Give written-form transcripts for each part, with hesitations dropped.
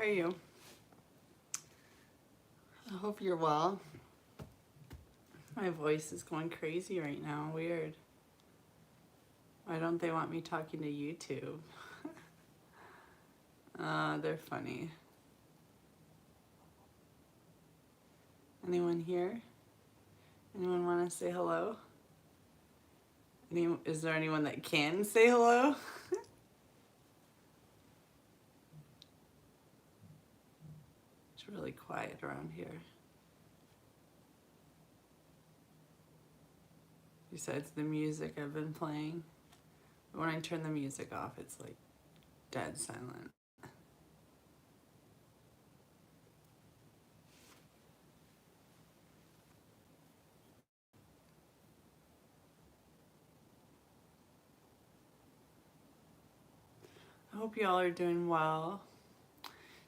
you? I hope you're well. My voice is going crazy right now. Weird. Why don't they want me talking to YouTube? They're funny. Anyone here? Anyone want to say hello? Is there anyone that can say hello? It's really quiet around here. Besides the music I've been playing. But when I turn the music off, it's like dead silent. I hope you all are doing well.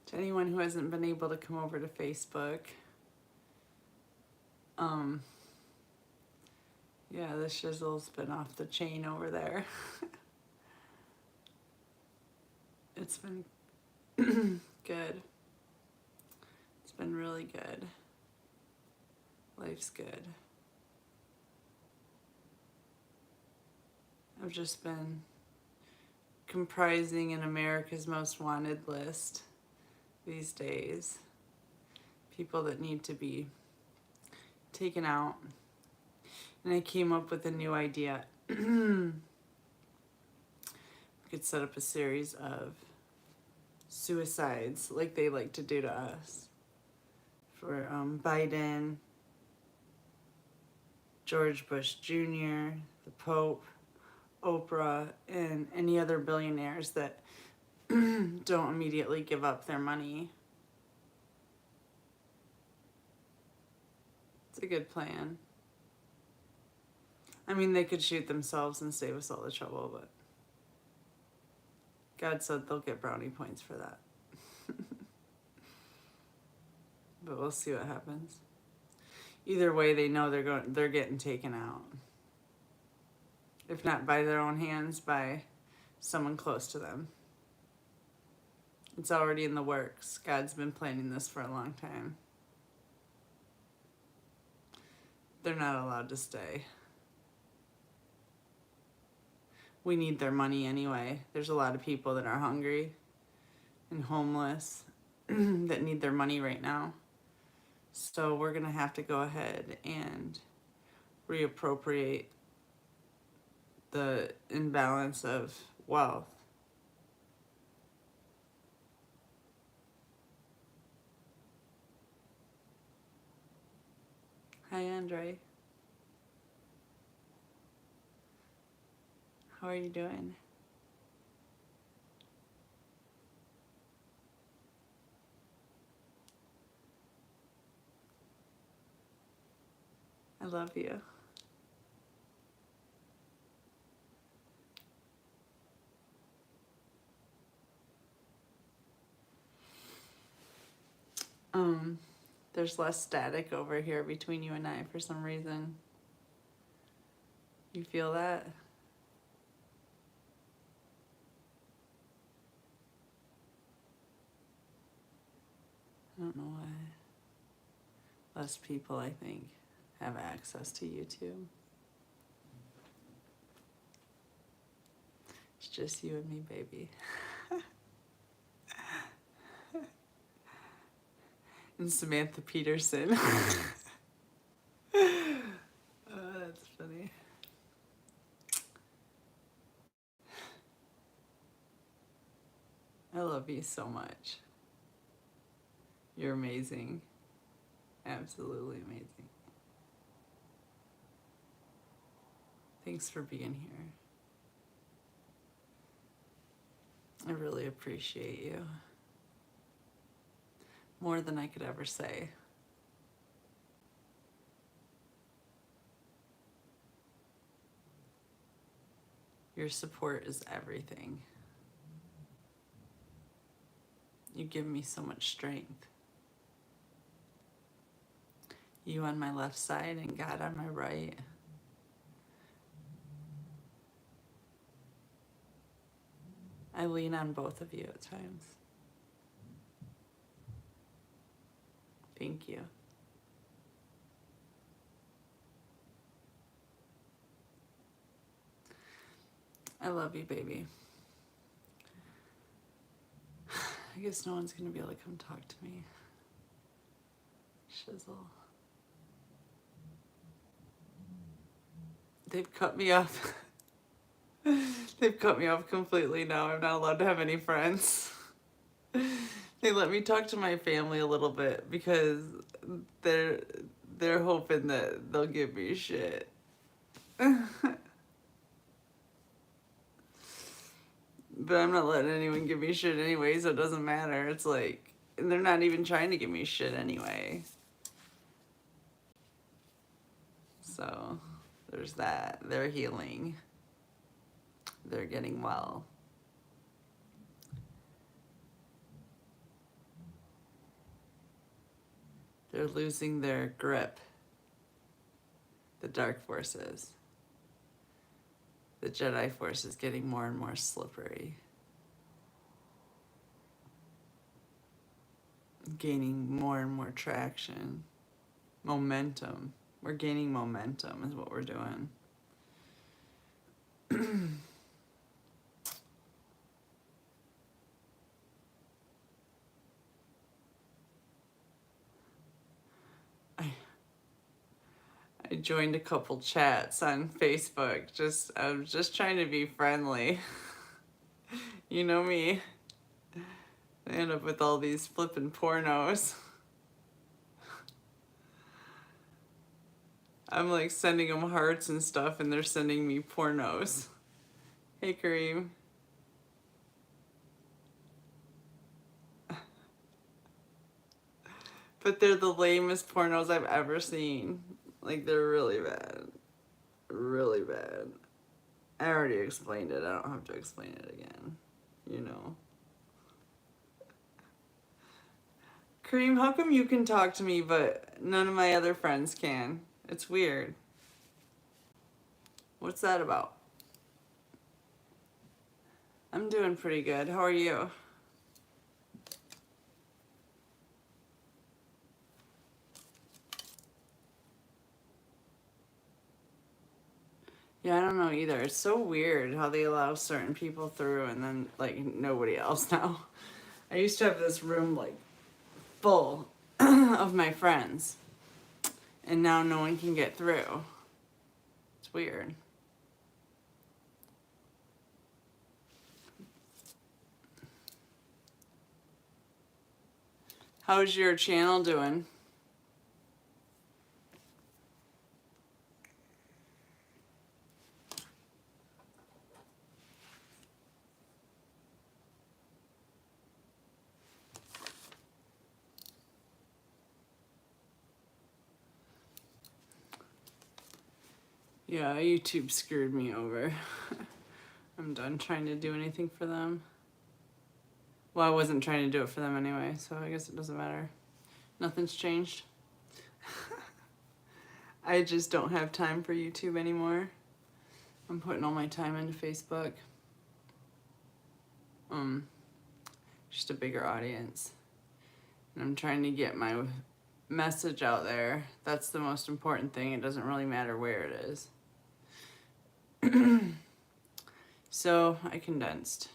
To anyone who hasn't been able to come over to Facebook, yeah, the shizzle's been off the chain over there. It's been good. It's been really good. Life's good. I've just been comprising an America's Most Wanted list these days. People that need to be taken out. And I came up with a new idea. We could set up a series of suicides like they like to do to us. For Biden, George Bush Jr., the Pope, Oprah, and any other billionaires that don't immediately give up their money. It's a good plan. I mean, they could shoot themselves and save us all the trouble, but God said they'll get brownie points for that. But we'll see what happens. Either way, they know they're getting taken out. If not by their own hands, by someone close to them. It's already in the works. God's been planning this for a long time. They're not allowed to stay. We need their money anyway. There's a lot of people that are hungry and homeless that need their money right now. So we're going to have to go ahead and reappropriate the imbalance of wealth. Hi, Andre. How are you doing? I love you. There's less static over here between you and I for some reason. You feel that? I don't know why. Less people, I think, have access to YouTube. It's just you and me, baby. And Samantha Peterson. Oh, that's funny. I love you so much. You're amazing. Absolutely amazing. Thanks for being here. I really appreciate you. More than I could ever say. Your support is everything. You give me so much strength. You on my left side and God on my right. I lean on both of you at times. Thank you. I love you, baby. I guess no one's gonna be able to come talk to me. Shizzle. They've cut me off. They've cut me off completely now. I'm not allowed to have any friends. They let me talk to my family a little bit because they're hoping that they'll give me shit. But I'm not letting anyone give me shit anyway, so it doesn't matter. It's like, they're not even trying to give me shit anyway. So, there's that. They're healing. They're getting well. They're losing their grip. The dark forces. The Jedi force is getting more and more slippery. Gaining more and more traction. Momentum. We're gaining momentum is what we're doing. I joined a couple chats on Facebook. I was just trying to be friendly. You know me. I end up with all these flippin' pornos. I'm like sending them hearts and stuff, and they're sending me pornos. Hey, Kareem. But they're the lamest pornos I've ever seen. Like, they're really bad. Really bad. I already explained it. I don't have to explain it again. You know. Kareem, how come you can talk to me, but none of my other friends can? It's weird. What's that about? I'm doing pretty good. How are you? Yeah, I don't know either. It's so weird how they allow certain people through and then, like, nobody else now. I used to have this room, like, full of my friends. And now no one can get through. It's weird. How's your channel doing? Yeah, YouTube screwed me over. I'm done trying to do anything for them. Well, I wasn't trying to do it for them anyway, so I guess it doesn't matter. Nothing's changed. I just don't have time for YouTube anymore. I'm putting all my time into Facebook. Just a bigger audience. And I'm trying to get my message out there. That's the most important thing. It doesn't really matter where it is. So I condensed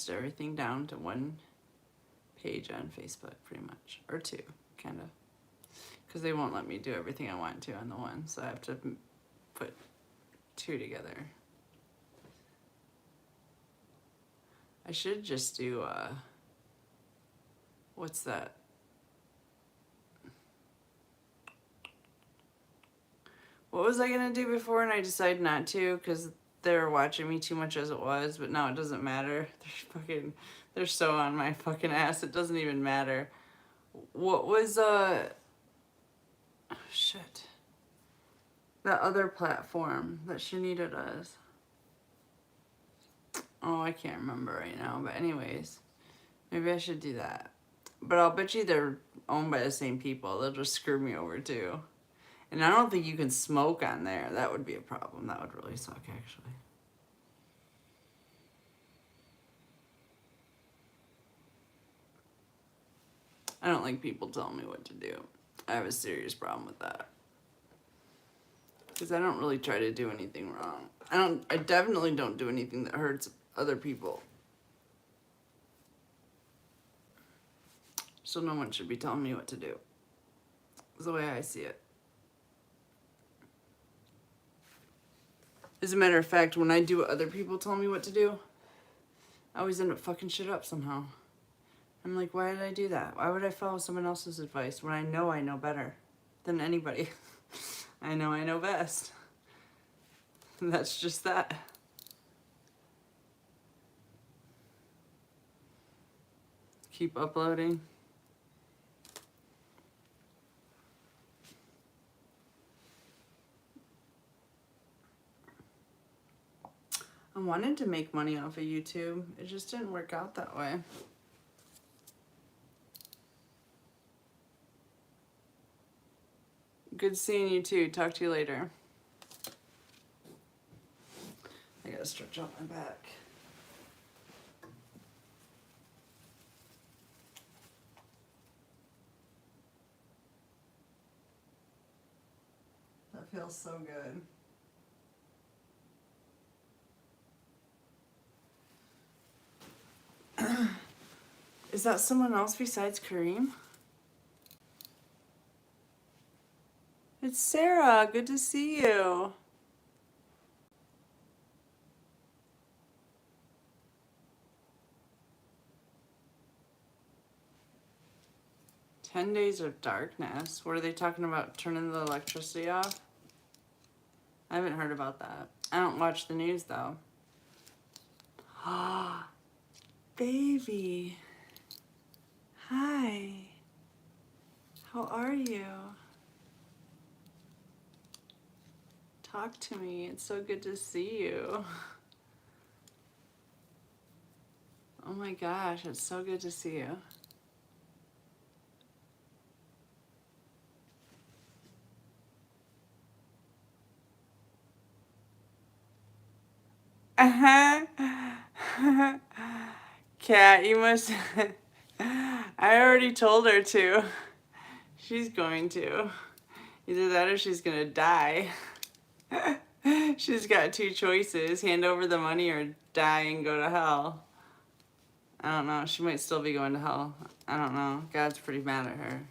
everything down to one page on Facebook, pretty much, or two, kind of, because they won't let me do everything I want to on the one, so I have to put two together. I should just do what's that? What was I gonna do before and I decided not to because they were watching me too much as it was, but now it doesn't matter. They're so on my fucking ass, it doesn't even matter. What was, shit. That other platform that Shanita does. Oh, I can't remember right now, but anyways, maybe I should do that. But I'll bet you they're owned by the same people. They'll just screw me over too. And I don't think you can smoke on there. That would be a problem. That would really suck, actually. I don't like people telling me what to do. I have a serious problem with that. Because I don't really try to do anything wrong. I definitely don't do anything that hurts other people. So no one should be telling me what to do. That's the way I see it. As a matter of fact, when I do what other people tell me what to do, I always end up fucking shit up somehow. I'm like, why did I do that? Why would I follow someone else's advice when I know better than anybody? I know best. That's just that. Keep uploading. I wanted to make money off of YouTube. It just didn't work out that way. Good seeing you too. Talk to you later. I gotta stretch out my back. That feels so good. Is that someone else besides Kareem? It's Sarah. Good to see you. "10 Days of Darkness." What are they talking about? Turning the electricity off? I haven't heard about that. I don't watch the news though. Ah, baby. Hi. How are you? Talk to me. It's so good to see you. Oh my gosh, it's so good to see you. Cat, you must... I already told her to. She's going to. Either that or she's gonna die. She's got two choices. Hand over the money or die and go to hell. I don't know. She might still be going to hell. I don't know. God's pretty mad at her.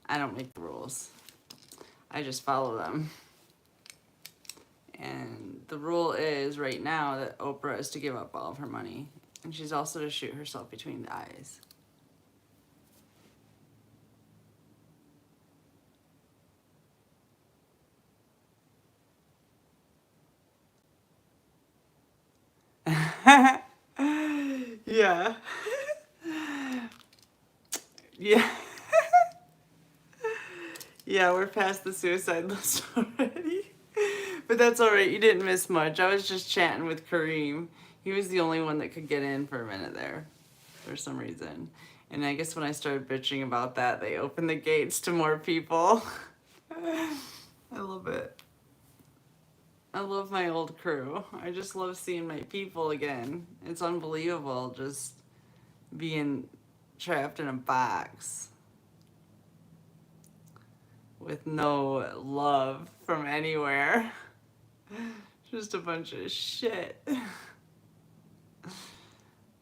I don't make the rules. I just follow them. And the rule is right now that Oprah is to give up all of her money. And she's also to shoot herself between the eyes. Yeah. Yeah. Yeah, we're past the suicide list already. But that's alright, you didn't miss much. I was just chatting with Kareem. He was the only one that could get in for a minute there, for some reason. And I guess when I started bitching about that, they opened the gates to more people. I love it. I love my old crew. I just love seeing my people again. It's unbelievable just being trapped in a box with no love from anywhere. Just a bunch of shit.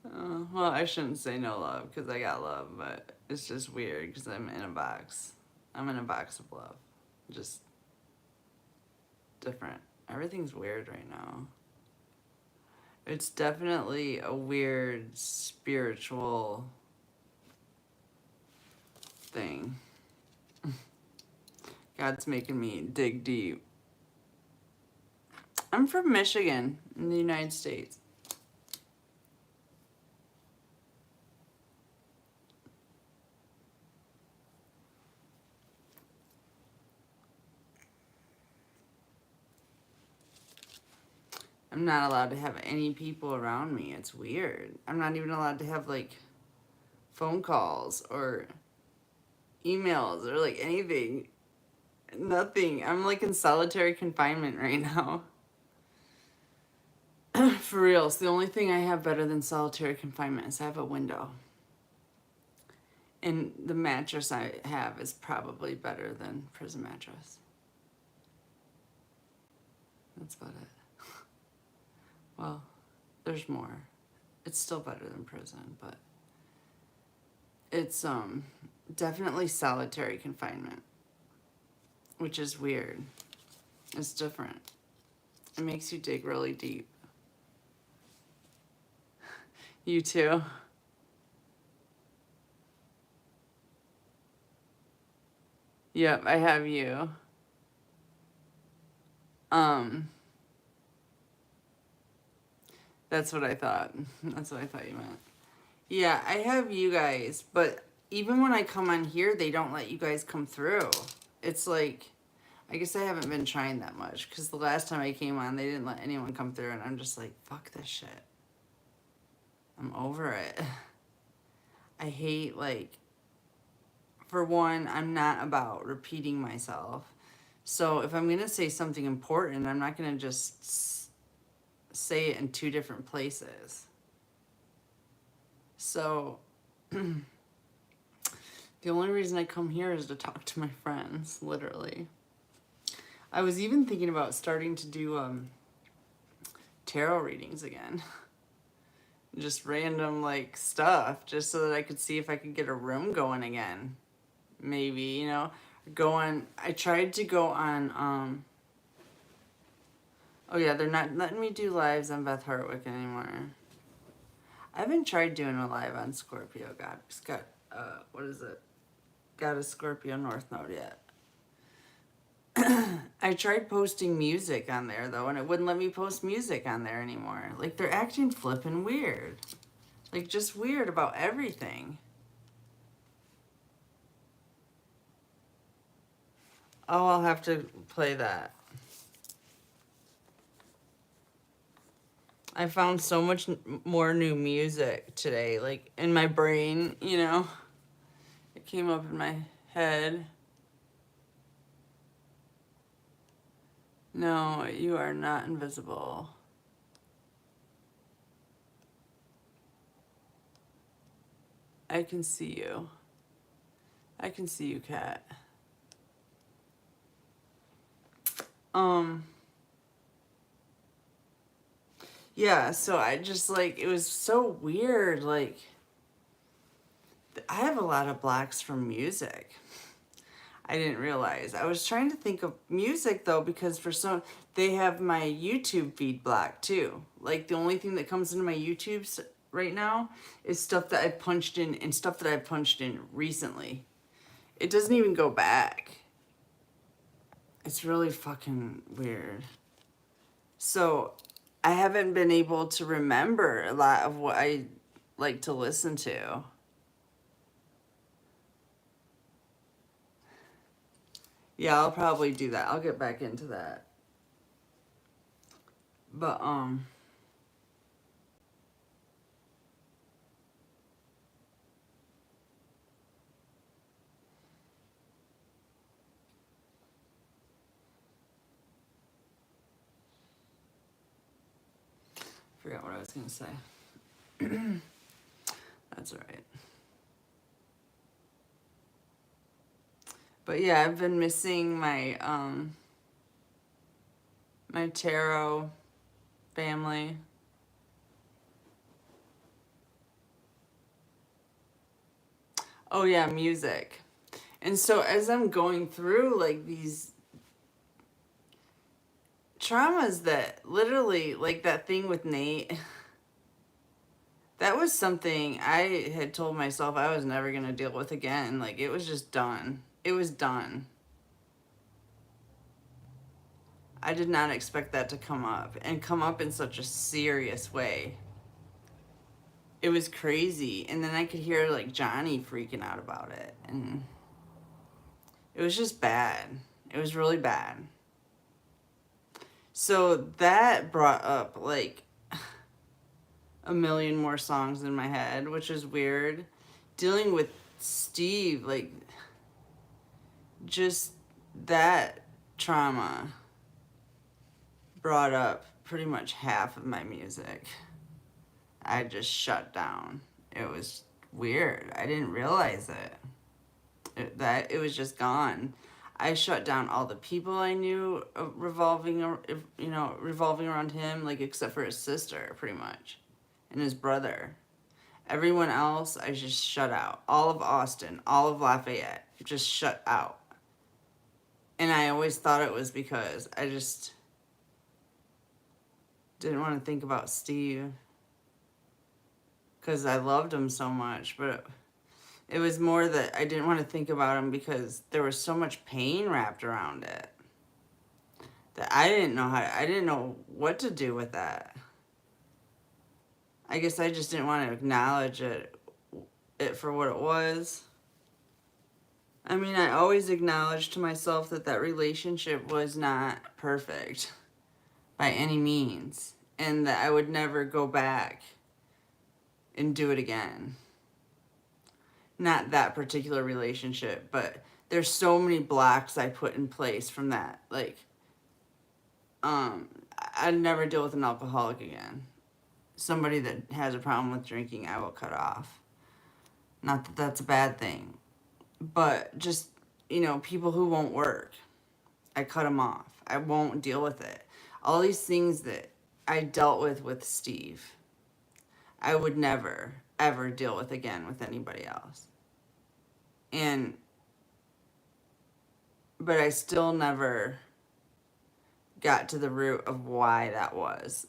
Well, I shouldn't say no love because I got love, but it's just weird because I'm in a box. I'm in a box of love. Just different. Everything's weird right now. It's definitely a weird spiritual thing. God's making me dig deep. I'm from Michigan in the United States. I'm not allowed to have any people around me. It's weird. I'm not even allowed to have like phone calls or emails or like anything. Nothing. I'm like in solitary confinement right now. For real. It's the only thing I have better than solitary confinement is I have a window. And the mattress I have is probably better than prison mattress. That's about it. Well, there's more. It's still better than prison, but it's definitely solitary confinement, which is weird. It's different. It makes you dig really deep. You too? Yep, I have you. That's what I thought. That's what I thought you meant. Yeah, I have you guys, but even when I come on here, they don't let you guys come through. It's like, I guess I haven't been trying that much, because the last time I came on, they didn't let anyone come through, and I'm just like, fuck this shit. I'm over it. I hate, like, for one, I'm not about repeating myself. So if I'm going to say something important, I'm not going to just say it in two different places. So the only reason I come here is to talk to my friends, literally. I was even thinking about starting to do tarot readings again. Just random, like, stuff, just so that I could see if I could get a room going again. Maybe, you know, I tried to go on, oh yeah, they're not letting me do lives on Beth Hartwick anymore. I haven't tried doing a live on Scorpio. God, it's got, what is it? Got a Scorpio North Node yet. I tried posting music on there, though, and it wouldn't let me post music on there anymore. Like, they're acting flippin' weird. Like, just weird about everything. Oh, I'll have to play that. I found so much more new music today, like, in my brain, you know? It came up in my head. No, you are not invisible. I can see you. I can see you, Kat. Yeah, so I just, like, it was so weird, like, I have a lot of blocks from music. I didn't realize. I was trying to think of music, though, because they have my YouTube feed blocked, too. Like, the only thing that comes into my YouTube right now is stuff that I punched in and stuff that I punched in recently. It doesn't even go back. It's really fucking weird. So I haven't been able to remember a lot of what I like to listen to. Yeah, I'll probably do that. I'll get back into that. But, forgot what I was going to say. That's all right. But yeah, I've been missing my my tarot family. Oh yeah, music. And so as I'm going through, like, these traumas that literally, like that thing with Nate, that was something I had told myself I was never going to deal with again. Like, it was just done. It was done. I did not expect that to come up, and come up in such a serious way. It was crazy. And then I could hear, like, Johnny freaking out about it. And it was just bad. It was really bad. So that brought up, like, a million more songs in my head, which is weird. Dealing with Steve, like, just that trauma brought up pretty much half of my music. I just shut down. It was weird. I didn't realize that it was just gone. I shut down all the people I knew revolving around him, like except for his sister, pretty much, and his brother. Everyone else, I just shut out. All of Austin, all of Lafayette, just shut out. And I always thought it was because I just didn't want to think about Steve. Because I loved him so much. But it was more that I didn't want to think about him because there was so much pain wrapped around it. That I didn't know what to do with that. I guess I just didn't want to acknowledge it for what it was. I mean, I always acknowledged to myself that relationship was not perfect by any means, and that I would never go back and do it again. Not that particular relationship, but there's so many blocks I put in place from that. Like, I'd never deal with an alcoholic again. Somebody that has a problem with drinking, I will cut off. Not that that's a bad thing. But just, people who won't work, I cut them off. I won't deal with it. All these things that I dealt with Steve, I would never, ever deal with again with anybody else. But I still never got to the root of why that was.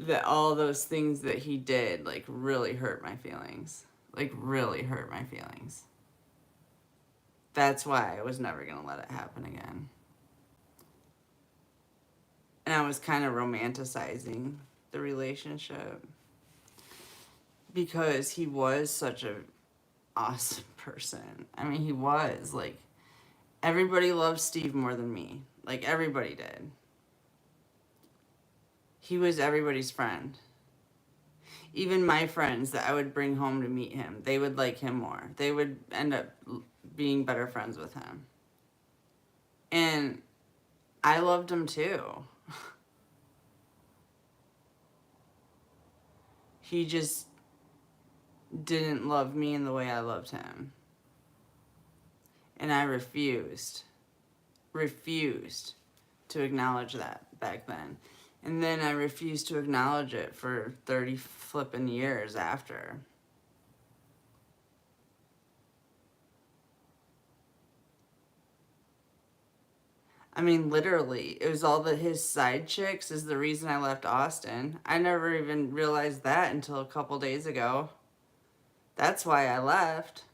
That all those things that he did, like, really hurt my feelings. Like, really hurt my feelings. That's why I was never going to let it happen again. And I was kind of romanticizing the relationship. Because he was such an awesome person. I mean, he was. Like, everybody loved Steve more than me. Like, everybody did. He was everybody's friend. Even my friends that I would bring home to meet him, they would like him more. They would end up being better friends with him. And I loved him too. He just didn't love me in the way I loved him. And I refused to acknowledge that back then. And then I refused to acknowledge it for 30 flippin' years after. I mean, literally, it was all his side chicks is the reason I left Austin. I never even realized that until a couple days ago. That's why I left.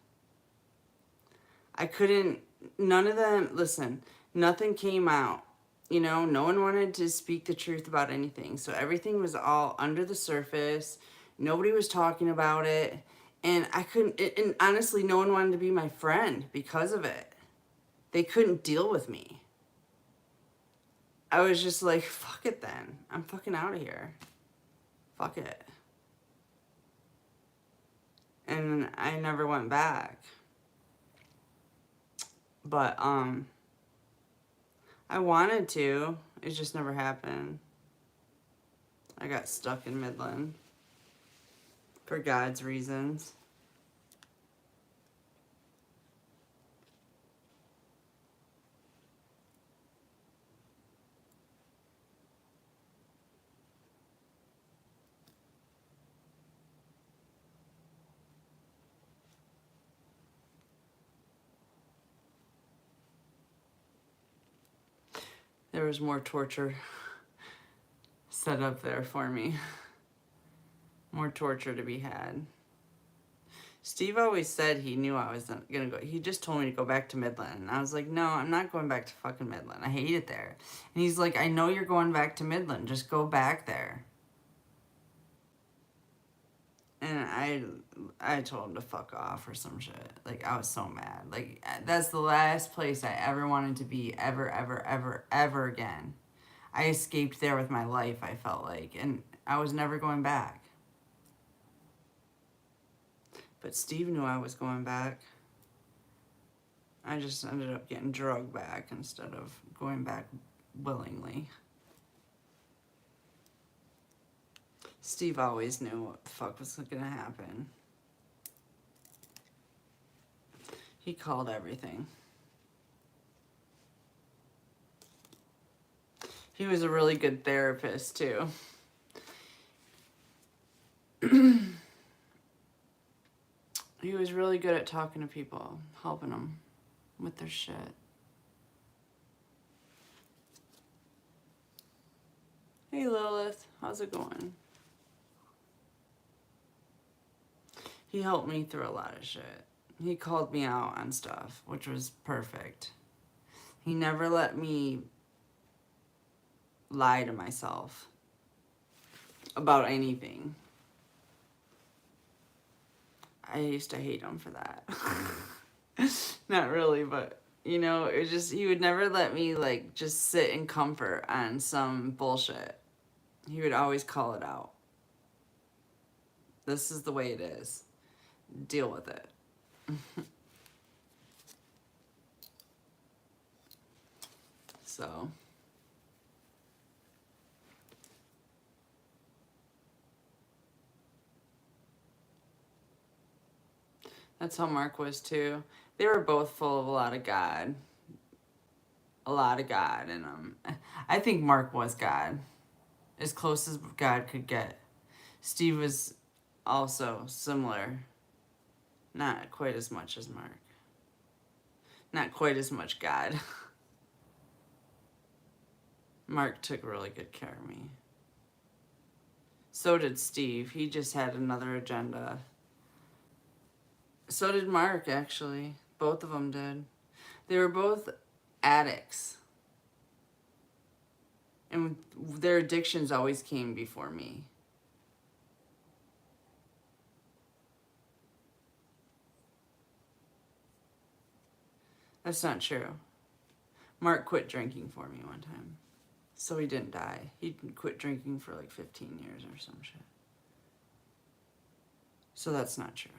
I couldn't, none of them, listen, nothing came out. No one wanted to speak the truth about anything. So everything was all under the surface. Nobody was talking about it. And and honestly, no one wanted to be my friend because of it. They couldn't deal with me. I was just like, fuck it then. I'm fucking out of here. Fuck it. And I never went back. But, I wanted to. It just never happened. I got stuck in Midland. For God's reasons. There was more torture set up there for me. More torture to be had. Steve always said he knew I was gonna go. He just told me to go back to Midland. And I was like, no, I'm not going back to fucking Midland. I hate it there. And he's like, I know you're going back to Midland. Just go back there. And I told him to fuck off or some shit. Like, I was so mad. Like, that's the last place I ever wanted to be ever, ever, ever, ever again. I escaped there with my life, I felt like. And I was never going back. But Steve knew I was going back. I just ended up getting drugged back instead of going back willingly. Steve always knew what the fuck was gonna happen. He called everything. He was a really good therapist, too. He was really good at talking to people, helping them with their shit. Hey, Lilith. How's it going? He helped me through a lot of shit. He called me out on stuff, which was perfect. He never let me lie to myself about anything. I used to hate him for that. Not really, but, you know, it was just, he would never let me, like, just sit in comfort on some bullshit. He would always call it out. This is the way it is. Deal with it. So. That's how Mark was too. They were both full of a lot of God. A lot of God in them. I think Mark was God. As close as God could get. Steve was also similar. Not quite as much as Mark. Not quite as much God. Mark took really good care of me. So did Steve. He just had another agenda. So did Mark, actually. Both of them did. They were both addicts. And their addictions always came before me. That's not true. Mark quit drinking for me one time. So he didn't die. He quit drinking for like 15 years or some shit. So that's not true.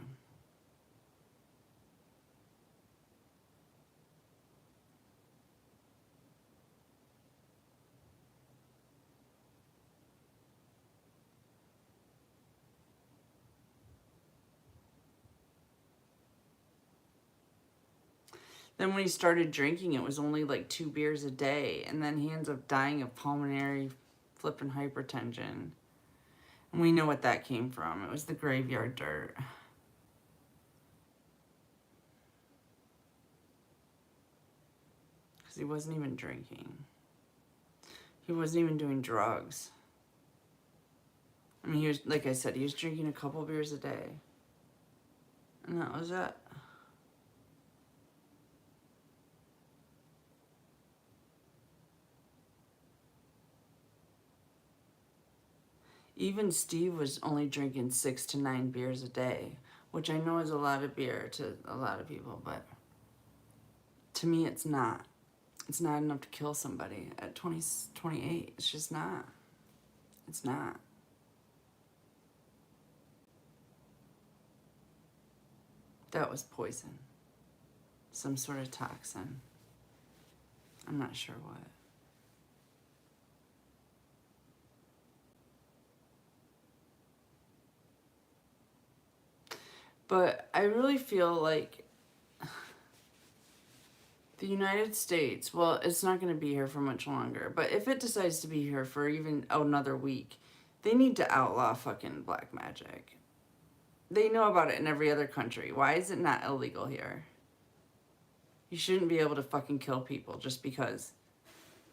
Then when he started drinking, it was only like 2 beers a day. And then he ends up dying of pulmonary flipping hypertension. And we know what that came from. It was the graveyard dirt. Because he wasn't even drinking. He wasn't even doing drugs. I mean, he was, like I said, he was drinking a couple beers a day. And that was it. Even Steve was only drinking 6 to 9 beers a day, which I know is a lot of beer to a lot of people, but to me it's not. It's not enough to kill somebody at 28. It's just not. It's not. That was poison. Some sort of toxin. I'm not sure what. But I really feel like the United States, well, it's not going to be here for much longer, but if it decides to be here for even another week, they need to outlaw fucking black magic. They know about it in every other country. Why is it not illegal here? You shouldn't be able to fucking kill people just because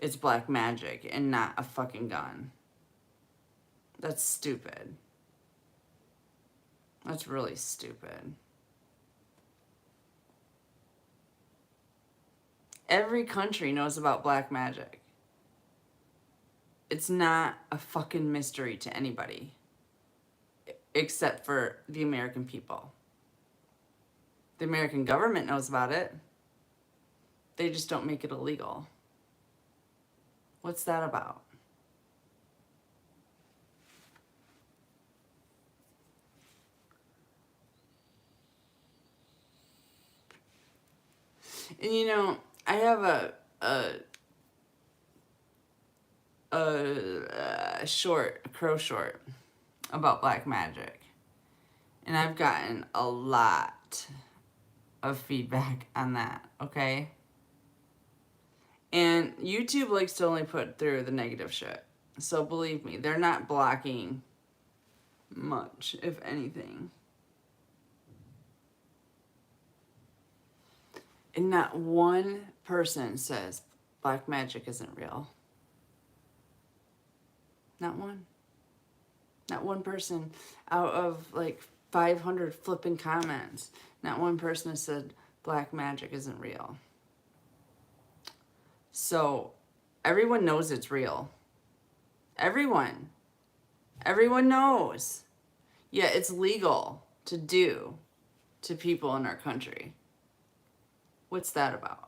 it's black magic and not a fucking gun. That's stupid. That's really stupid. Every country knows about black magic. It's not a fucking mystery to anybody. Except for the American people. The American government knows about it. They just don't make it illegal. What's that about? And you know, I have a crow short about black magic. And I've gotten a lot of feedback on that, okay? And YouTube likes to only put through the negative shit. So believe me, they're not blocking much, if anything. And not one person says black magic isn't real. Not one. Not one person out of like 500 flipping comments. Not one person has said black magic isn't real. So everyone knows it's real. Everyone. Everyone knows. Yet it's legal to do to people in our country. What's that about?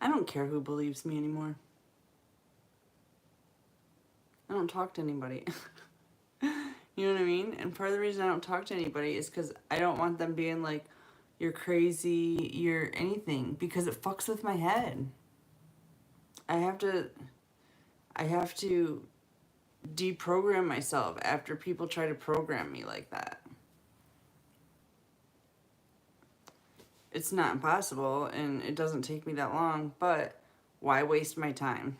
I don't care who believes me anymore. I don't talk to anybody. You know what I mean? And part of the reason I don't talk to anybody is because I don't want them being like, you're crazy, you're anything, because it fucks with my head. I have to deprogram myself after people try to program me like that. It's not impossible and it doesn't take me that long, but why waste my time?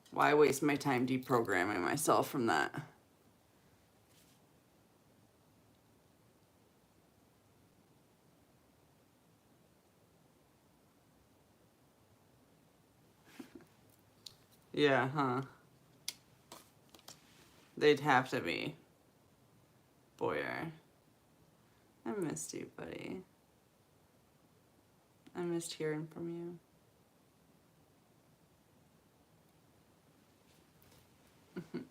Why waste my time deprogramming myself from that? Yeah, huh? They'd have to be. Boyer. I missed you, buddy. I missed hearing from you.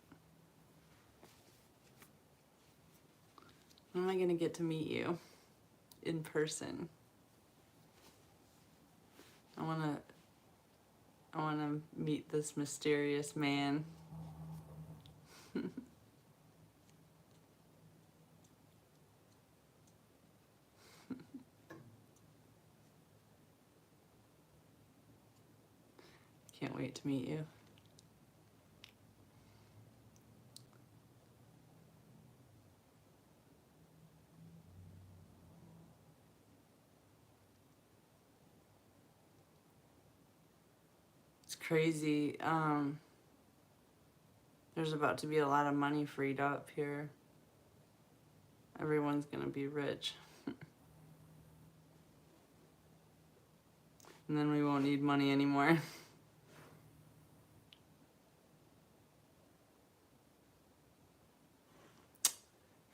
When am I gonna get to meet you in person? I wanna meet this mysterious man. Can't wait to meet you. It's crazy. There's about to be a lot of money freed up here. Everyone's gonna be rich. And then we won't need money anymore.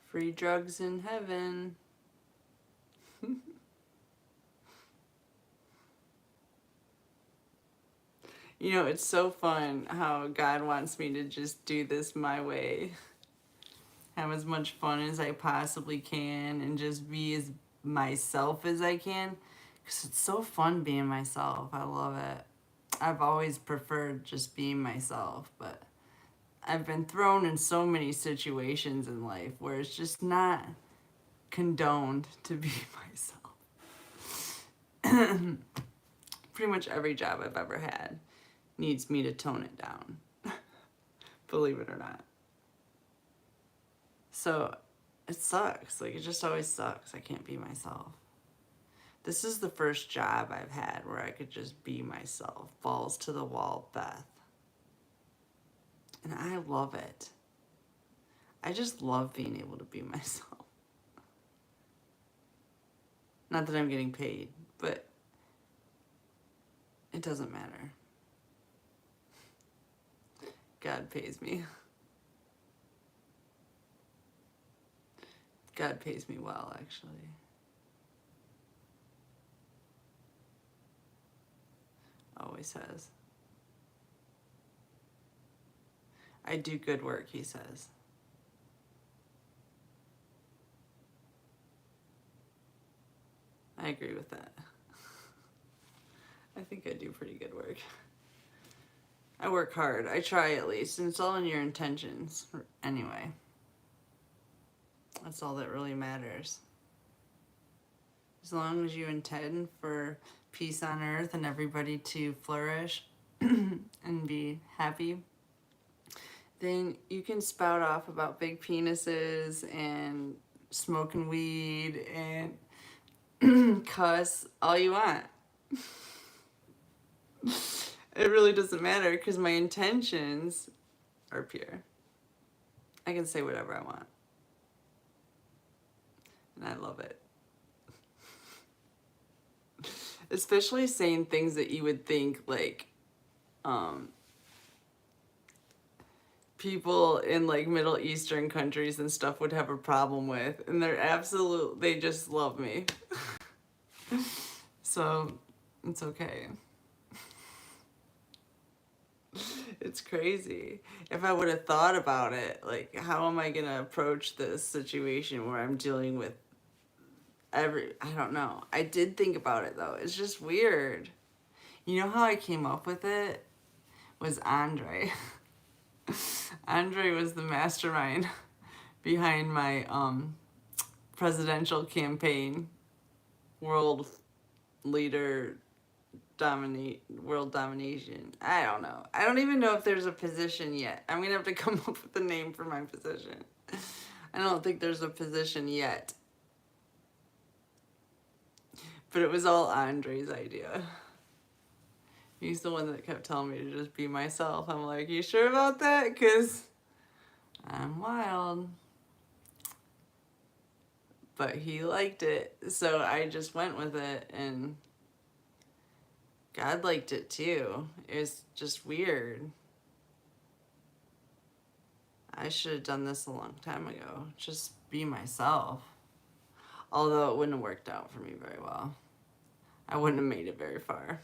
Free drugs in heaven. You know, it's so fun how God wants me to just do this my way. Have as much fun as I possibly can and just be as myself as I can. Because it's so fun being myself. I love it. I've always preferred just being myself, but I've been thrown in so many situations in life where it's just not condoned to be myself. Pretty much every job I've ever had needs me to tone it down, believe it or not. So it sucks. Like, it just always sucks. I can't be myself. This is the first job I've had where I could just be myself. Balls to the wall, Beth. And I love it. I just love being able to be myself. Not that I'm getting paid, but It doesn't matter. God pays me. God pays me well, actually. Always has. I do good work, he says. I agree with that. I think I do pretty good work. I work hard. I try at least. And it's all in your intentions. Anyway. That's all that really matters. As long as you intend for peace on earth and everybody to flourish and be happy, then you can spout off about big penises and smoking weed and cuss all you want. It really doesn't matter because my intentions are pure. I can say whatever I want. And I love it. Especially saying things that you would think like people in like Middle Eastern countries and stuff would have a problem with. And they just love me. So it's okay. It's crazy. If I would have thought about it, like, how am I going to approach this situation where I'm dealing with I don't know. I did think about it, though. It's just weird. You know how I came up with it? Was Andre. Andre was the mastermind behind my presidential campaign, world domination. I don't know. I don't even know if there's a position yet. I'm going to have to come up with a name for my position. I don't think there's a position yet. But it was all Andre's idea. He's the one that kept telling me to just be myself. I'm like, you sure about that? Because I'm wild. But he liked it. So I just went with it. And God liked it too. It was just weird. I should have done this a long time ago. Just be myself. Although it wouldn't have worked out for me very well. I wouldn't have made it very far.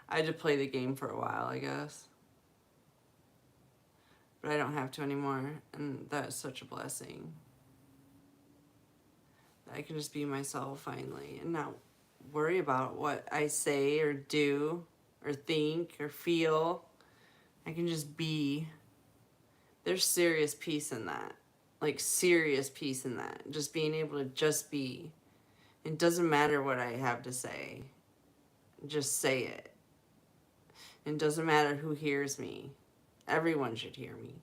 I had to play the game for a while, I guess. But I don't have to anymore. And that's such a blessing. I can just be myself finally and not worry about what I say or do or think or feel. I can just be. There's serious peace in that. Like, serious peace in that. Just being able to just be. It doesn't matter what I have to say. Just say it. It doesn't matter who hears me. Everyone should hear me.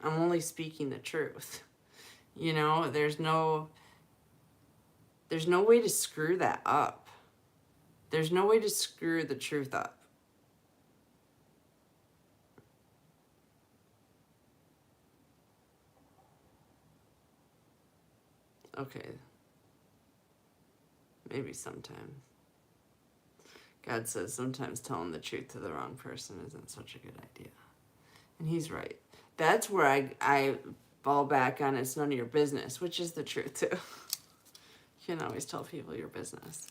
I'm only speaking the truth. You know, there's no way to screw that up. There's no way to screw the truth up. Okay. Maybe sometimes. God says sometimes telling the truth to the wrong person isn't such a good idea. And he's right. That's where I fall back on it's none of your business, which is the truth too. You can always tell people your business.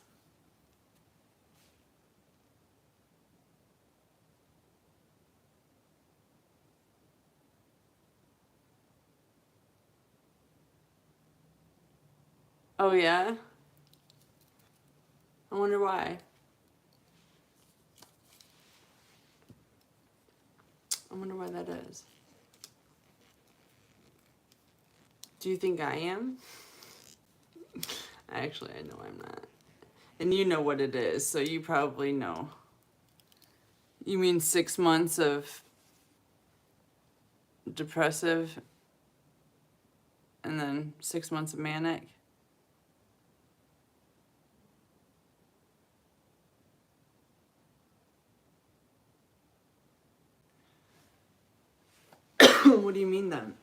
Oh yeah? I wonder why. I wonder why that is. Do you think I am? Actually, I know I'm not. And you know what it is, so you probably know. You mean 6 months of depressive and then 6 months of manic? What do you mean then?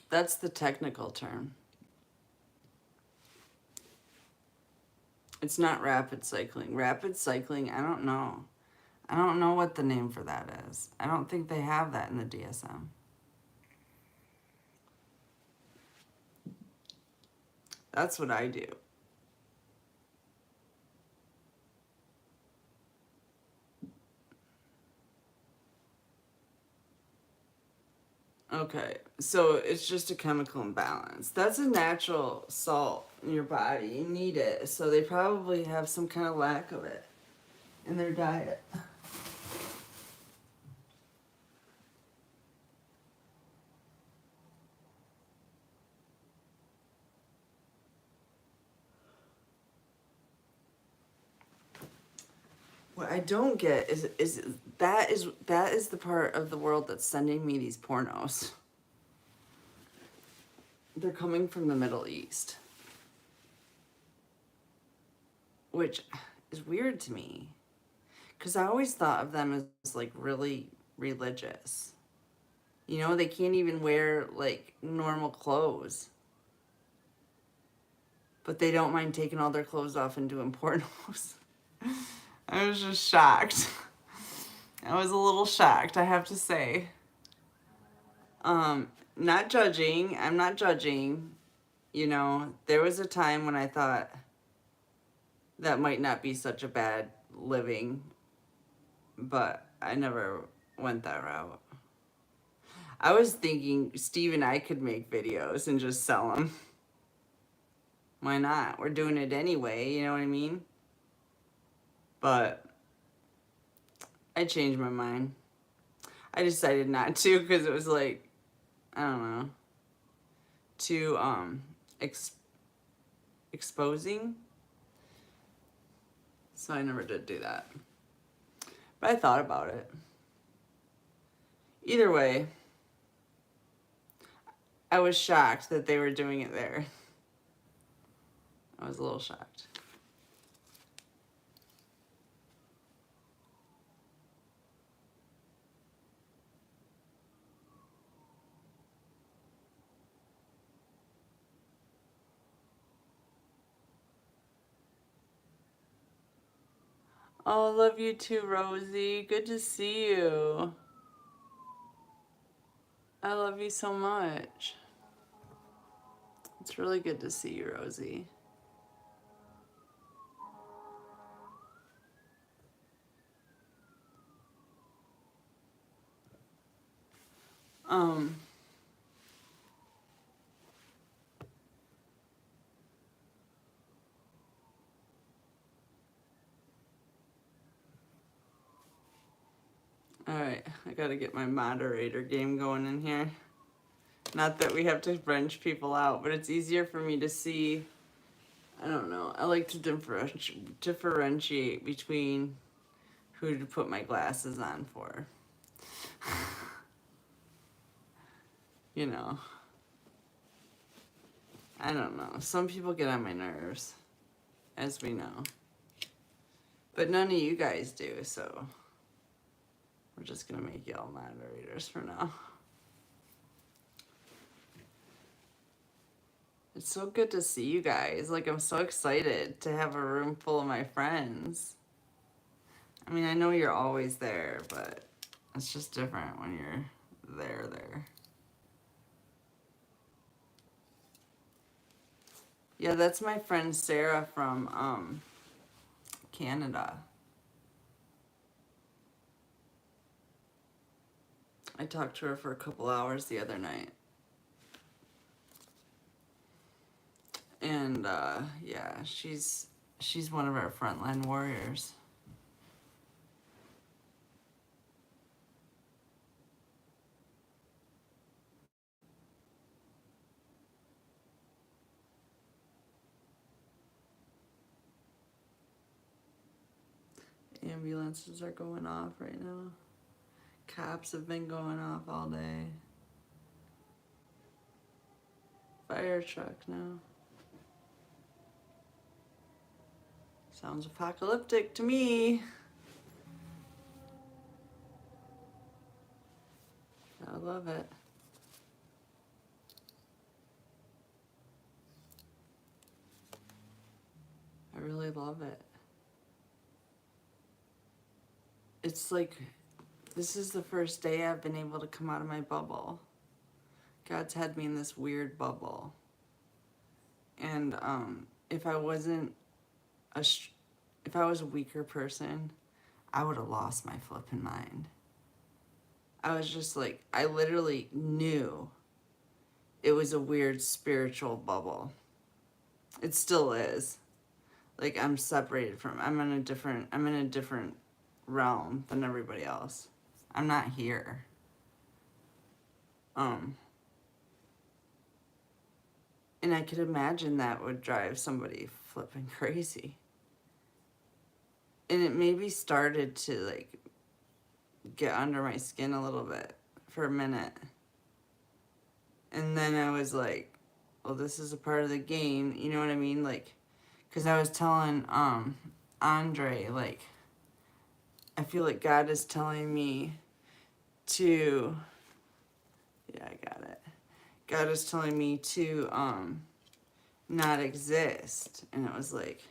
That's the technical term. It's not rapid cycling. Rapid cycling, I don't know. I don't know what the name for that is. I don't think they have that in the DSM. That's what I do. Okay, so it's just a chemical imbalance. That's a natural salt in your body. You need it. So they probably have some kind of lack of it in their diet. What I don't get is that is the part of the world that's sending me these pornos. They're coming from the Middle East, which is weird to me, because I always thought of them as like really religious. You know, they can't even wear like normal clothes, but they don't mind taking all their clothes off and doing pornos. I was just shocked. I was a little shocked, I have to say. Not judging. I'm not judging. You know, there was a time when I thought that might not be such a bad living, but I never went that route. I was thinking Steve and I could make videos and just sell them. Why not? We're doing it anyway, you know what I mean? But I changed my mind. I decided not to because it was like, I don't know, too exposing. So I never did do that. But I thought about it. Either way, I was shocked that they were doing it there. I was a little shocked. Oh, I love you too, Rosie. Good to see you. I love you so much. It's really good to see you, Rosie. All right, I gotta get my moderator game going in here. Not that we have to wrench people out, but it's easier for me to see. I don't know. I like to differentiate between who to put my glasses on for. You know. I don't know. Some people get on my nerves, as we know. But none of you guys do, so we're just gonna make y'all moderators for now. It's so good to see you guys. Like, I'm so excited to have a room full of my friends. I mean, I know you're always there, but it's just different when you're there. Yeah, that's my friend Sarah from Canada. I talked to her for a couple hours the other night. And yeah, she's one of our frontline warriors. Ambulances are going off right now. Cops have been going off all day. Fire truck now. Sounds apocalyptic to me. I love it. I really love it. It's like, this is the first day I've been able to come out of my bubble. God's had me in this weird bubble. And if I wasn't if I was a weaker person, I would have lost my flipping mind. I was just like, I literally knew it was a weird spiritual bubble. It still is. Like, I'm separated from, I'm in a different realm than everybody else. I'm not here. And I could imagine that would drive somebody flipping crazy. And it maybe started to like get under my skin a little bit for a minute. And then I was like, well, this is a part of the game. You know what I mean? Like, because I was telling Andre, like, I feel like God is telling me to, yeah, I got it. God is telling me to not exist. And it was like,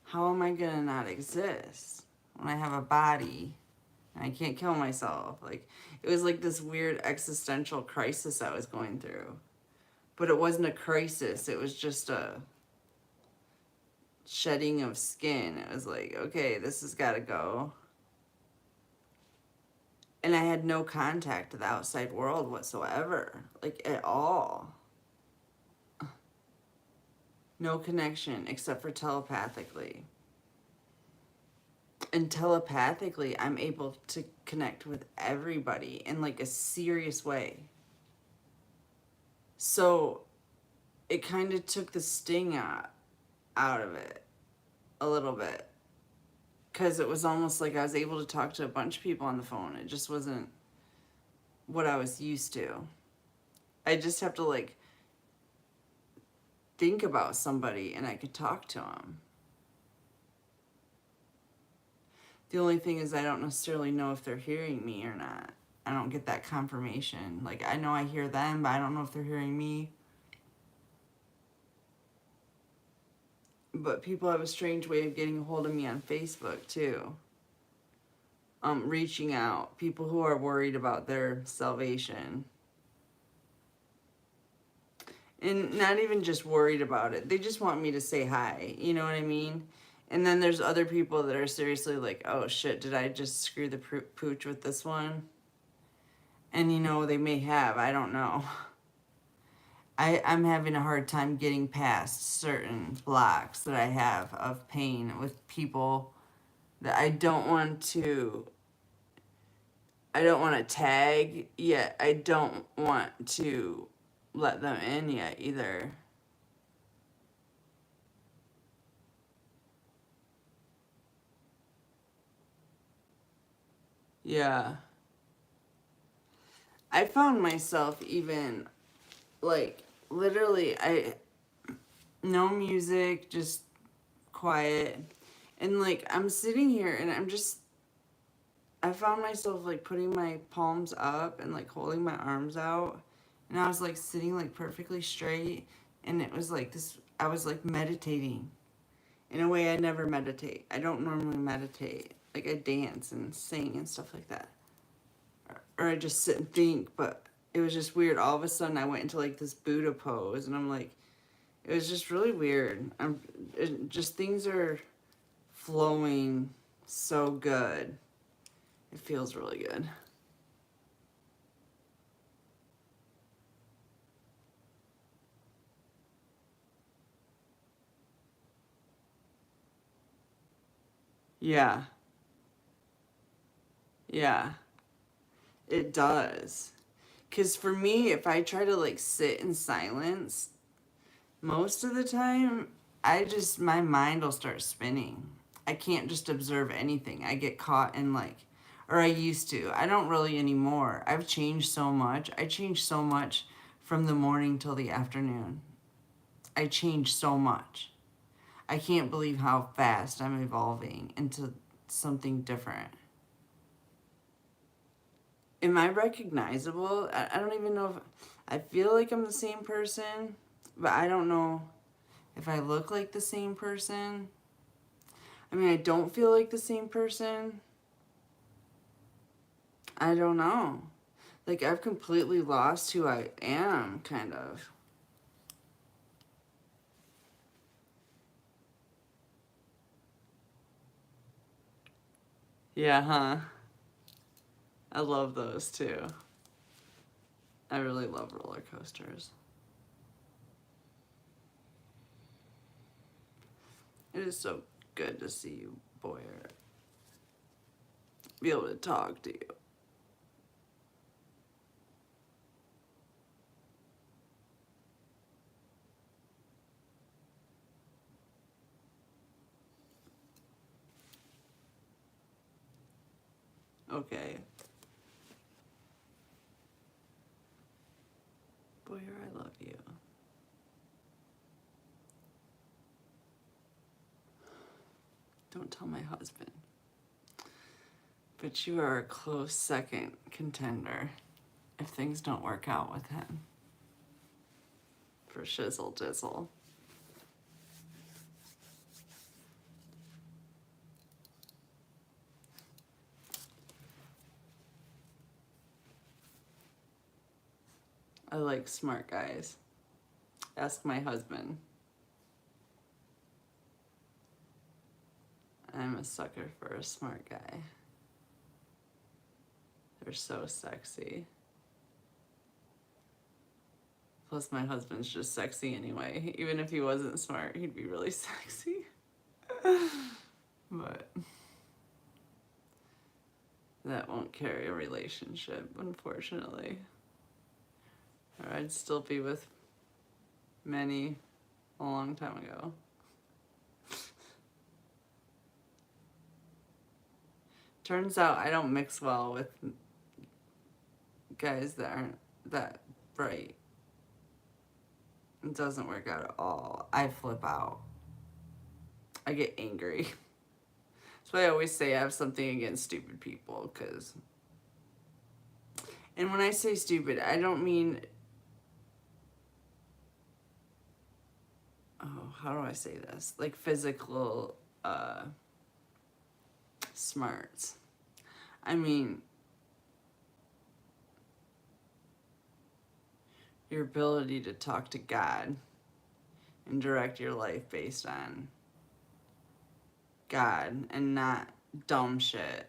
how am I going to not exist when I have a body and I can't kill myself? Like, it was like this weird existential crisis I was going through. But it wasn't a crisis. It was just a shedding of skin. It was like, okay, this has got to go. And I had no contact to the outside world whatsoever. Like, at all. No connection except for telepathically. And telepathically, I'm able to connect with everybody in like a serious way. So it kind of took the sting out of it a little bit. Because it was almost like I was able to talk to a bunch of people on the phone. It just wasn't what I was used to. I just have to like think about somebody and I could talk to them. The only thing is I don't necessarily know if they're hearing me or not. I don't get that confirmation. Like, I know I hear them, but I don't know if they're hearing me. But people have a strange way of getting a hold of me on Facebook, too. Reaching out. People who are worried about their salvation. And not even just worried about it. They just want me to say hi. You know what I mean? And then there's other people that are seriously like, oh shit, did I just screw the pooch with this one? And you know, they may have, I don't know. I'm having a hard time getting past certain blocks that I have of pain with people that I don't want to tag, yet I don't want to let them in yet either. Yeah. I found myself even, like, literally, no music, just quiet. And, like, I'm sitting here and I found myself, like, putting my palms up and, like, holding my arms out. And I was, like, sitting, like, perfectly straight. And it was, like, this, I was, like, meditating. In a way I never meditate. I don't normally meditate. Like, I dance and sing and stuff like that. Or I just sit and think, but it was just weird. All of a sudden, I went into, like, this Buddha pose, and I'm like, it was just really weird. Just things are flowing so good. It feels really good. Yeah. Yeah. It does. Because for me, if I try to, like, sit in silence, most of the time, my mind will start spinning. I can't just observe anything. I get caught in, like, or I used to. I don't really anymore. I've changed so much. I changed so much from the morning till the afternoon. I changed so much. I can't believe how fast I'm evolving into something different. Am I recognizable? I don't even know if I feel like I'm the same person, but I don't know if I look like the same person. I mean, I don't feel like the same person. I don't know. Like, I've completely lost who I am, kind of. Yeah, huh? I love those too. I really love roller coasters. It is so good to see you, Boyer. Be able to talk to you. Okay. Boyer, I love you. Don't tell my husband. But you are a close second contender if things don't work out with him. For shizzle dizzle. I like smart guys. Ask my husband. I'm a sucker for a smart guy. They're so sexy. Plus, my husband's just sexy anyway. Even if he wasn't smart, he'd be really sexy. But that won't carry a relationship, unfortunately. Or I'd still be with many a long time ago. Turns out I don't mix well with guys that aren't that bright. It doesn't work out at all. I flip out. I get angry. That's why I always say I have something against stupid people, because... And when I say stupid, I don't mean... Oh, how do I say this? Like physical, smarts. I mean... your ability to talk to God and direct your life based on God and not dumb shit,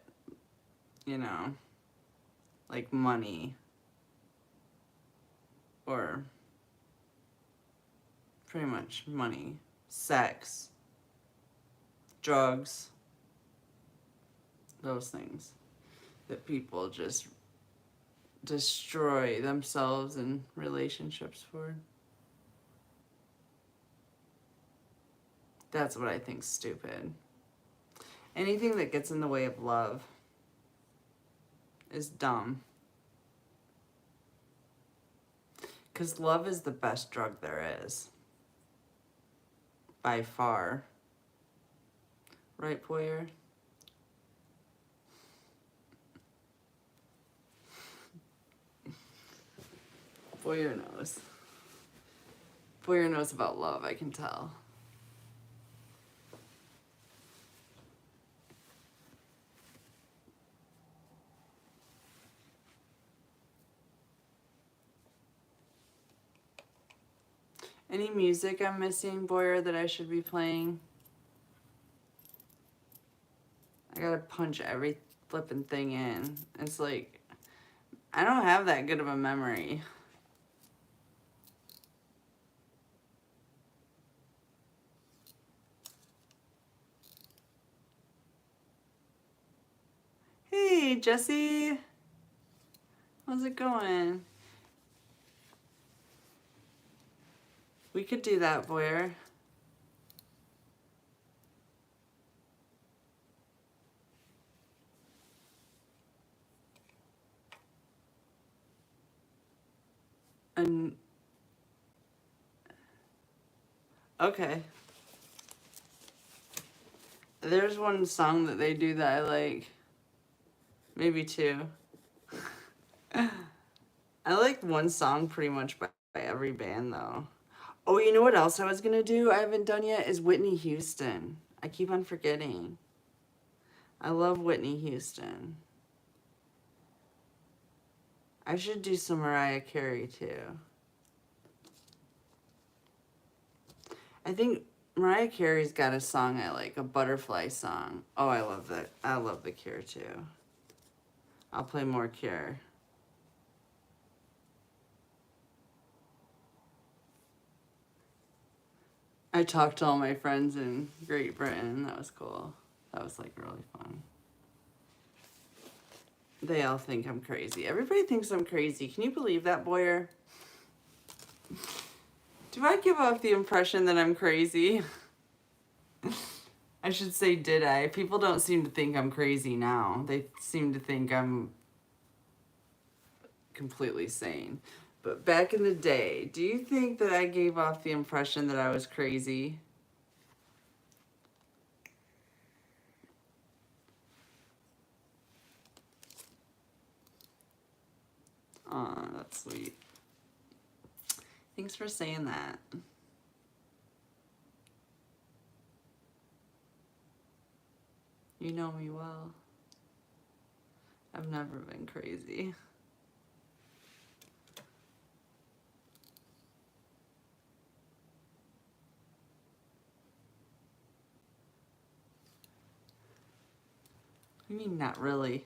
you know, like money or pretty much money, sex, drugs, those things that people just destroy themselves and relationships for. That's what I think's stupid. Anything that gets in the way of love is dumb. Because love is the best drug there is. By far. Right, Boyer? Boyer knows. Boyer knows about love, I can tell. Any music I'm missing, Boyer, that I should be playing? I gotta punch every flippin' thing in. It's like, I don't have that good of a memory. Hey, Jesse. How's it going? We could do that, Boyer. And okay. There's one song that they do that I like. Maybe two. I like one song pretty much by every band, though. Oh, you know what else I was gonna do I haven't done yet is Whitney Houston. I keep on forgetting. I love Whitney Houston. I should do some Mariah Carey too. I think Mariah Carey's got a song I like, a butterfly song. Oh, I love that. I love The Cure too. I'll play more Cure. I talked to all my friends in Great Britain. That was cool. That was like really fun. They all think I'm crazy. Everybody thinks I'm crazy. Can you believe that, Boyer? Do I give off the impression that I'm crazy? I should say, did I? People don't seem to think I'm crazy now. They seem to think I'm completely sane. But back in the day, do you think that I gave off the impression that I was crazy? Aw, that's sweet. Thanks for saying that. You know me well. I've never been crazy. I mean, not really.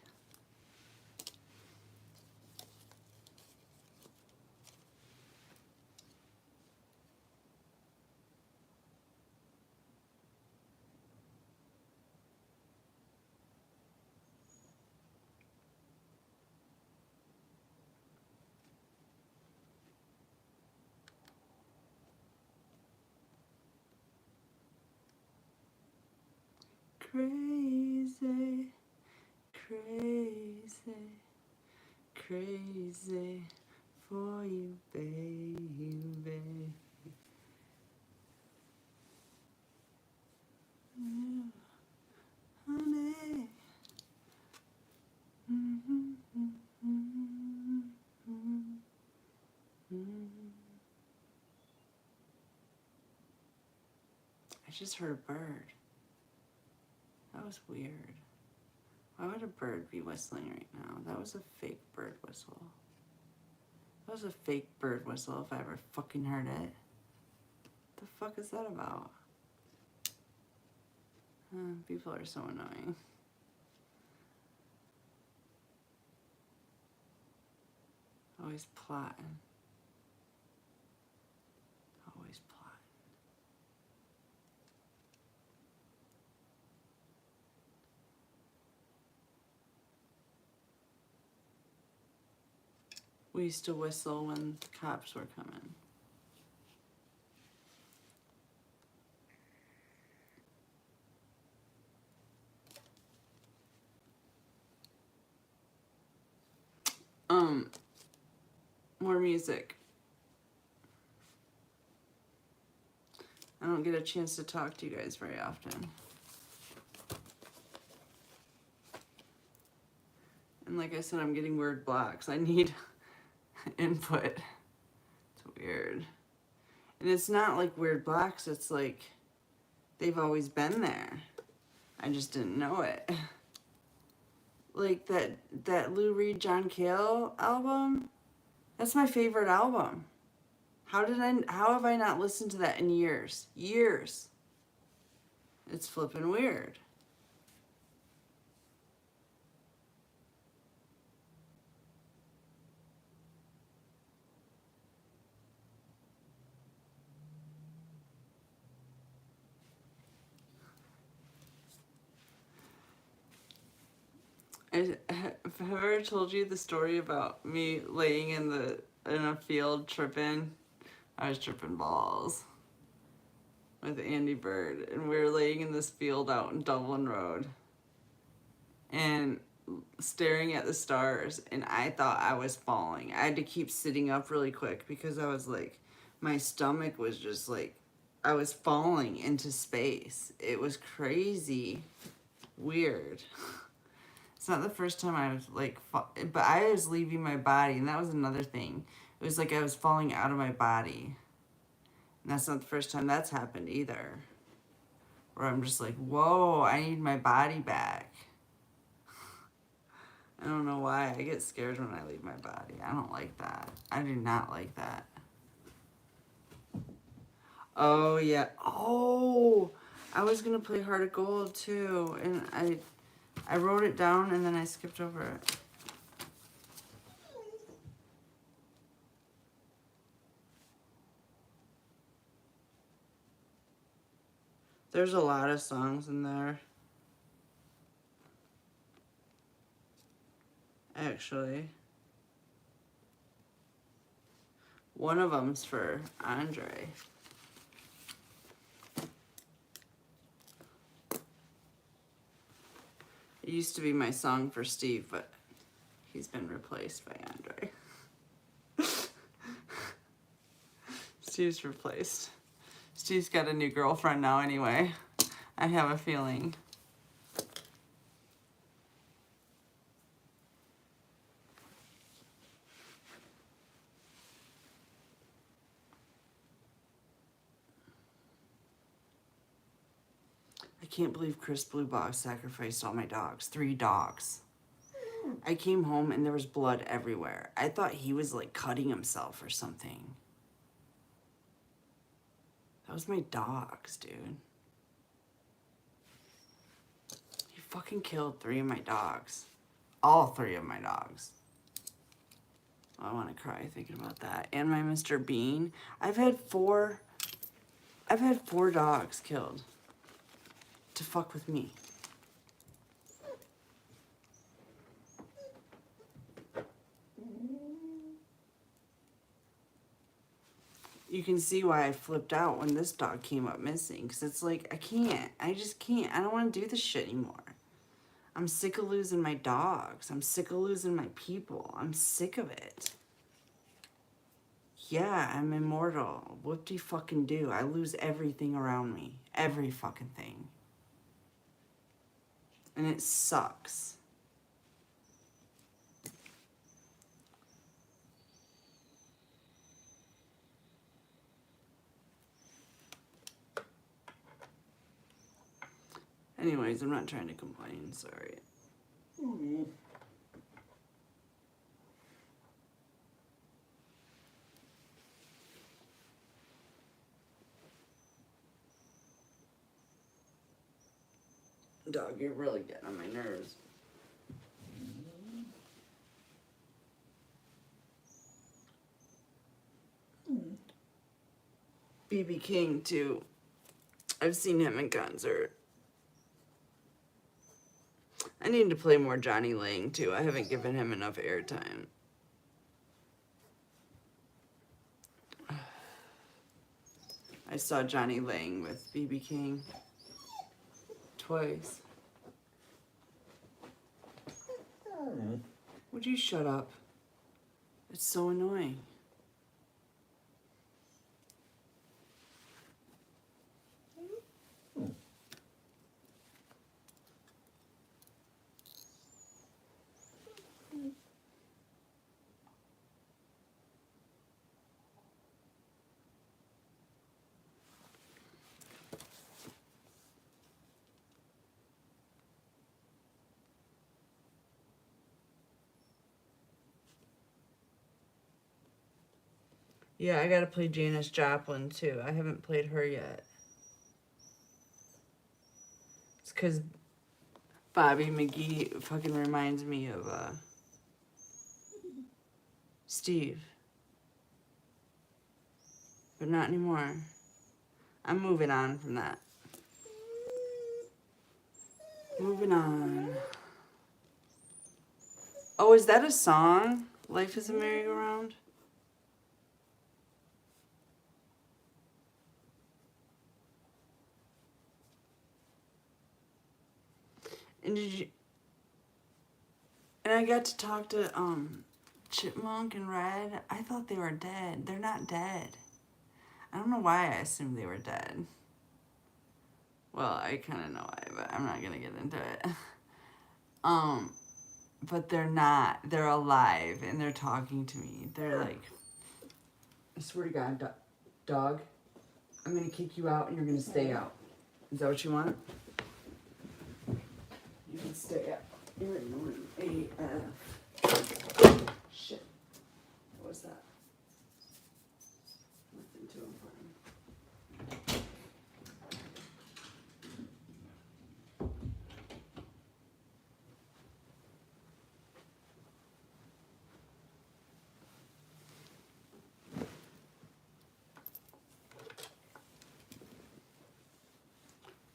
Crazy, crazy, crazy for you, baby. Yeah, honey. I just heard a bird. That was weird. Why would a bird be whistling right now? That was a fake bird whistle. That was a fake bird whistle if I ever fucking heard it. What the fuck is that about? People are so annoying. Always plotting. Always plotting. We used to whistle when the cops were coming. More music. I don't get a chance to talk to you guys very often. And like I said, I'm getting weird blocks. I need input. It's weird. And it's not like weird blocks, it's like they've always been there. I just didn't know it. Like that Lou Reed, John Cale album, that's my favorite album. How have I not listened to that in years? Years. It's flippin' weird. Have I ever told you the story about me laying in a field tripping? I was tripping balls with Andy Bird, and we were laying in this field out in Dublin Road and staring at the stars, and I thought I was falling. I had to keep sitting up really quick because I was like, my stomach was just like, I was falling into space. It was crazy, weird. It's not the first time I was like, but I was leaving my body, and that was another thing. It was like I was falling out of my body. And that's not the first time that's happened either. where I'm just like, whoa, I need my body back. I don't know why. I get scared when I leave my body. I don't like that. I do not like that. Oh, yeah. Oh, I was going to play Heart of Gold, too. And I wrote it down, and then I skipped over it. There's a lot of songs in there. Actually. One of them's for Andre. It used to be my song for Steve, but he's been replaced by Andre. Steve's replaced. Steve's got a new girlfriend now anyway. I have a feeling. I can't believe Chris Bluebox sacrificed all my dogs. 3 dogs. I came home and there was blood everywhere. I thought he was like cutting himself or something. That was my dogs, dude. He fucking killed 3 of my dogs. All 3 of my dogs. I want to cry thinking about that. And my Mr. Bean. I've had 4 dogs killed to fuck with me. You can see why I flipped out when this dog came up missing. Because it's like, I can't. I just can't. I don't want to do this shit anymore. I'm sick of losing my dogs. I'm sick of losing my people. I'm sick of it. Yeah, I'm immortal. What do you fucking do? I lose everything around me. Every fucking thing. And it sucks. Anyways, I'm not trying to complain. Sorry. Dog, you're really getting on my nerves. BB King, too. I've seen him in concert. I need to play more Johnny Lang, too. I haven't given him enough airtime. I saw Johnny Lang with BB King twice. Would you shut up? It's so annoying. Yeah, I gotta play Janis Joplin, too. I haven't played her yet. It's because Bobby McGee fucking reminds me of, Steve. But not anymore. I'm moving on from that. Moving on. Oh, is that a song? Life is a Merry-Go-Round? And did you... And I got to talk to, Chipmunk and Red. I thought they were dead. They're not dead. I don't know why I assumed they were dead. Well, I kind of know why, but I'm not going to get into it. But they're not. They're alive, and they're talking to me. They're like, I swear to God, dog, I'm going to kick you out, and you're going to stay out. Is that what you want? You can stay up. You're in room AF. Shit. What was that? Nothing too important.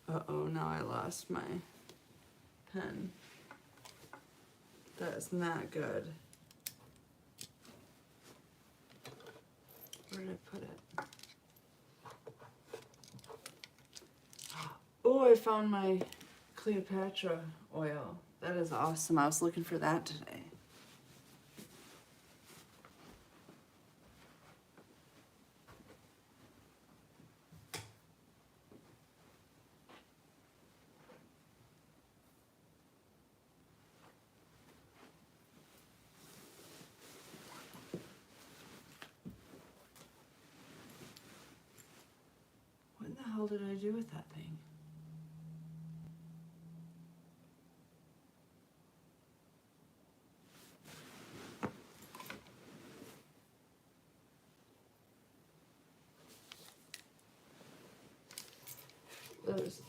Uh-oh, now I lost my pen. That's not good. Where did I put it? Oh, I found my Cleopatra oil. That is awesome. I was looking for that today. What the hell did I do with that thing?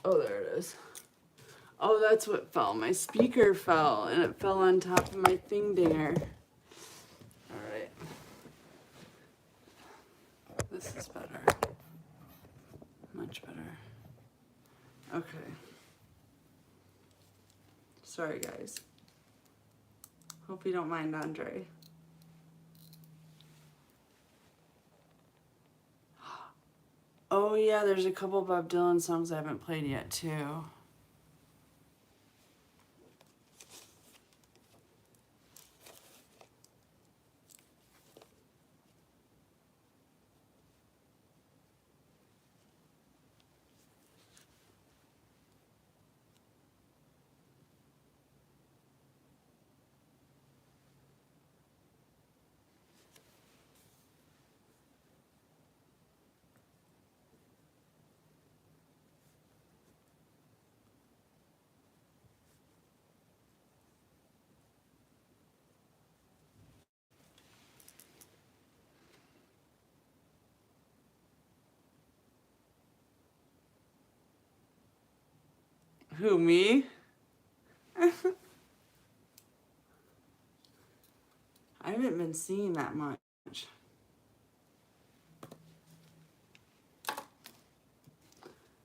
Oh, there it is. Oh, that's what fell. My speaker fell, and it fell on top of my thing dinger. All right. This is better. Much better. Okay. Sorry, guys. Hope you don't mind, Andre. Oh, yeah, there's a couple Bob Dylan songs I haven't played yet, too. Who, me? I haven't been seeing that much.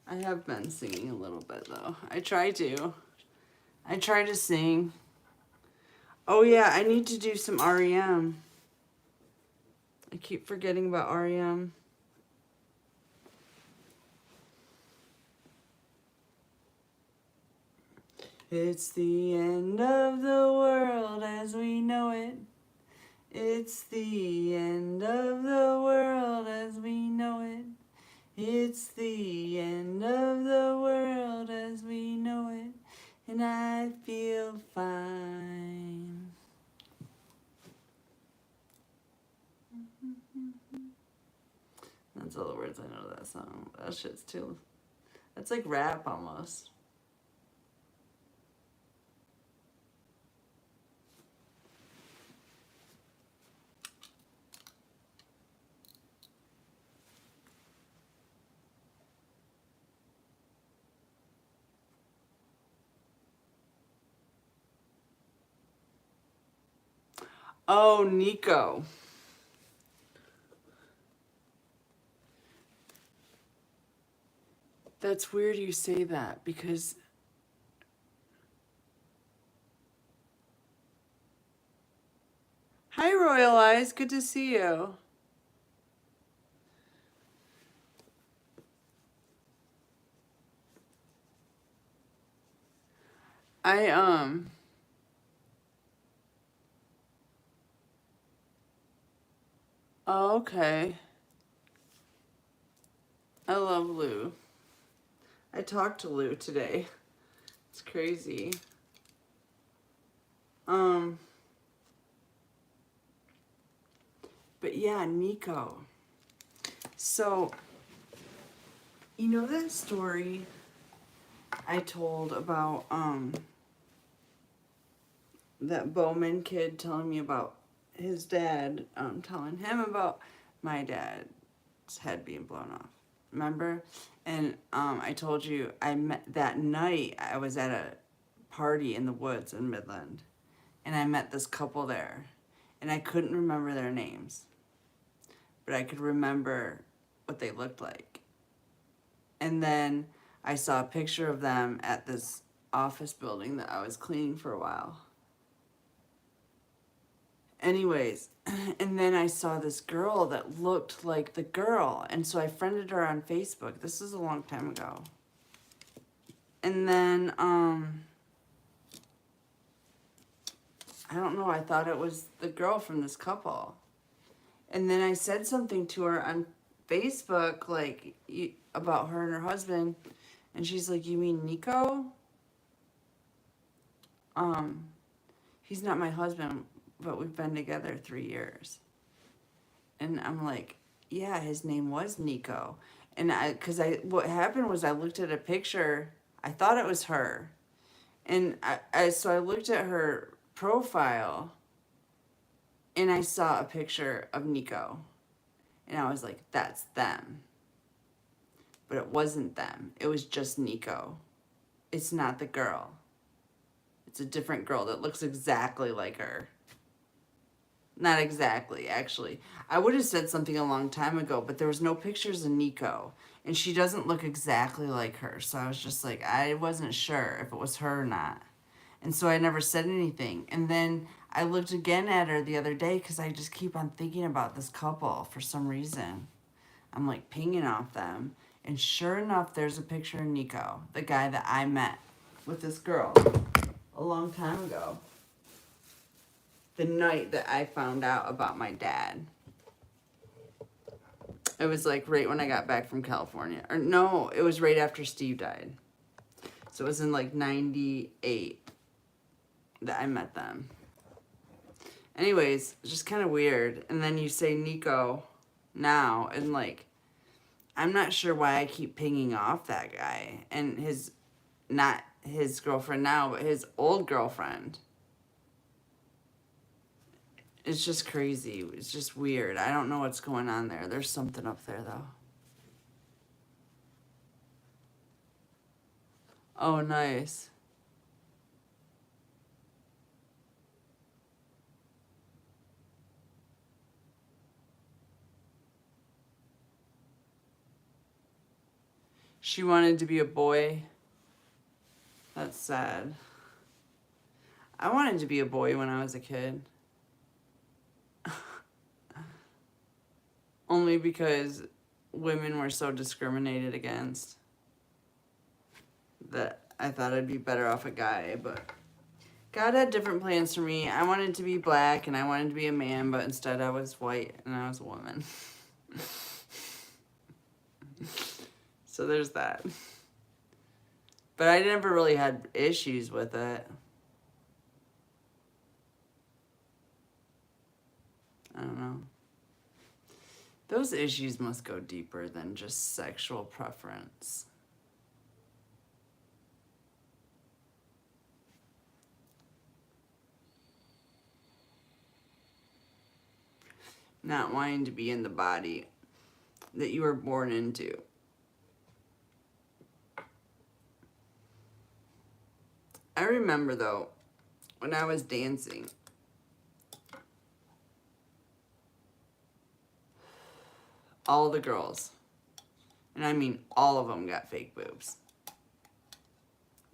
I have been singing a little bit, though. I try to sing. Oh, yeah, I need to do some REM. I keep forgetting about REM. It's the end of the world as we know it. It's the end of the world as we know it. It's the end of the world as we know it. And I feel fine. That's all the words I know of that song. That shit's too... That's like rap almost. Oh, Nico. That's weird you say that because hi, Royal Eyes. Good to see you. Oh, okay. I love Lou. I talked to Lou today. It's crazy. But yeah, Nico. So, you know that story I told about that Bowman kid telling me about his dad, telling him about my dad's head being blown off. Remember? And I told you I met that night. I was at a party in the woods in Midland, and I met this couple there, and I couldn't remember their names, but I could remember what they looked like. And then I saw a picture of them at this office building that I was cleaning for a while. Anyways, and then I saw this girl that looked like the girl, and so I friended her on Facebook. This was a long time ago. And then I don't know, I thought it was the girl from this couple. And then I said something to her on Facebook, like, about her and her husband, and she's like, "You mean Nico?" He's not my husband, but we've been together 3 years. And I'm like, yeah, his name was Nico. And what happened was I looked at a picture, I thought it was her. And so I looked at her profile, and I saw a picture of Nico. And I was like, that's them. But it wasn't them. It was just Nico. It's not the girl. It's a different girl that looks exactly like her. Not exactly, actually. I would have said something a long time ago, but there was no pictures of Nico. And she doesn't look exactly like her. So I was just like, I wasn't sure if it was her or not. And so I never said anything. And then I looked again at her the other day because I just keep on thinking about this couple for some reason. I'm like pinging off them. And sure enough, there's a picture of Nico, the guy that I met with this girl a long time ago. The night that I found out about my dad. It was like right when I got back from California. Or no, it was right after Steve died. So it was in like 98 that I met them. Anyways, it's just kind of weird. And then you say Nico now, and like, I'm not sure why I keep pinging off that guy. And not his girlfriend now, but his old girlfriend. It's just crazy. It's just weird. I don't know what's going on there. There's something up there, though. Oh, nice. She wanted to be a boy. That's sad. I wanted to be a boy when I was a kid. Only because women were so discriminated against that I thought I'd be better off a guy, but God had different plans for me. I wanted to be black and I wanted to be a man, but instead I was white and I was a woman. So there's that. But I never really had issues with it. I don't know. Those issues must go deeper than just sexual preference. Not wanting to be in the body that you were born into. I remember though, when I was dancing, all the girls, and I mean all of them, got fake boobs.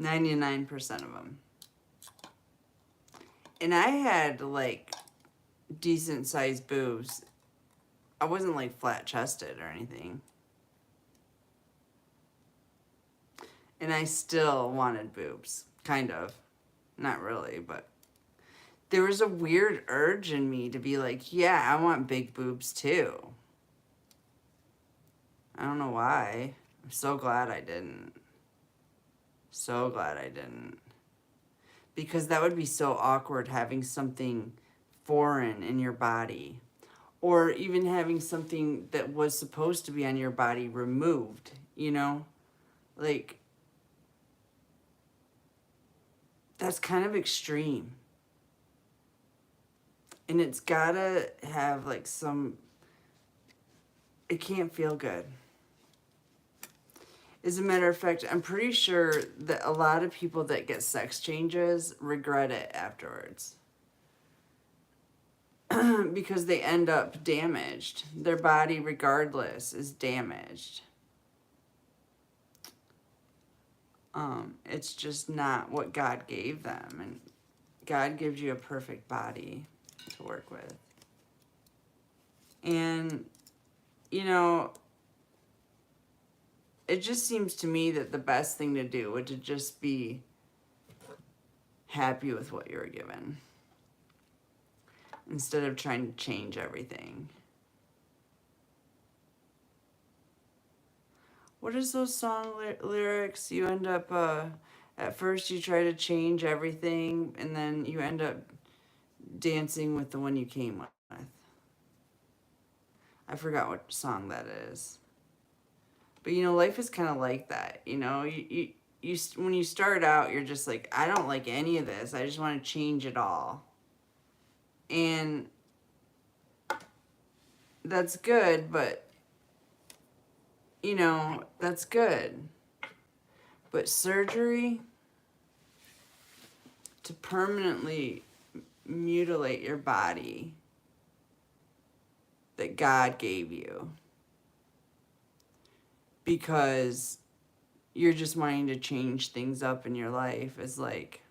99% of them. And I had like decent sized boobs. I wasn't like flat chested or anything. And I still wanted boobs. Kind of. Not really, but there was a weird urge in me to be like, yeah, I want big boobs too. I don't know why. I'm so glad I didn't. So glad I didn't. Because that would be so awkward having something foreign in your body. Or even having something that was supposed to be on your body removed, you know? Like, that's kind of extreme. And it's gotta have like some, it can't feel good. As a matter of fact, I'm pretty sure that a lot of people that get sex changes regret it afterwards. Because they end up damaged. Their body, regardless, is damaged. It's just not what God gave them. And God gives you a perfect body to work with. And, you know, it just seems to me that the best thing to do would to just be happy with what you were given instead of trying to change everything. What is those song lyrics? You end up, at first you try to change everything, and then you end up dancing with the one you came with. I forgot what song that is. But, you know, life is kind of like that. You know, you when you start out, you're just like, I don't like any of this. I just want to change it all. And that's good, but, you know, that's good. But surgery to permanently mutilate your body that God gave you because you're just wanting to change things up in your life is like,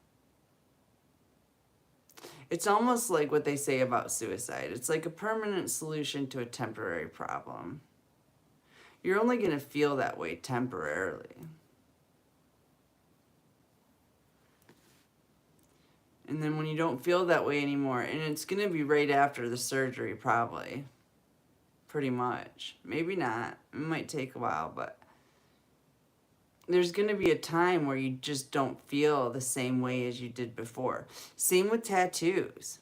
it's almost like what they say about suicide. It's like a permanent solution to a temporary problem. You're only going to feel that way temporarily. And then when you don't feel that way anymore, and it's going to be right after the surgery probably, pretty much. Maybe not. It might take a while, but there's going to be a time where you just don't feel the same way as you did before. Same with tattoos.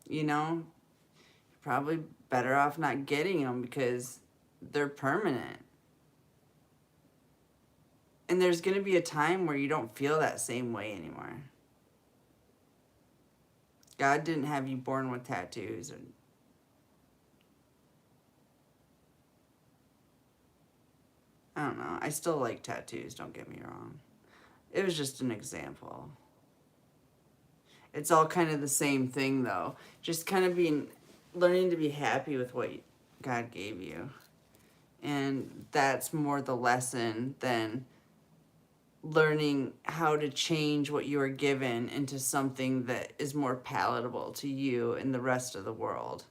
You know, you're probably better off not getting them because they're permanent. And there's going to be a time where you don't feel that same way anymore. God didn't have you born with tattoos. I don't know. I still like tattoos, don't get me wrong. It was just an example. It's all kind of the same thing, though. Just kind of learning to be happy with what God gave you. And that's more the lesson than learning how to change what you were given into something that is more palatable to you and the rest of the world.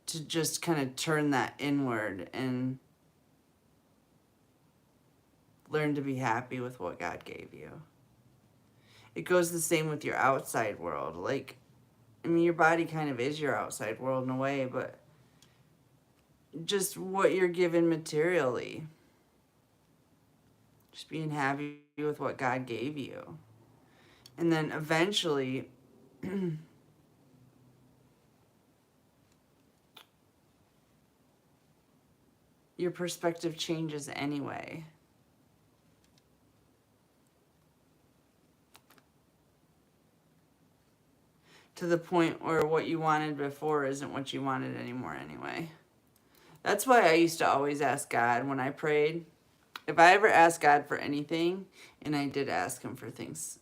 To just kind of turn that inward and learn to be happy with what God gave you. It goes the same with your outside world. Like, I mean, your body kind of is your outside world in a way, but just what you're given materially. Just being happy with what God gave you. And then eventually, your perspective changes anyway. To the point where what you wanted before isn't what you wanted anymore anyway. That's why I used to always ask God when I prayed. If I ever asked God for anything, and I did ask him for things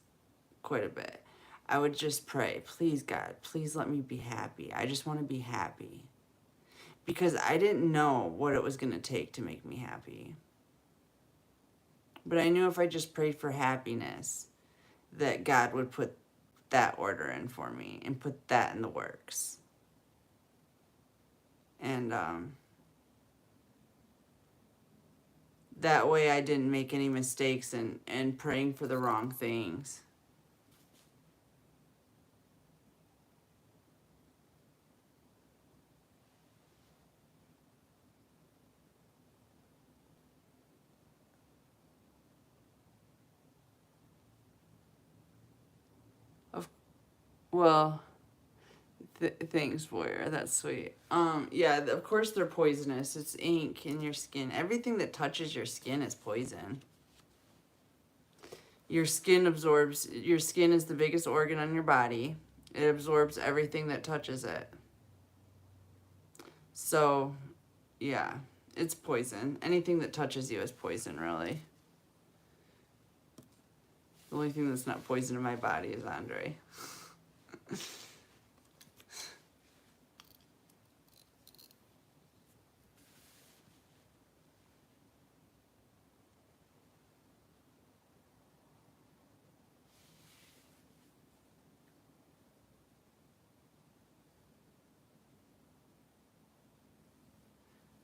quite a bit, I would just pray, please God, please let me be happy. I just want to be happy. Because I didn't know what it was going to take to make me happy. But I knew if I just prayed for happiness, that God would put that order in for me and put that in the works. And that way I didn't make any mistakes and praying for the wrong things. Well, thanks, Boyer. That's sweet. Yeah, of course they're poisonous. It's ink in your skin. Everything that touches your skin is poison. Your skin absorbs, your skin is the biggest organ on your body. It absorbs everything that touches it. So, yeah, it's poison. Anything that touches you is poison, really. The only thing that's not poison in my body is Andre.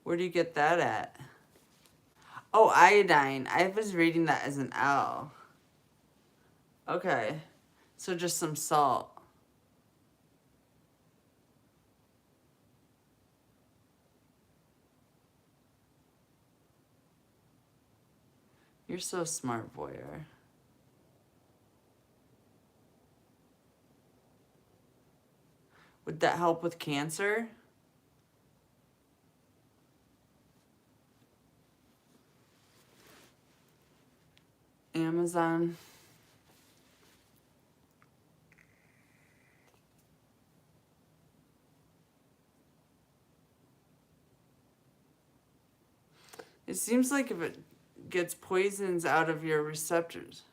Where do you get that at? Oh, iodine. I was reading that as an L. Okay. So just some salt. You're so smart, Boyer. Would that help with cancer? Amazon. It seems like if it gets poisons out of your receptors.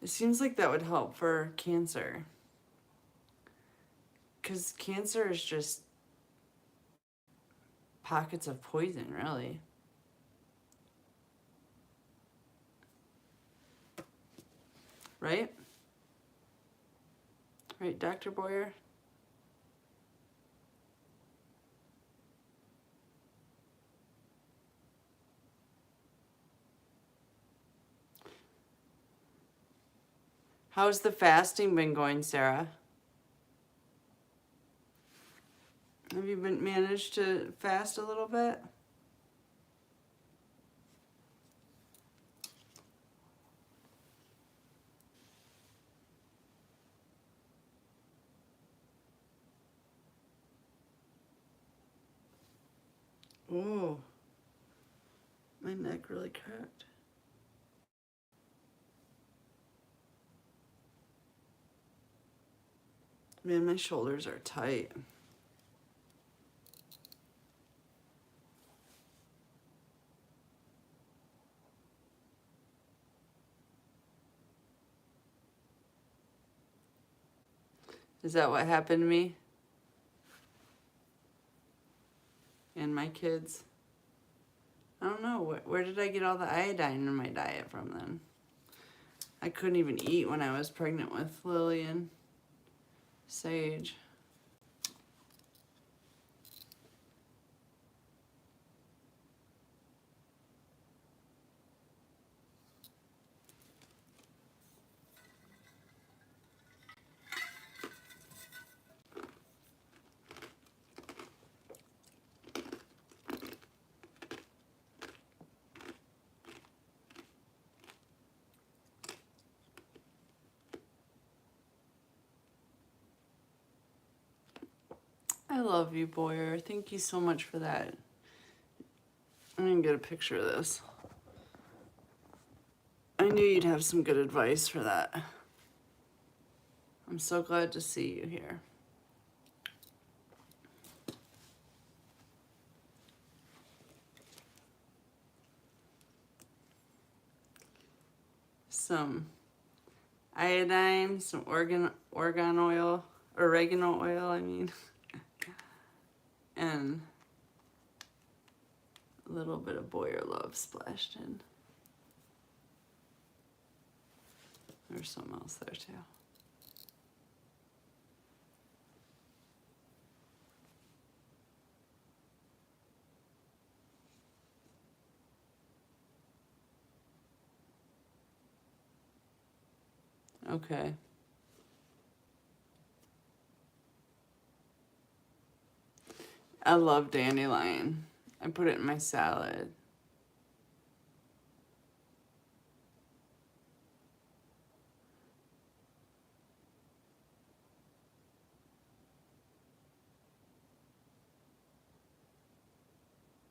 It seems like that would help for cancer. Because cancer is just pockets of poison, really. Right? Right, Dr. Boyer? How's the fasting been going, Sarah? Have you been managed to fast a little bit? Oh, my neck really cracked. Man, my shoulders are tight. Is that what happened to me? And my kids? I don't know. Where did I get all the iodine in my diet from then? I couldn't even eat when I was pregnant with Lily and Sage. I love you, Boyer. Thank you so much for that. I'm gonna get a picture of this. I knew you'd have some good advice for that. I'm so glad to see you here. Some iodine, some oregano oil, I mean, and a little bit of Boyer Love splashed in. There's something else there too. Okay. I love dandelion. I put it in my salad.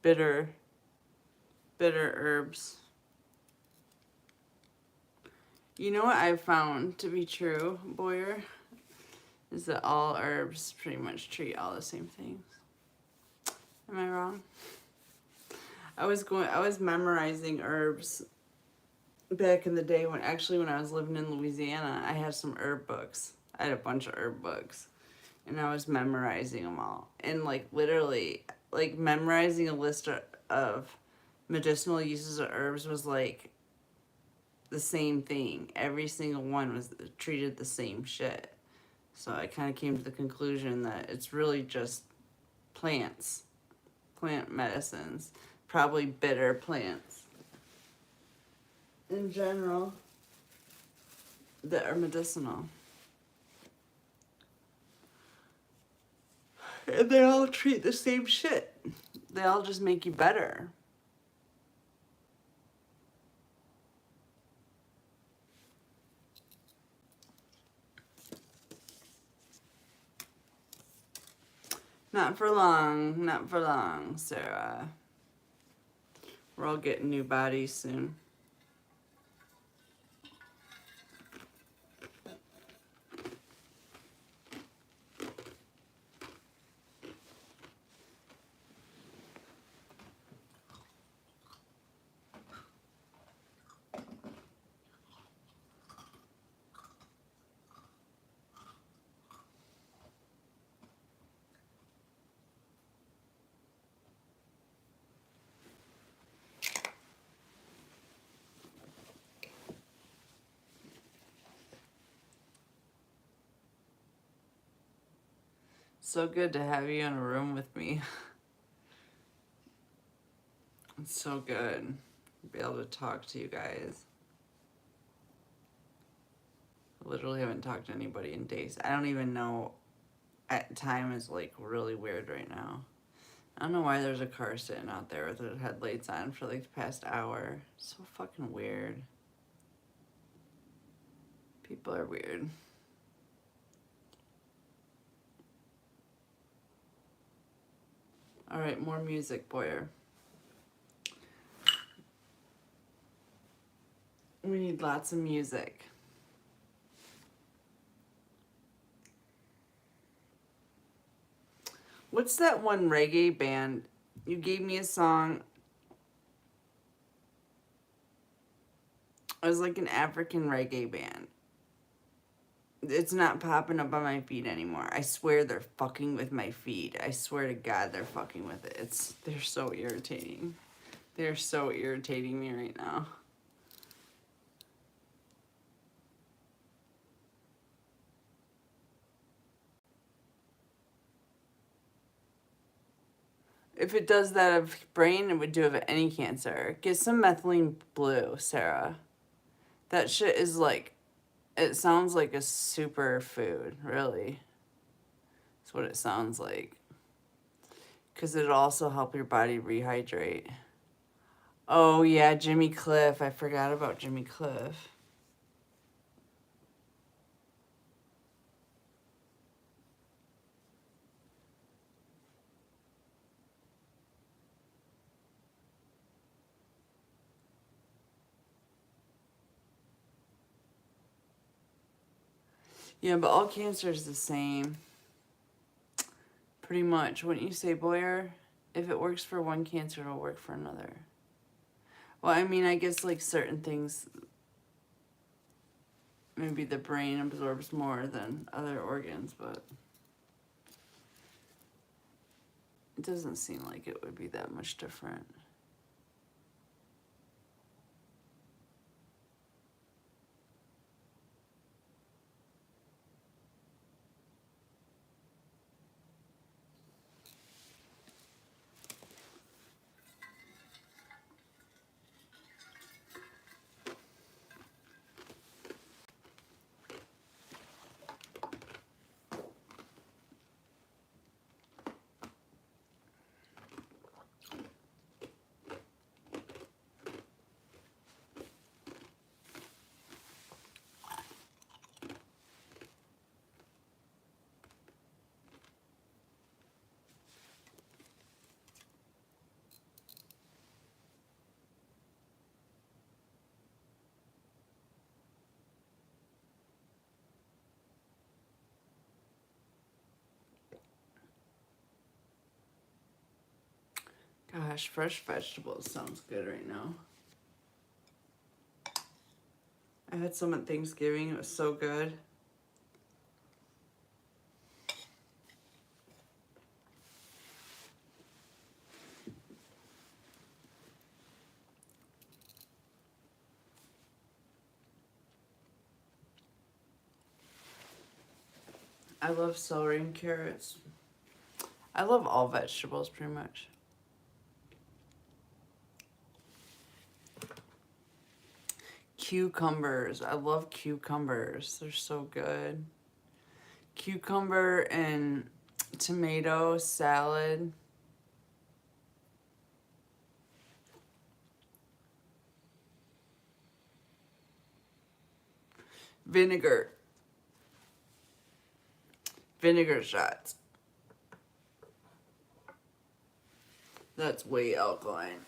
bitter, bitter herbs. You know what I've found to be true, Boyer? Is that all herbs pretty much treat all the same things. Am I wrong? I was memorizing herbs back in the day when I was living in Louisiana. I had some herb books. I had a bunch of herb books and I was memorizing them all. And like literally like memorizing a list of medicinal uses of herbs was like the same thing. Every single one was treated the same shit. So I kind of came to the conclusion that it's really just plants, plant medicines, probably bitter plants in general that are medicinal. And they all treat the same shit. They all just make you better. Not for long, Sarah. We're all getting new bodies soon. So good to have you in a room with me. It's so good to be able to talk to you guys. I literally haven't talked to anybody in days. I don't even know. Time is like really weird right now. I don't know why there's a car sitting out there with the headlights on for like the past hour. So fucking weird. People are weird. All right, more music, Boyer. We need lots of music. What's that one reggae band? You gave me a song. It was like an African reggae band. It's not popping up on my feed anymore. I swear they're fucking with my feed. I swear to God they're fucking with it. They're so irritating. They're so irritating me right now. If it does that of brain, it would do it of any cancer. Get some methylene blue, Sarah. That shit is like, it sounds like a superfood, really. That's what it sounds like. Because it'll also help your body rehydrate. Oh, yeah, Jimmy Cliff. I forgot about Jimmy Cliff. Yeah, but all cancer is the same. Pretty much. Wouldn't you say, Boyer? If it works for one cancer, it'll work for another. Well, I mean, I guess like certain things, maybe the brain absorbs more than other organs, but it doesn't seem like it would be that much different. Gosh, fresh vegetables sounds good right now. I had some at Thanksgiving. It was so good. I love celery and carrots. I love all vegetables pretty much. Cucumbers. I love cucumbers. They're so good. Cucumber and tomato salad. Vinegar. Vinegar shots. That's way alkaline.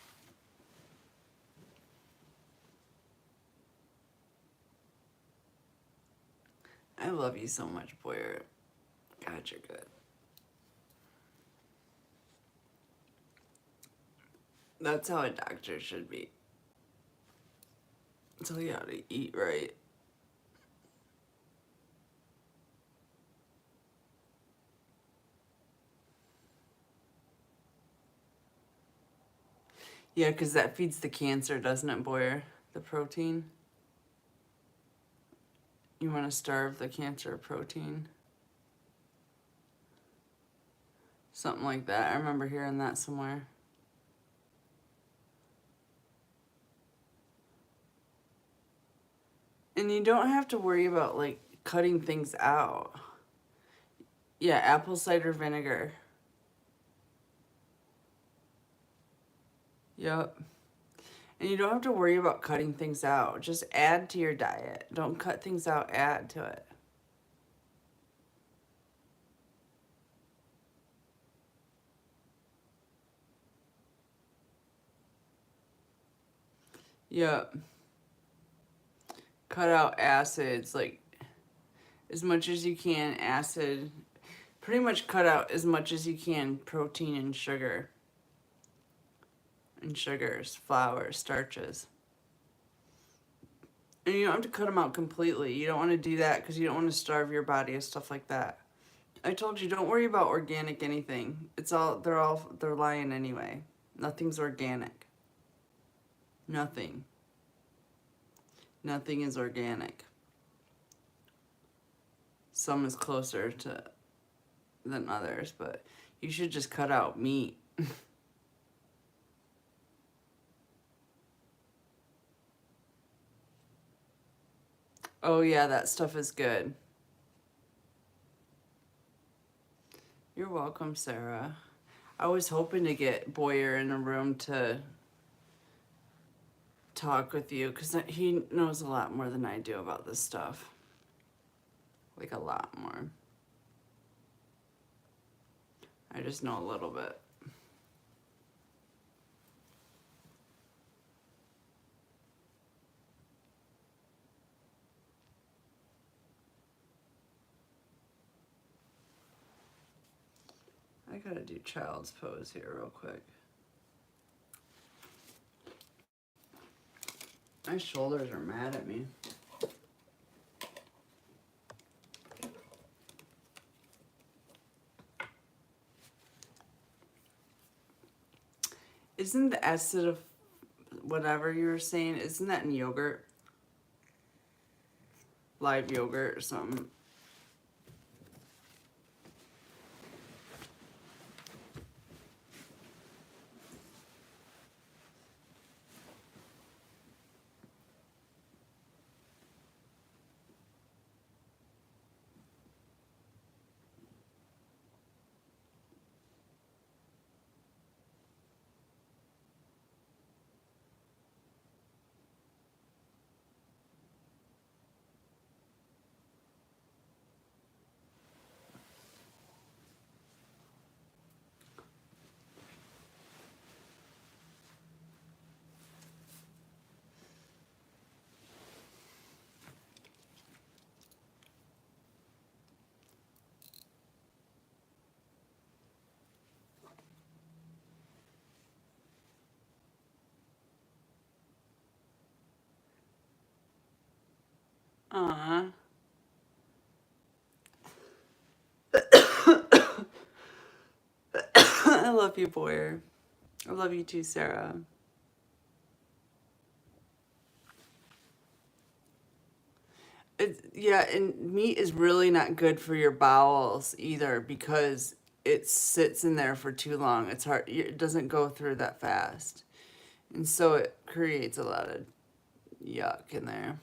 I love you so much, Boyer. God, you're good. That's how a doctor should be. Tell you how to eat right. Yeah, because that feeds the cancer, doesn't it, Boyer? The protein. You want to starve the cancer of protein. Something like that. I remember hearing that somewhere. And you don't have to worry about, like, cutting things out. Yeah, apple cider vinegar. Yep. And you don't have to worry about cutting things out. Just add to your diet. Don't cut things out, add to it. Yep. Cut out acids, like, as much as you can, acid. Pretty much cut out as much as you can protein and sugar. And sugars, flours, starches. And you don't have to cut them out completely. You don't want to do that because you don't want to starve your body and stuff like that. I told you, don't worry about organic anything. They're lying anyway. Nothing's organic. Nothing. Nothing is organic. Some is closer to than others, but you should just cut out meat. Oh yeah, that stuff is good. You're welcome, Sarah. I was hoping to get Boyer in a room to talk with you because he knows a lot more than I do about this stuff. Like a lot more. I just know a little bit. I gotta do child's pose here real quick. My shoulders are mad at me. Isn't the acid of whatever you were saying, isn't that in yogurt? Live yogurt or something? Aw. I love you, Boyer. I love you too, Sarah. Yeah, and meat is really not good for your bowels either because it sits in there for too long. It's hard. It doesn't go through that fast. And so it creates a lot of yuck in there.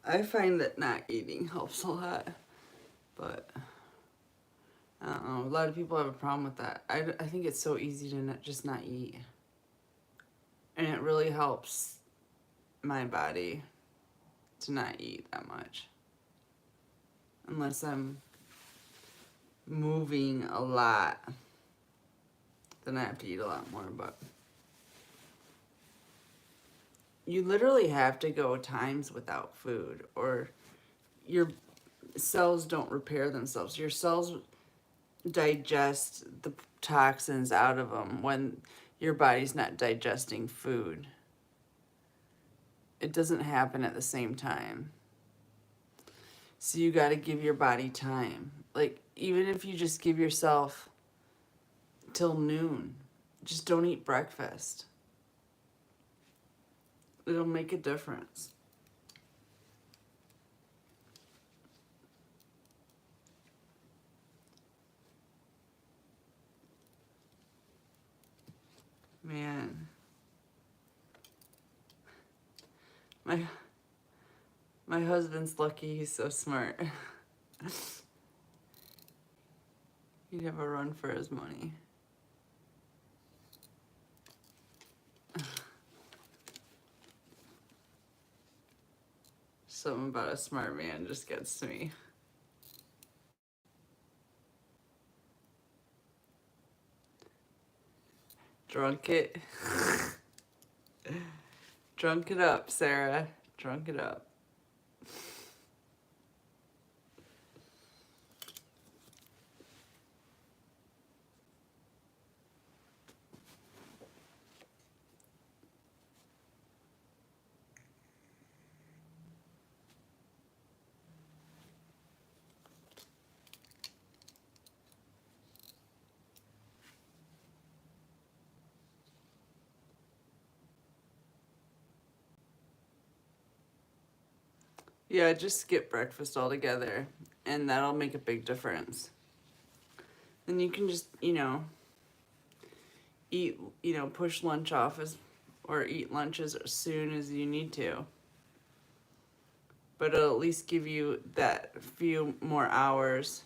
I find that not eating helps a lot, but I don't know. A lot of people have a problem with that. I think it's so easy to just not eat. And it really helps my body to not eat that much. Unless I'm moving a lot, then I have to eat a lot more. But you literally have to go times without food or your cells don't repair themselves. Your cells digest the toxins out of them when your body's not digesting food. It doesn't happen at the same time. So you got to give your body time. Like, even if you just give yourself till noon, just don't eat breakfast. It'll make a difference. Man. My husband's lucky he's so smart. He'd have a run for his money. Something about a smart man just gets to me. Drunk it. Drunk it up, Sarah. Drunk it up. Yeah, just skip breakfast altogether, and that'll make a big difference. Then you can just, eat, push lunch off or eat lunches as soon as you need to. But it'll at least give you that few more hours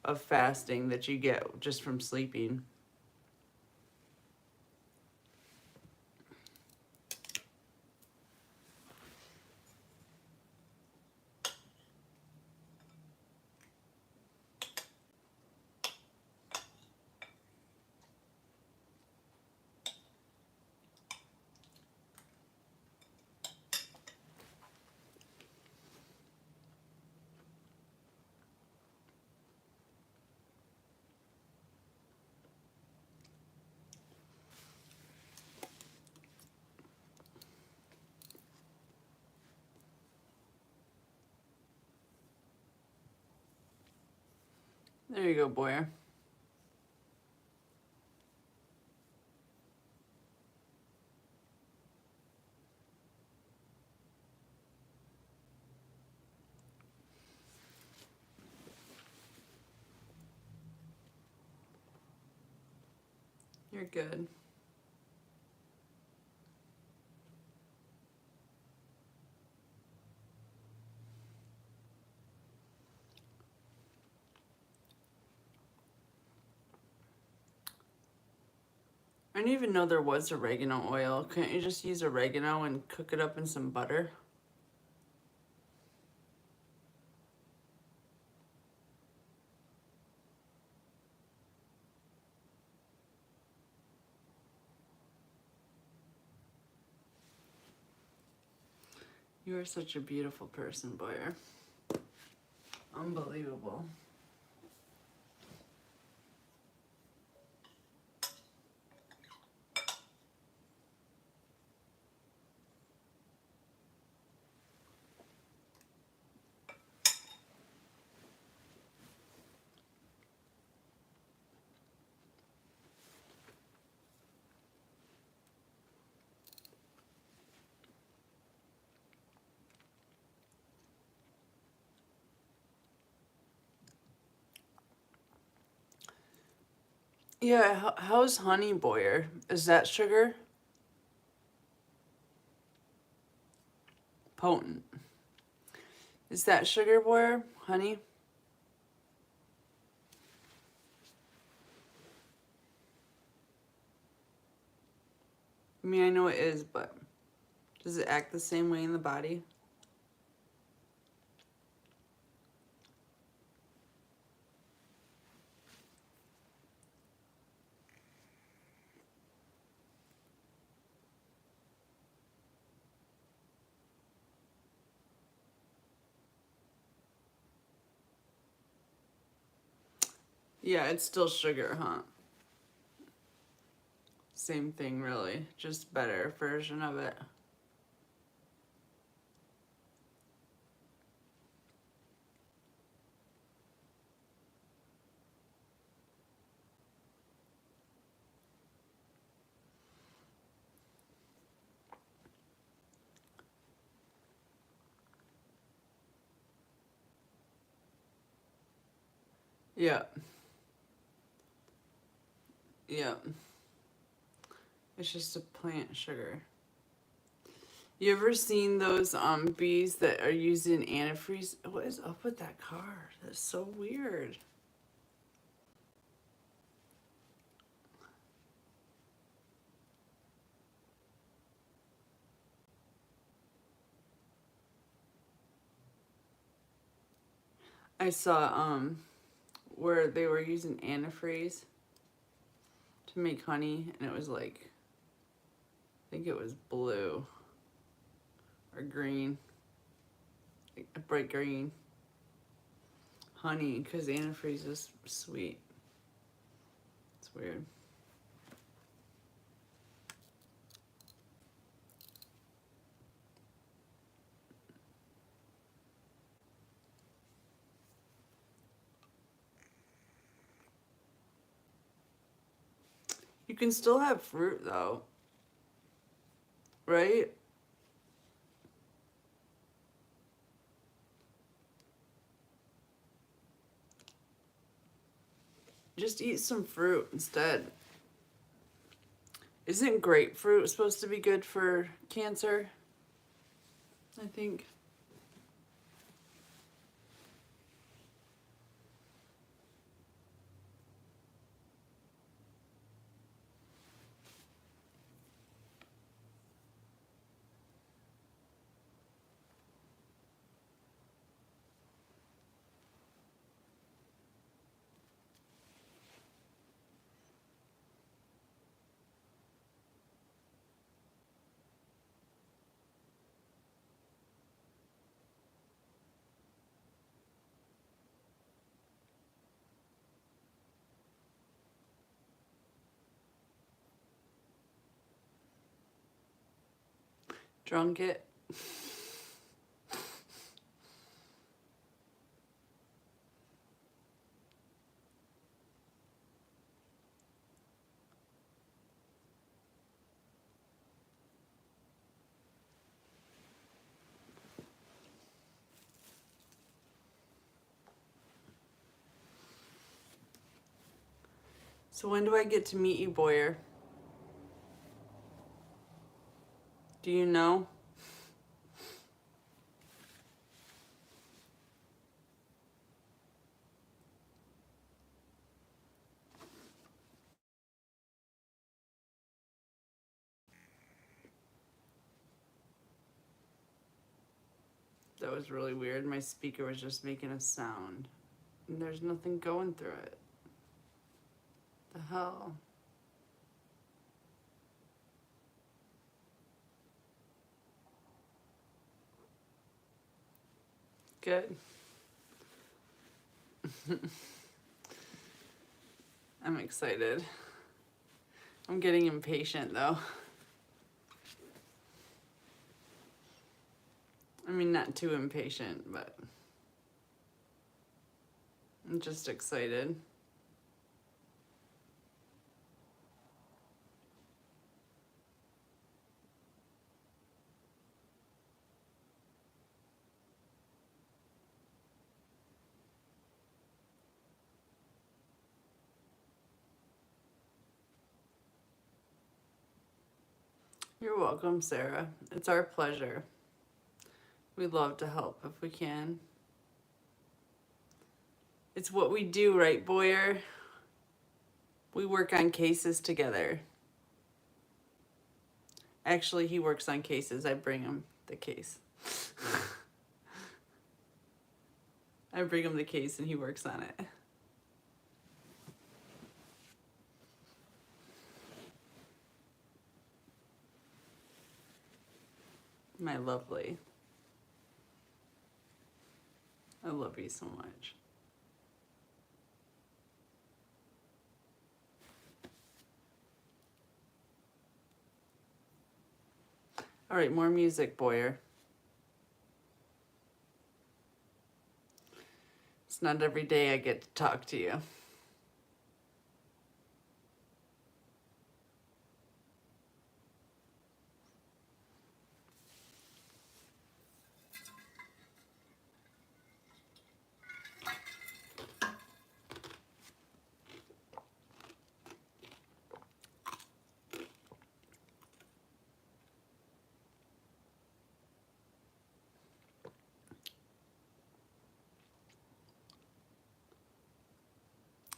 of fasting that you get just from sleeping. There you go, Boyer. You're good. I didn't even know there was oregano oil. Can't you just use oregano and cook it up in some butter? You are such a beautiful person, Boyer. Unbelievable. Yeah, how's honey, Boyer? Is that sugar? Potent. Is that sugar, Boyer? Honey? I mean, I know it is, but does it act the same way in the body? Yeah, it's still sugar, huh? Same thing, really. Just better version of it. Yeah. Yeah. It's just a plant sugar. You ever seen those bees that are using antifreeze? What is up with that car? That's so weird. I saw where they were using antifreeze to make honey, and it was like, I think it was blue or green, a bright green honey, because antifreeze is sweet. It's weird. You can still have fruit though, right? Just eat some fruit instead. Isn't grapefruit supposed to be good for cancer? I think. Drunk it. So when do I get to meet you, Boyer? Do you know? That was really weird. My speaker was just making a sound. And there's nothing going through it. The hell? Good. I'm excited. I'm getting impatient though. I mean, not too impatient, but I'm just excited. You're welcome, Sarah. It's our pleasure. We love to help if we can. It's what we do, right, Boyer? We work on cases together. Actually, he works on cases. I bring him the case. I bring him the case and he works on it. My lovely. I love you so much. All right, more music, Boyer. It's not every day I get to talk to you.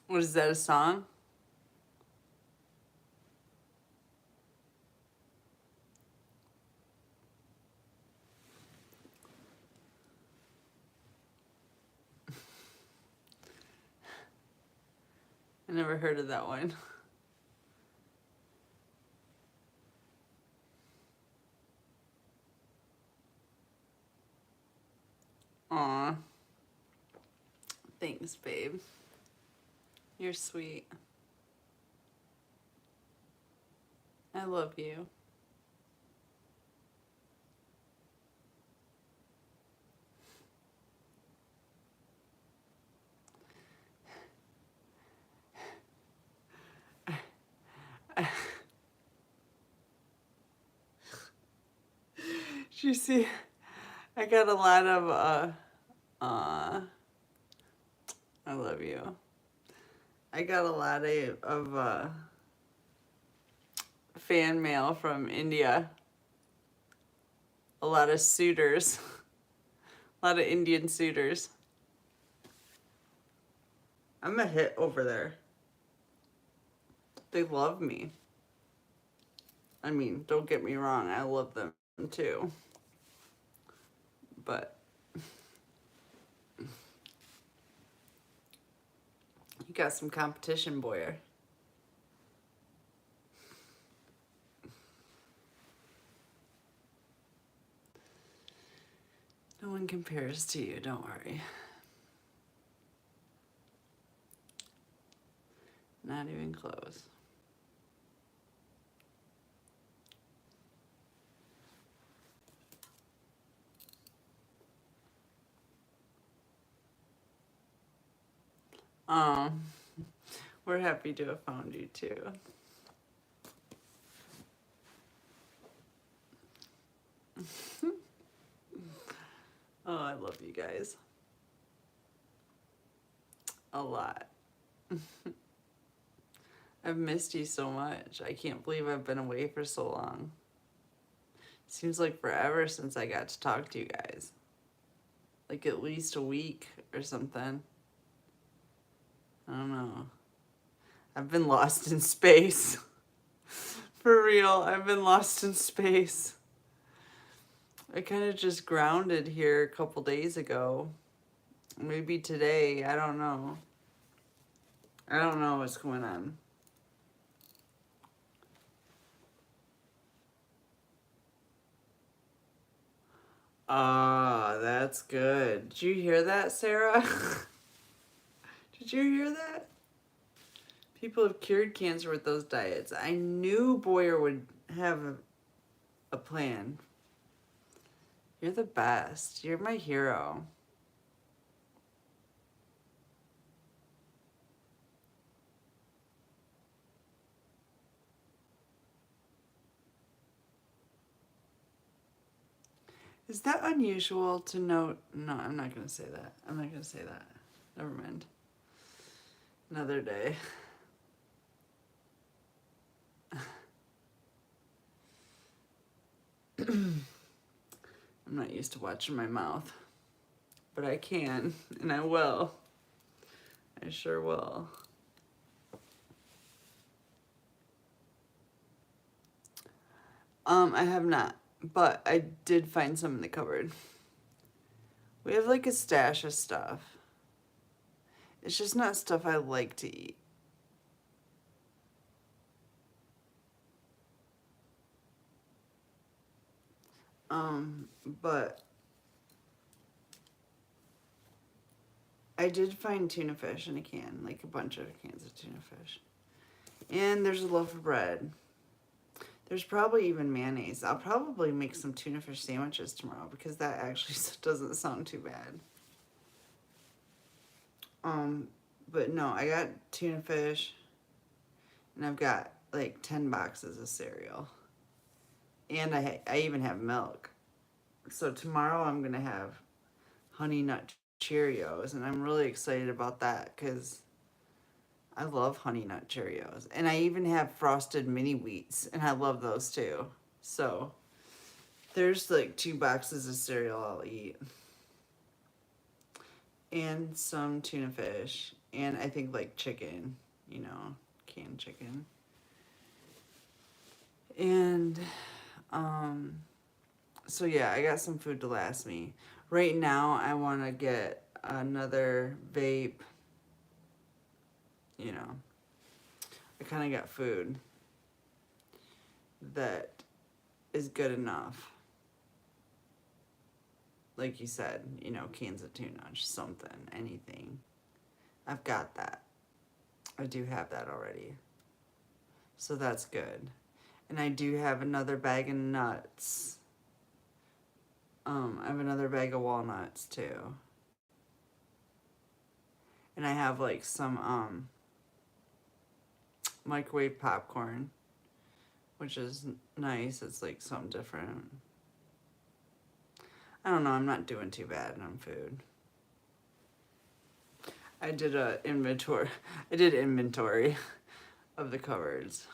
What is that, a song? I never heard of that one. Aw. Thanks, babe. You're sweet. I love you. You see, I got a lot of, I love you. I got a lot of fan mail from India. A lot of suitors. A lot of Indian suitors. I'm a hit over there. They love me. I mean, don't get me wrong, I love them too. But you got some competition, Boyer. No one compares to you, don't worry. Not even close. We're happy to have found you too. Oh, I love you guys. A lot. I've missed you so much. I can't believe I've been away for so long. Seems like forever since I got to talk to you guys. Like at least a week or something. I don't know. I've been lost in space. For real, I've been lost in space. I kind of just grounded here a couple days ago. Maybe today, I don't know. I don't know what's going on. Ah, that's good. Did you hear that, Sarah? Did you hear that? People have cured cancer with those diets. I knew Boyer would have a plan. You're the best. You're my hero. Is that unusual to note? No, I'm not going to say that. I'm not going to say that. Never mind. Another day. I'm not used to watching my mouth. But I can, and I will. I sure will. I have not. But I did find some in the cupboard. We have like a stash of stuff. It's just not stuff I like to eat. But I did find tuna fish in a can, like a bunch of cans of tuna fish. And there's a loaf of bread. There's probably even mayonnaise. I'll probably make some tuna fish sandwiches tomorrow because that actually doesn't sound too bad. But no, I got tuna fish and I've got like 10 boxes of cereal. And I even have milk. So tomorrow I'm going to have Honey Nut Cheerios and I'm really excited about that because I love Honey Nut Cheerios. And I even have Frosted Mini Wheats and I love those too. So there's like 2 boxes of cereal I'll eat. And some tuna fish. And I think like chicken, you know, canned chicken. And, so yeah, I got some food to last me. Right now, I want to get another vape. You know, I kind of got food that is good enough. Like you said, you know, cans of tuna, just something, anything. I've got that. I do have that already. So that's good. And I do have another bag of nuts. I have another bag of walnuts too. And I have like some microwave popcorn, which is nice. It's like something different. I don't know, I'm not doing too bad on food. I did inventory of the cupboards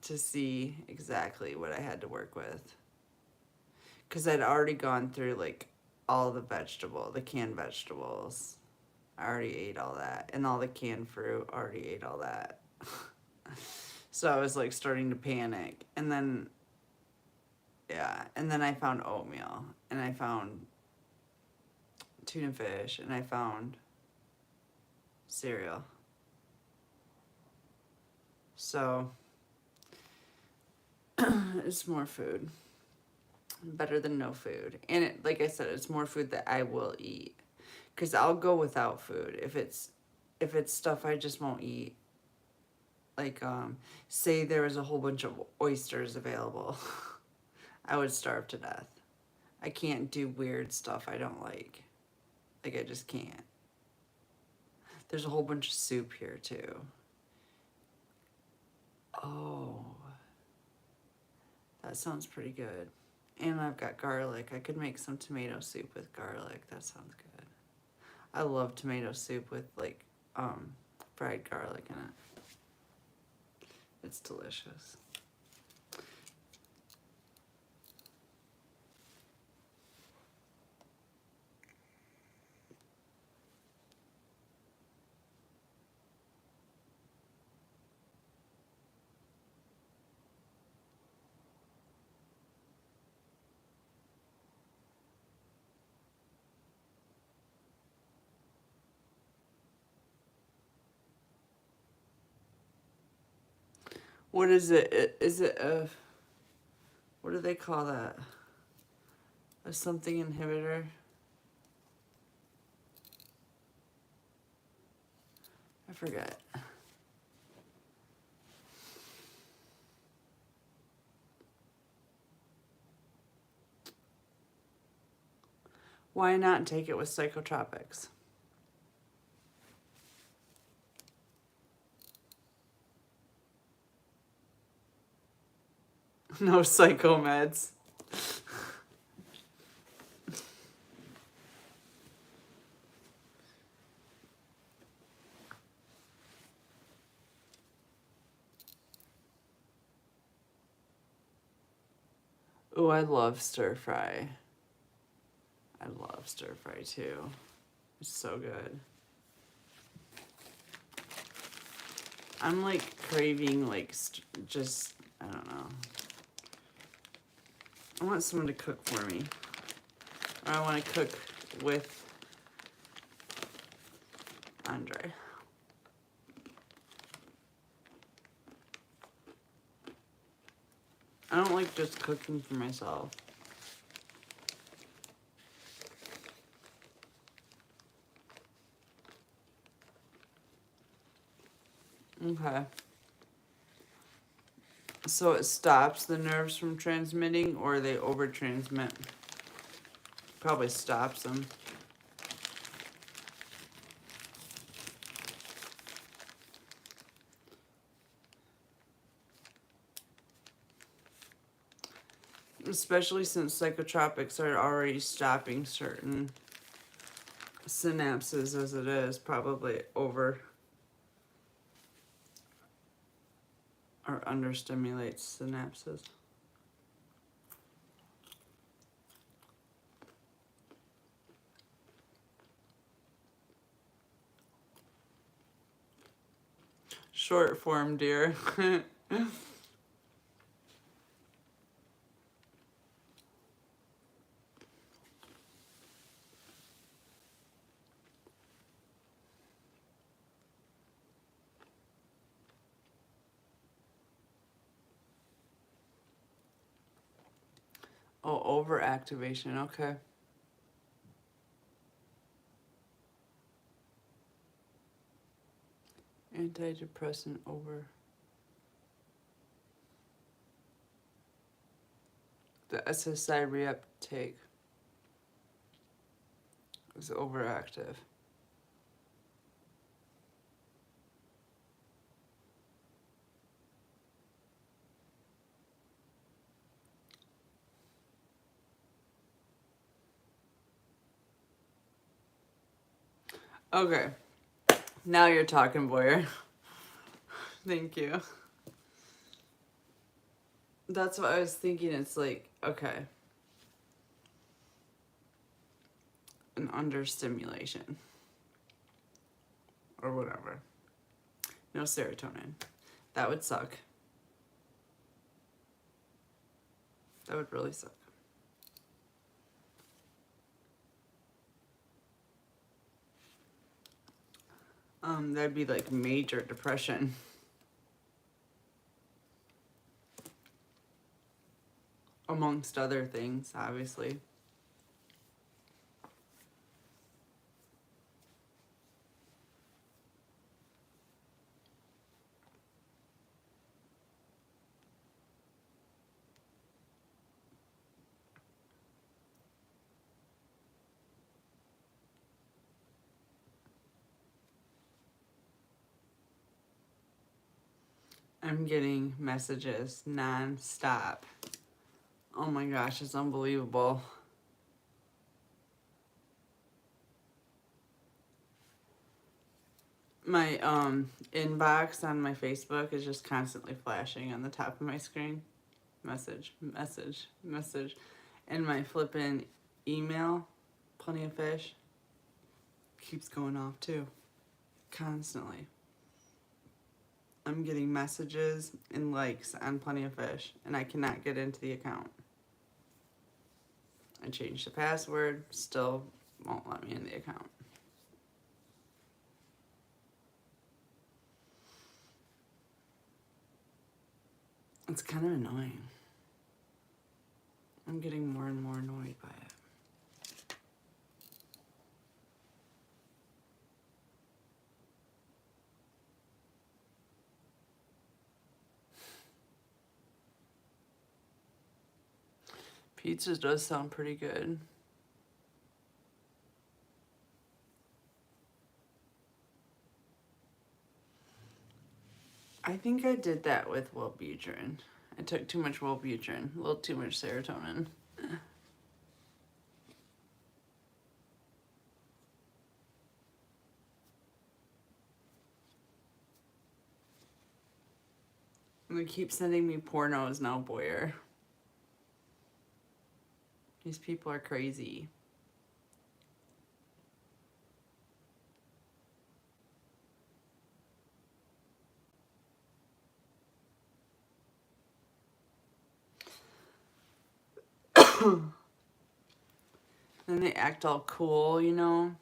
to see exactly what I had to work with. Because I'd already gone through like all the canned vegetables. I already ate all that. And all the canned fruit, already ate all that. So I was like starting to panic. And then, yeah. And then I found oatmeal. And I found tuna fish. And I found cereal. So it's more food. Better than no food. And it, like I said, it's more food that I will eat. Because I'll go without food. If it's stuff I just won't eat. Like, say there was a whole bunch of oysters available. I would starve to death. I can't do weird stuff I don't like. Like, I just can't. There's a whole bunch of soup here, too. Oh. That sounds pretty good. And I've got garlic. I could make some tomato soup with garlic. That sounds good. I love tomato soup with, like, fried garlic in it. It's delicious. What is it? Is it a, what do they call that? A something inhibitor. I forget. Why not take it with psychotropics? No psychomeds. Oh, I love stir fry. I love stir fry too. It's so good. I'm like craving like just, I don't know. I want someone to cook for me. Or I want to cook with Andre. I don't like just cooking for myself. Okay. So it stops the nerves from transmitting, or they over-transmit? Probably stops them. Especially since psychotropics are already stopping certain synapses as it is, probably over or understimulates synapses. Short form, dear. Oh, overactivation, okay. Antidepressant over. The SSI reuptake is overactive. Okay, now you're talking, Boyer. Thank you. That's what I was thinking. It's like, okay, an understimulation or whatever. No serotonin. That would suck. That would really suck. That'd be like major depression. Amongst other things, obviously. I'm getting messages non-stop. Oh my gosh, it's unbelievable. My inbox on my Facebook is just constantly flashing on the top of my screen. Message, message, message. And my flippin' email, Plenty of Fish, keeps going off too. Constantly. I'm getting messages and likes on Plenty of Fish, and I cannot get into the account. I changed the password, still won't let me in the account. It's kind of annoying. I'm getting more and more annoyed by it. Pizza does sound pretty good. I think I did that with Wellbutrin. I took too much Wellbutrin, a little too much serotonin. They keep sending me pornos now, Boyer. These people are crazy. Then they act all cool, you know?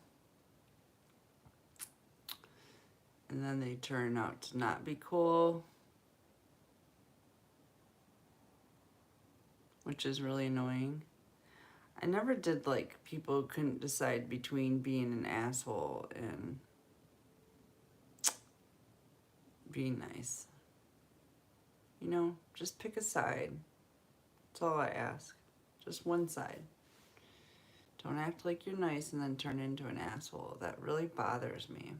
And then they turn out to not be cool, which is really annoying. I never did like people who couldn't decide between being an asshole and being nice. You know, just pick a side. That's all I ask. Just one side. Don't act like you're nice and then turn into an asshole. That really bothers me.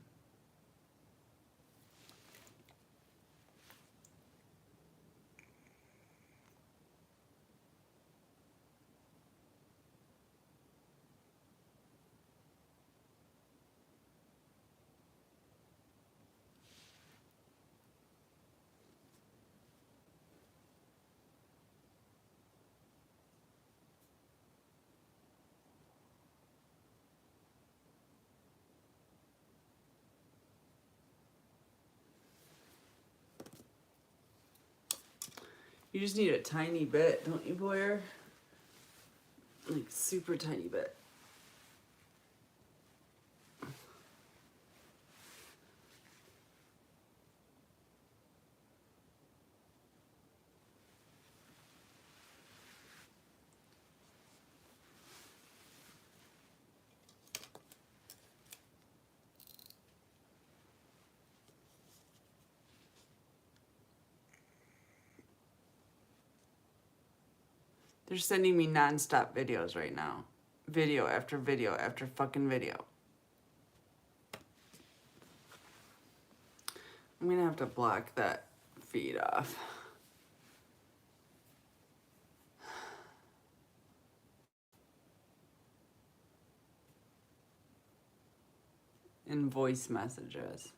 You just need a tiny bit, don't you, Boyer? Like, super tiny bit. They're sending me non-stop videos right now. Video after video after fucking video. I'm gonna have to block that feed off. And voice messages.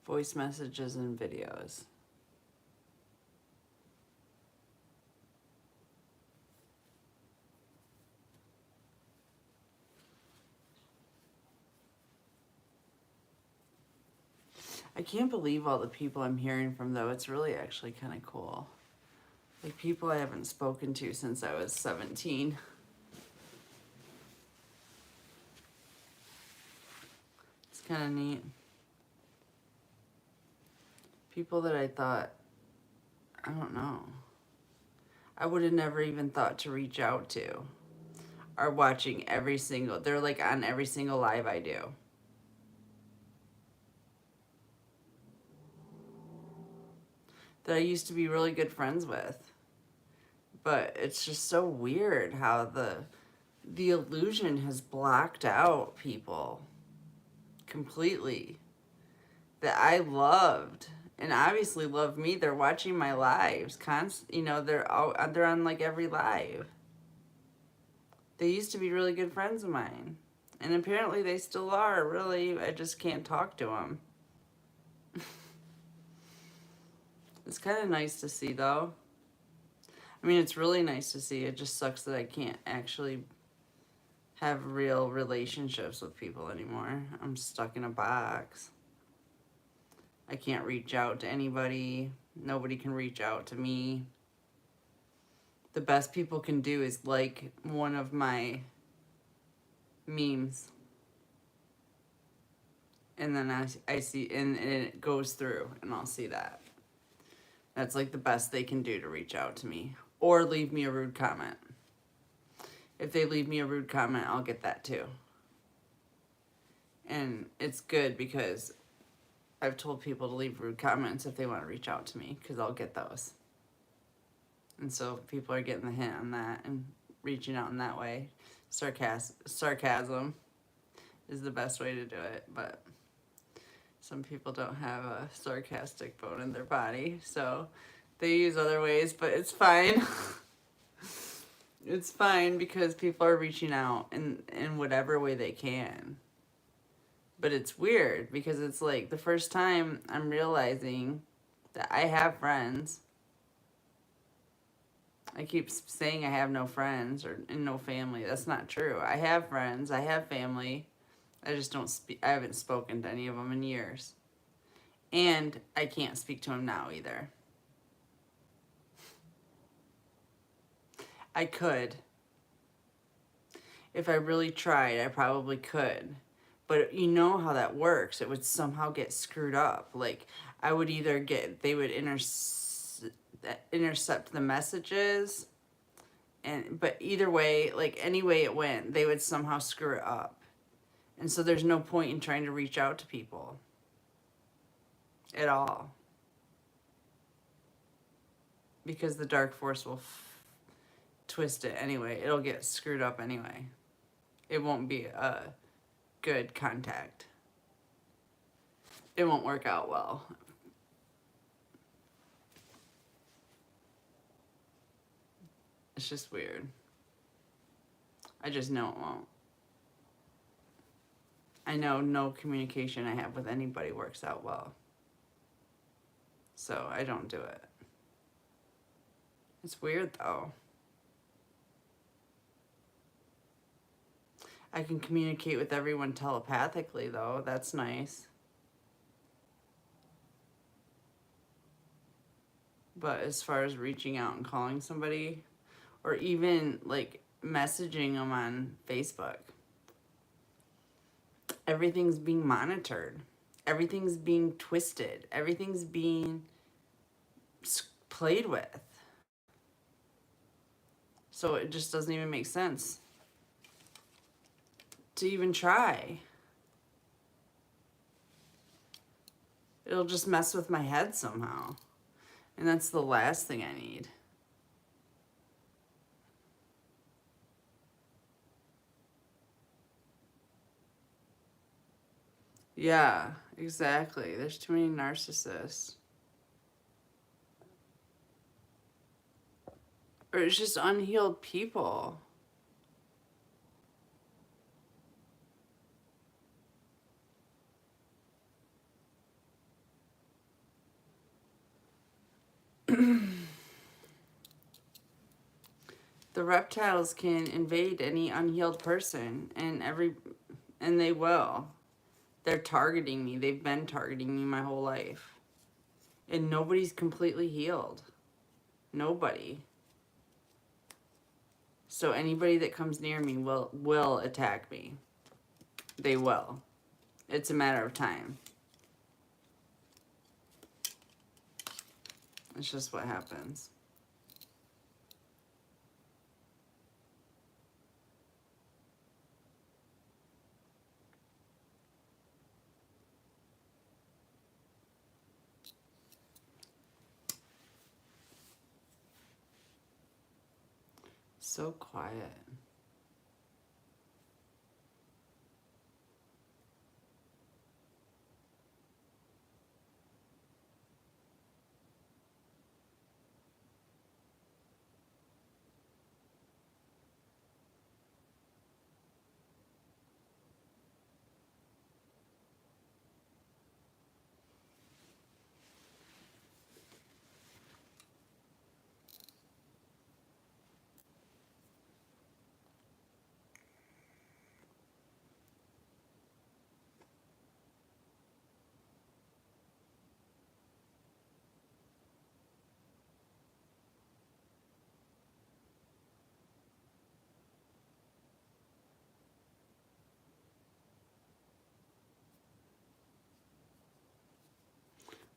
Voice messages and videos. I can't believe all the people I'm hearing from, though. It's really actually kind of cool. Like, people I haven't spoken to since I was 17. It's kind of neat. People that I thought, I don't know, I would have never even thought to reach out to are watching every single, they're like on every single live I do. That I used to be really good friends with. But it's just so weird how the illusion has blocked out people completely that I loved and obviously love me. They're watching my lives you know, they're on like every live. They used to be really good friends of mine, and apparently they still are. Really, I just can't talk to them. It's kind of nice to see, though. I mean, it's really nice to see. It just sucks that I can't actually have real relationships with people anymore. I'm stuck in a box. I can't reach out to anybody. Nobody can reach out to me. The best people can do is like one of my memes. And then I see, and it goes through, and I'll see that. That's like the best they can do to reach out to me. Or leave me a rude comment. If they leave me a rude comment, I'll get that too. And it's good because I've told people to leave rude comments if they want to reach out to me, because I'll get those. And so people are getting the hint on that and reaching out in that way. Sarcasm is the best way to do it, but some people don't have a sarcastic bone in their body, so they use other ways, but it's fine. It's fine because people are reaching out in whatever way they can. But it's weird because it's like the first time I'm realizing that I have friends. I keep saying I have no friends and no family. That's not true. I have friends. I have family. I just don't speak. I haven't spoken to any of them in years. And I can't speak to them now either. I could. If I really tried, I probably could. But you know how that works. It would somehow get screwed up. Like, I would either they would intercept the messages, but either way, like any way it went, they would somehow screw it up. And so there's no point in trying to reach out to people at all. Because the dark force will twist it anyway. It'll get screwed up anyway. It won't be a good contact. It won't work out well. It's just weird. I just know it won't. I know no communication I have with anybody works out well. So I don't do it. It's weird though. I can communicate with everyone telepathically though. That's nice. But as far as reaching out and calling somebody, or even like messaging them on Facebook, everything's being monitored. Everything's being twisted. Everything's being played with. So it just doesn't even make sense to even try. It'll just mess with my head somehow. And that's the last thing I need. Yeah, exactly. There's too many narcissists. Or it's just unhealed people. The reptiles can invade any unhealed person, and they will. They're targeting me. They've been targeting me my whole life. And nobody's completely healed. Nobody. So anybody that comes near me will attack me. They will. It's a matter of time. It's just what happens. So quiet.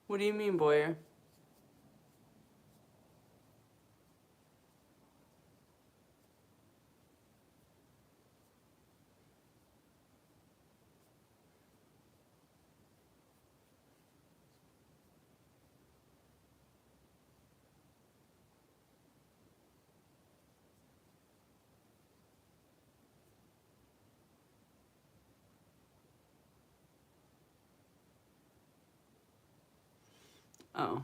What do you mean, Boyer? Oh.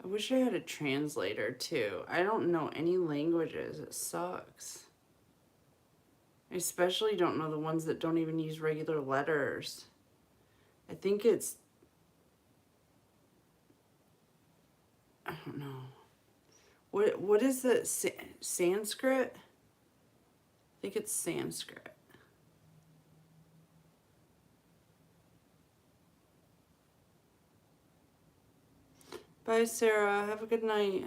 I wish I had a translator too. I don't know any languages. It sucks. I especially don't know the ones that don't even use regular letters. I think it's, I don't know. What is the Sanskrit? I think it's Sanskrit. Bye, Sarah. Have a good night.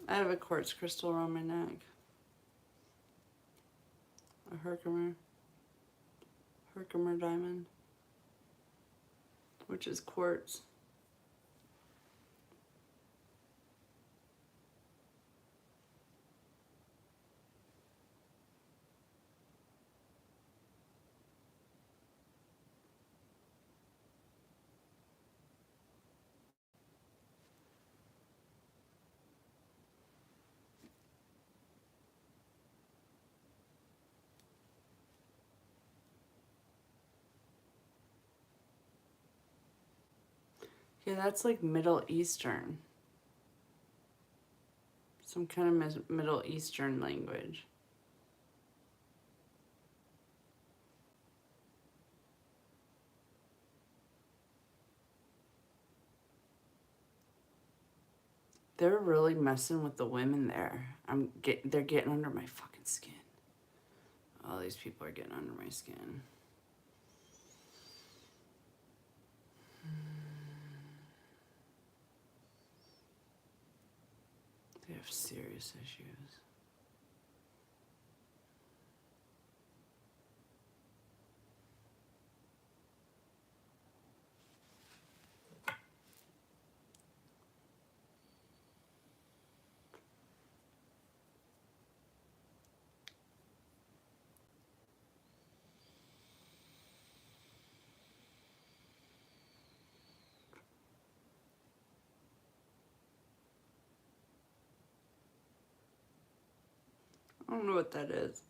I have a quartz crystal around my neck. A Herkimer diamond, which is quartz. Yeah, that's like Middle Eastern. Some kind of Middle Eastern language. They're really messing with the women there. They're getting under my fucking skin. All these people are getting under my skin. They have serious issues. I don't know what that is.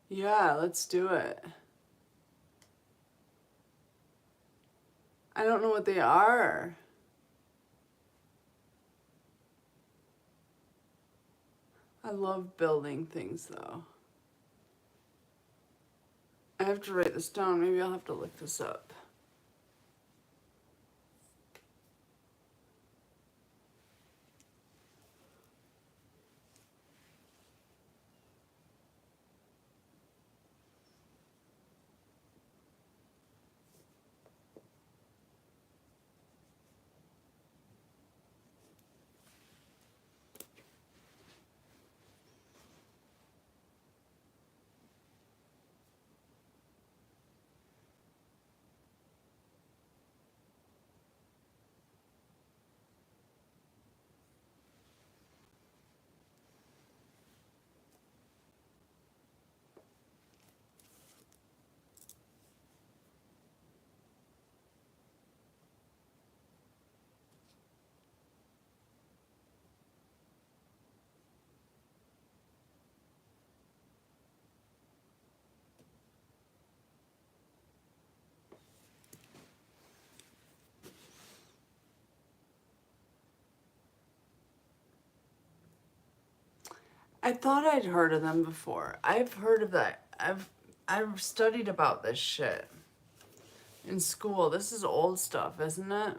Yeah, let's do it. I don't know what they are. I love building things though. I have to write this down. Maybe I'll have to look this up. I thought I'd heard of them before. I've heard of that. I've studied about this shit in school. This is old stuff, isn't it?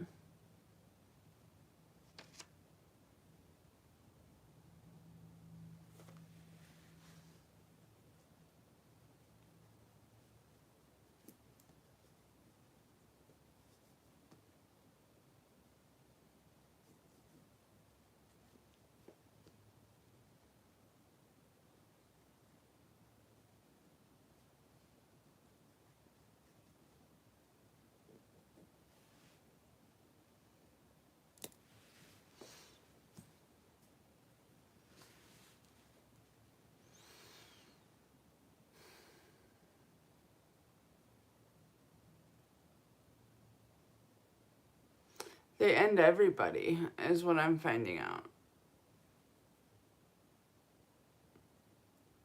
They end everybody, is what I'm finding out.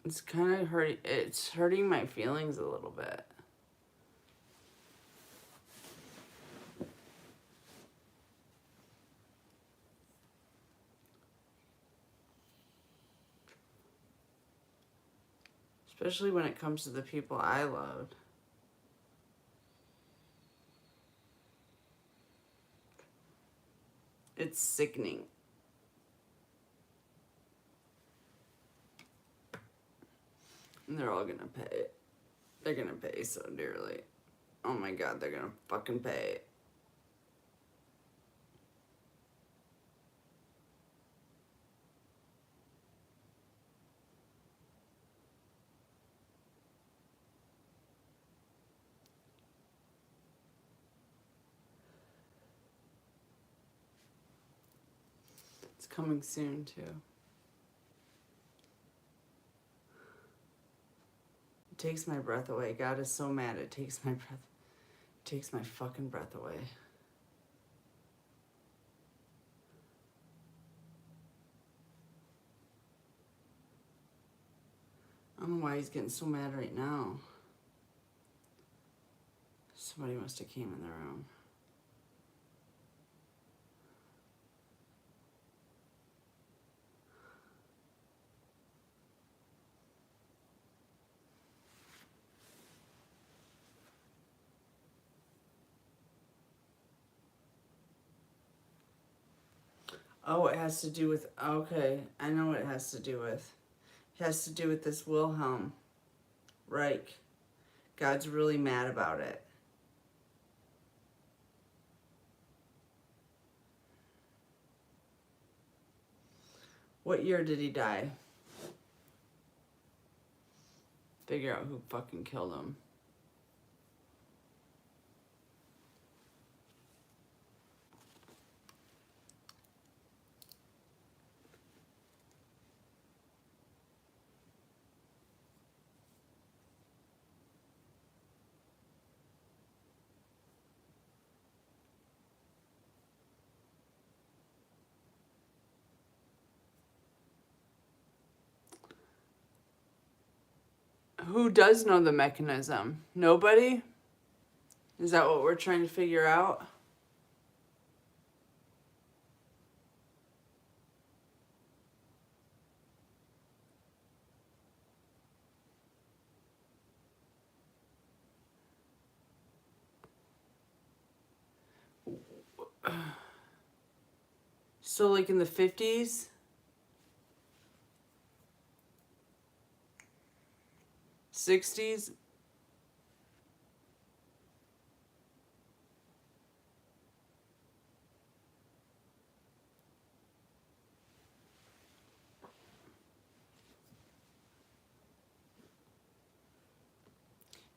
It's kind of it's hurting my feelings a little bit. Especially when it comes to the people I loved. It's sickening. And they're all gonna pay. They're gonna pay so dearly. Oh my god, they're gonna fucking pay. It's coming soon too. It takes my breath away. God is so mad. It takes my breath. It takes my fucking breath away. I don't know why he's getting so mad right now. Somebody must have came in the room. Oh, it has to do with, okay, I know what it has to do with. It has to do with this Wilhelm Reich. God's really mad about it. What year did he die? Figure out who fucking killed him. Who does know the mechanism? Nobody? Is that what we're trying to figure out? So like in the 50s? 60s?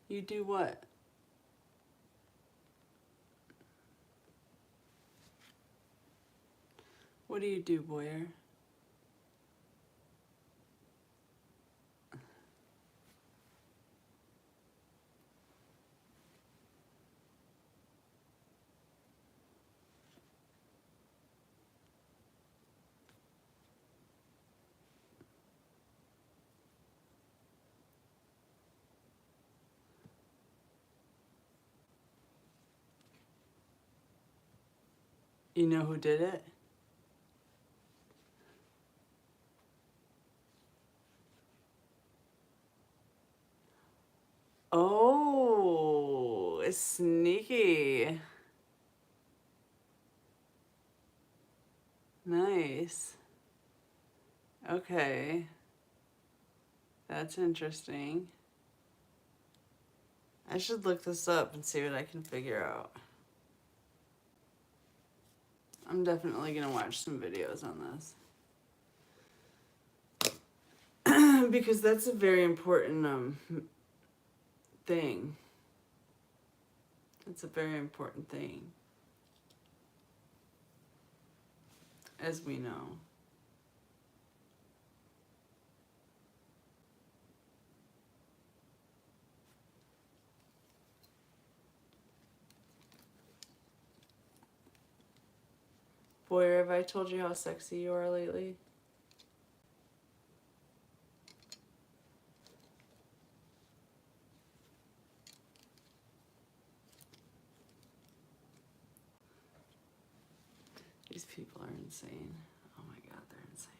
You do what? What do you do, Boyer? You know who did it? Oh, it's sneaky. Nice. Okay. That's interesting. I should look this up and see what I can figure out. I'm definitely going to watch some videos on this. Because that's a very important thing. It's a very important thing. As we know. Boy, have I told you how sexy you are lately? These people are insane. Oh my God, they're insane.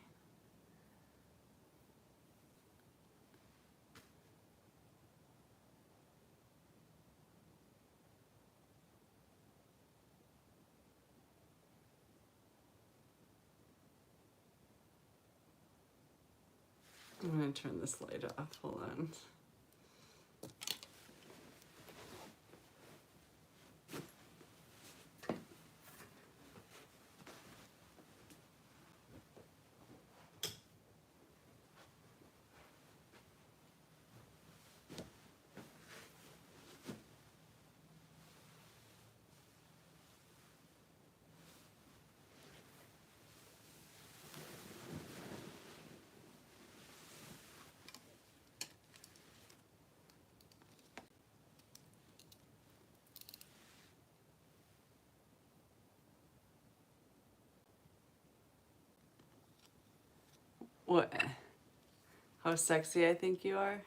I'm going to turn this light off. Hold on. What? How sexy I think you are?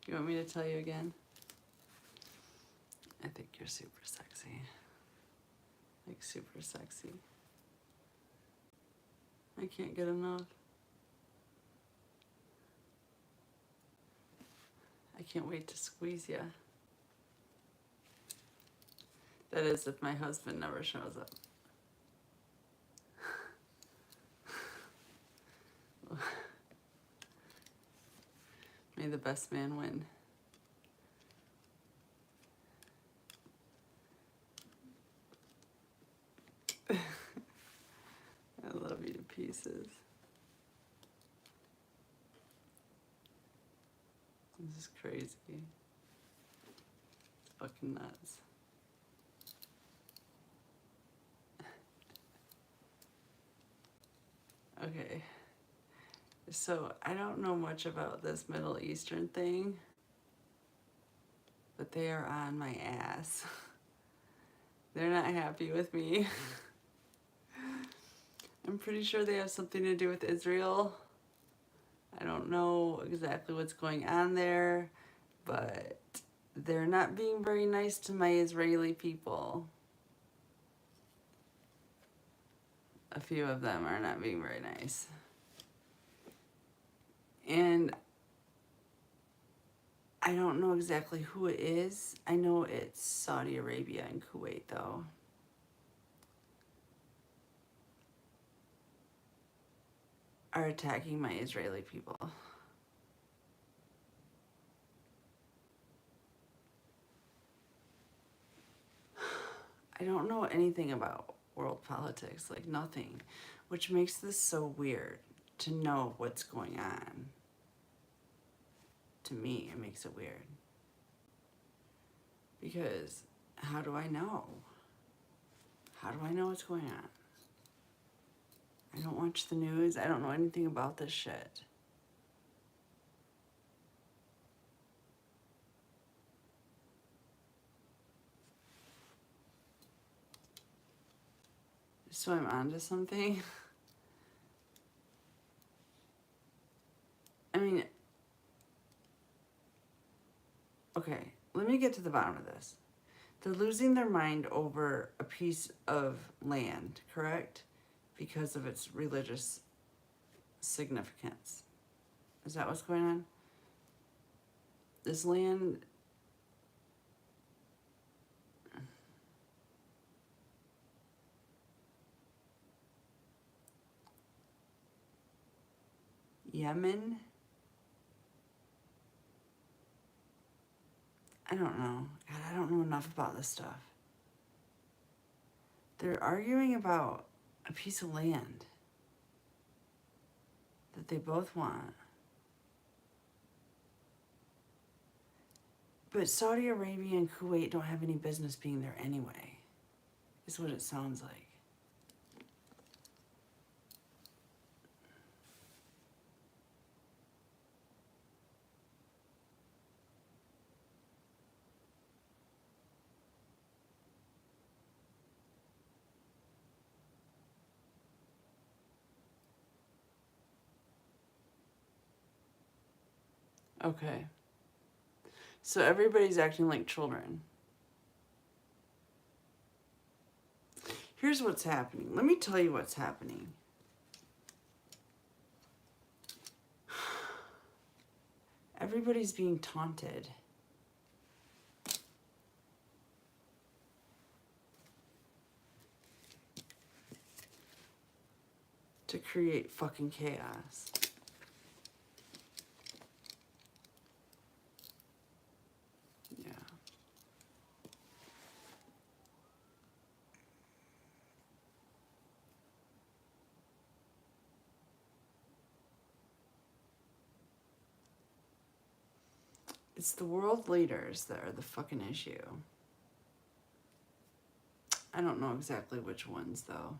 You want me to tell you again? I think you're super sexy. Like super sexy. I can't get enough. I can't wait to squeeze you. That is if my husband never shows up. May the best man win. I love you to pieces. This is crazy. It's fucking nuts. Okay. So I don't know much about this Middle Eastern thing, but they are on my ass. They're not happy with me. I'm pretty sure they have something to do with Israel. I don't know exactly what's going on there, but they're not being very nice to my Israeli people. A few of them are not being very nice. And I don't know exactly who it is. I know it's Saudi Arabia and Kuwait, though. Are attacking my Israeli people. I don't know anything about world politics, like nothing, which makes this so weird to know what's going on. To me, it makes it weird. Because how do I know? How do I know what's going on? I don't watch the news. I don't know anything about this shit. So I'm onto something. I mean, okay, let me get to the bottom of this. They're losing their mind over a piece of land, correct? Because of its religious significance. Is that what's going on? This land, Yemen? I don't know. God, I don't know enough about this stuff. They're arguing about a piece of land that they both want. But Saudi Arabia and Kuwait don't have any business being there anyway, is what it sounds like. Okay. So everybody's acting like children. Here's what's happening. Let me tell you what's happening. Everybody's being taunted. To create fucking chaos. Yeah. It's the world leaders that are the fucking issue. I don't know exactly which ones, though.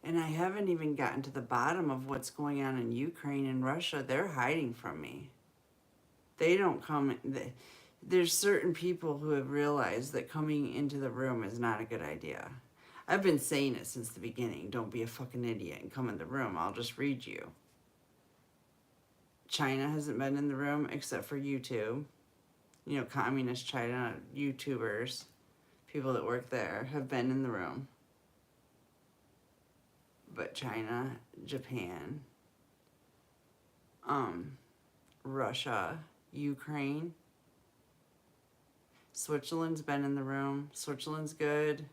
And I haven't even gotten to the bottom of what's going on in Ukraine and Russia. They're hiding from me. They don't come... There's certain people who have realized that coming into the room is not a good idea. I've been saying it since the beginning. Don't be a fucking idiot and come in the room. I'll just read you. China hasn't been in the room except for YouTube. You know, communist China YouTubers, people that work there, have been in the room. But China, Japan, Russia, Ukraine, Switzerland's been in the room. Switzerland's good.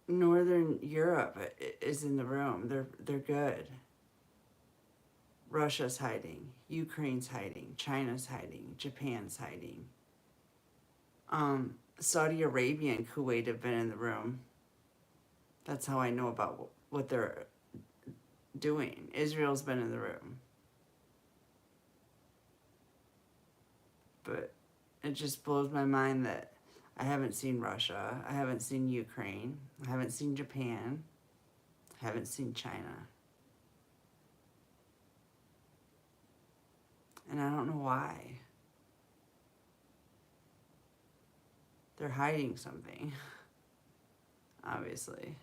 Northern Europe is in the room. They're good. Russia's hiding. Ukraine's hiding. China's hiding. Japan's hiding. Saudi Arabia and Kuwait have been in the room. That's how I know about what they're doing. Israel's been in the room. But it just blows my mind that I haven't seen Russia. I haven't seen Ukraine. I haven't seen Japan. I haven't seen China. And I don't know why. They're hiding something, obviously.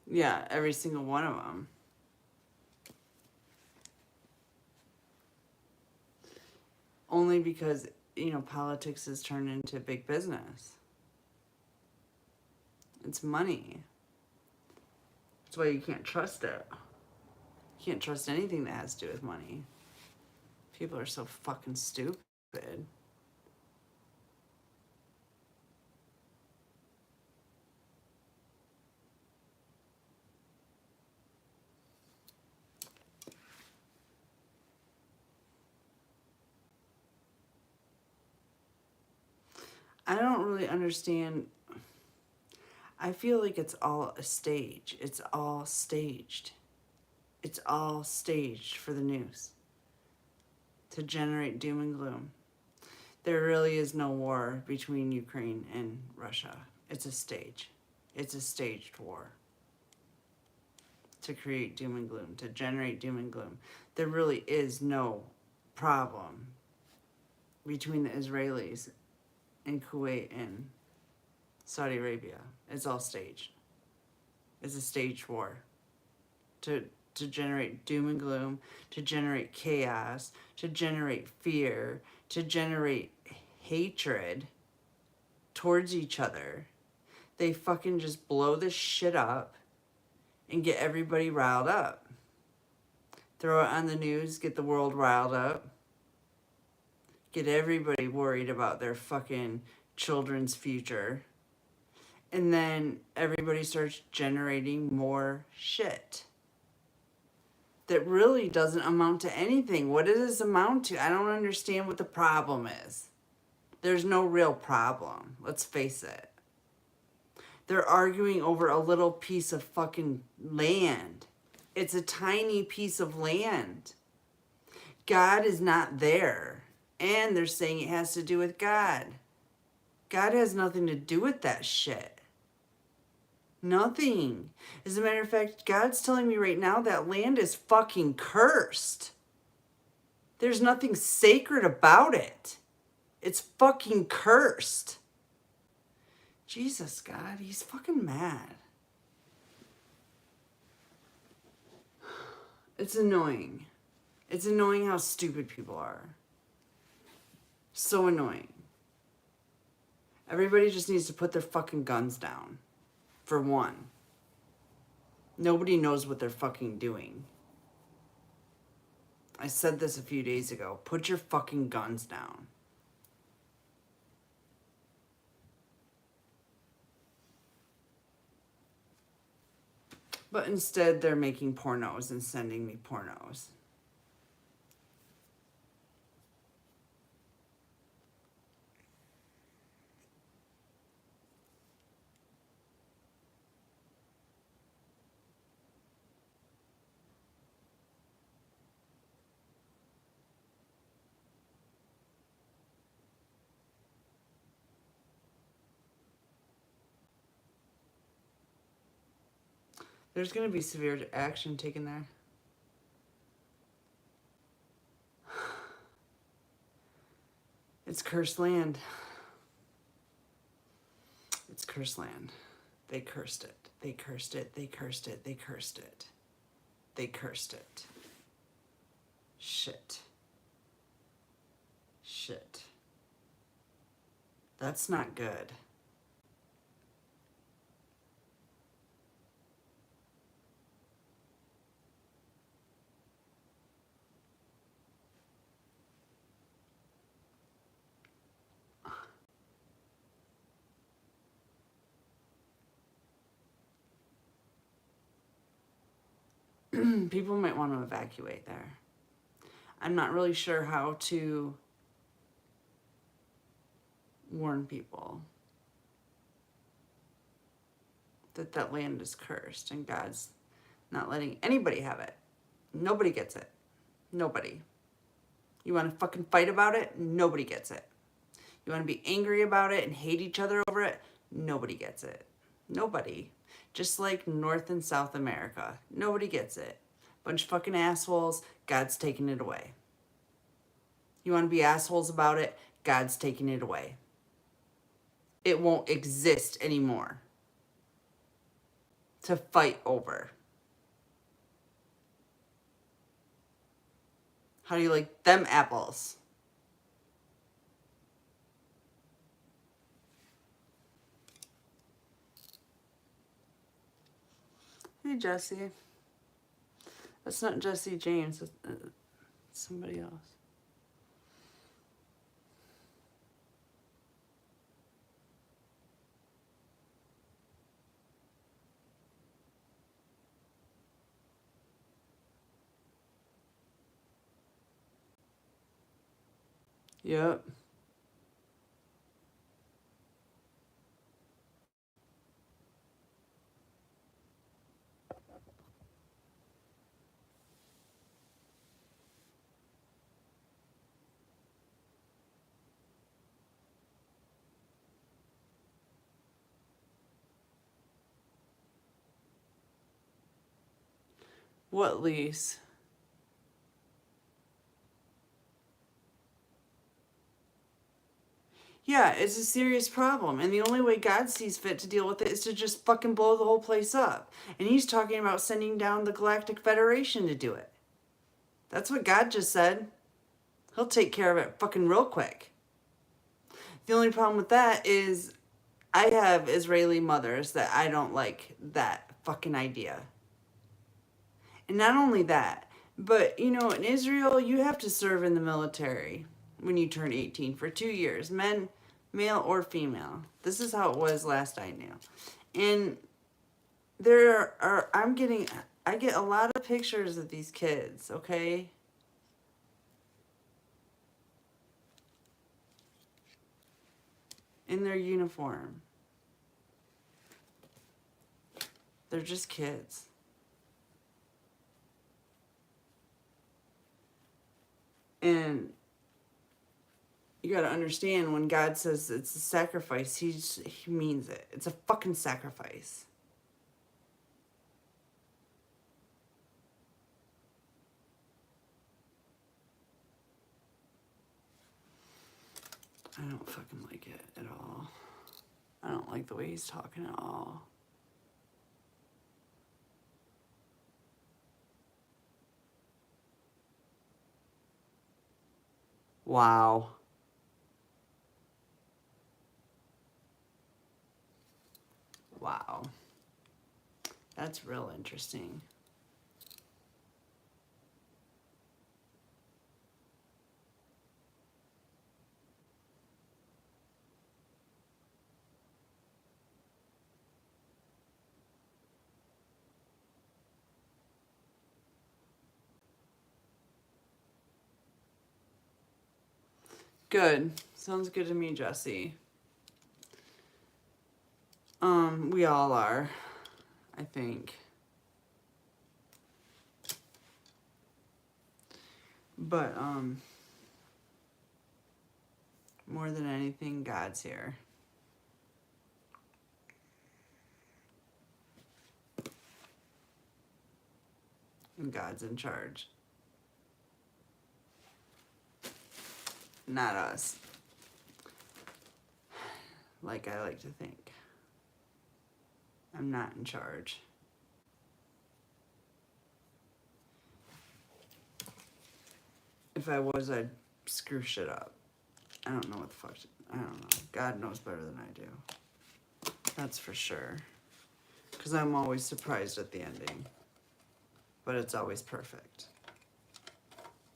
Yeah, every single one of them. Only because, you know, politics has turned into big business. It's money. That's why you can't trust it. You can't trust anything that has to do with money. People are so fucking stupid. I don't really understand. I feel like it's all a stage. It's all staged. It's all staged for the news to generate doom and gloom. There really is no war between Ukraine and Russia. It's a stage. It's a staged war to create doom and gloom, to generate doom and gloom. There really is no problem between the Israelis and Kuwait and Saudi Arabia. It's all staged. It's a staged war to to generate doom and gloom, to generate chaos, to generate fear, to generate hatred towards each other. They fucking just blow this shit up and get everybody riled up. Throw it on the news, get the world riled up. Get everybody worried about their fucking children's future. And then everybody starts generating more shit that really doesn't amount to anything. What does this amount to? I don't understand what the problem is. There's no real problem. Let's face it. They're arguing over a little piece of fucking land. It's a tiny piece of land. God is not there. And they're saying it has to do with God. God has nothing to do with that shit. Nothing. As a matter of fact, God's telling me right now that land is fucking cursed. There's nothing sacred about it. It's fucking cursed. Jesus, God, he's fucking mad. It's annoying. It's annoying how stupid people are. So annoying. Everybody just needs to put their fucking guns down. For one. Nobody knows what they're fucking doing. I said this a few days ago. Put your fucking guns down. But instead, they're making pornos and sending me pornos. There's going to be severe action taken there. It's cursed land. It's cursed land. They cursed it. They cursed it. They cursed it. They cursed it. They cursed it. Shit. Shit. That's not good. People might want to evacuate there. I'm not really sure how to warn people that that land is cursed and God's not letting anybody have it. Nobody gets it. Nobody. You want to fucking fight about it? Nobody gets it. You want to be angry about it and hate each other over it? Nobody gets it. Nobody. Just like North and South America. Nobody gets it. Bunch of fucking assholes. God's taking it away. You want to be assholes about it? God's taking it away. It won't exist anymore to fight over. How do you like them apples? Hey, Jesse. That's not Jesse James. It's somebody else. Yep. What lease? Yeah, it's a serious problem. And the only way God sees fit to deal with it is to just fucking blow the whole place up. And he's talking about sending down the Galactic Federation to do it. That's what God just said. He'll take care of it fucking real quick. The only problem with that is I have Israeli mothers that I don't like that fucking idea. And not only that, but you know, in Israel, you have to serve in the military when you turn 18 for 2 years, men, male or female. This is how it was last I knew. And I get a lot of pictures of these kids, okay? In their uniform. They're just kids. And you gotta understand, when God says it's a sacrifice, he means it. It's a fucking sacrifice. I don't fucking like it at all. I don't like the way he's talking at all. Wow. Wow. That's real interesting. Good. Sounds good to me, Jesse. We all are, I think. But, more than anything, God's here. And God's in charge. Not us. Like I like to think. I'm not in charge. If I was, I'd screw shit up. I don't know what the fuck. I don't know. God knows better than I do. That's for sure. Because I'm always surprised at the ending. But it's always perfect.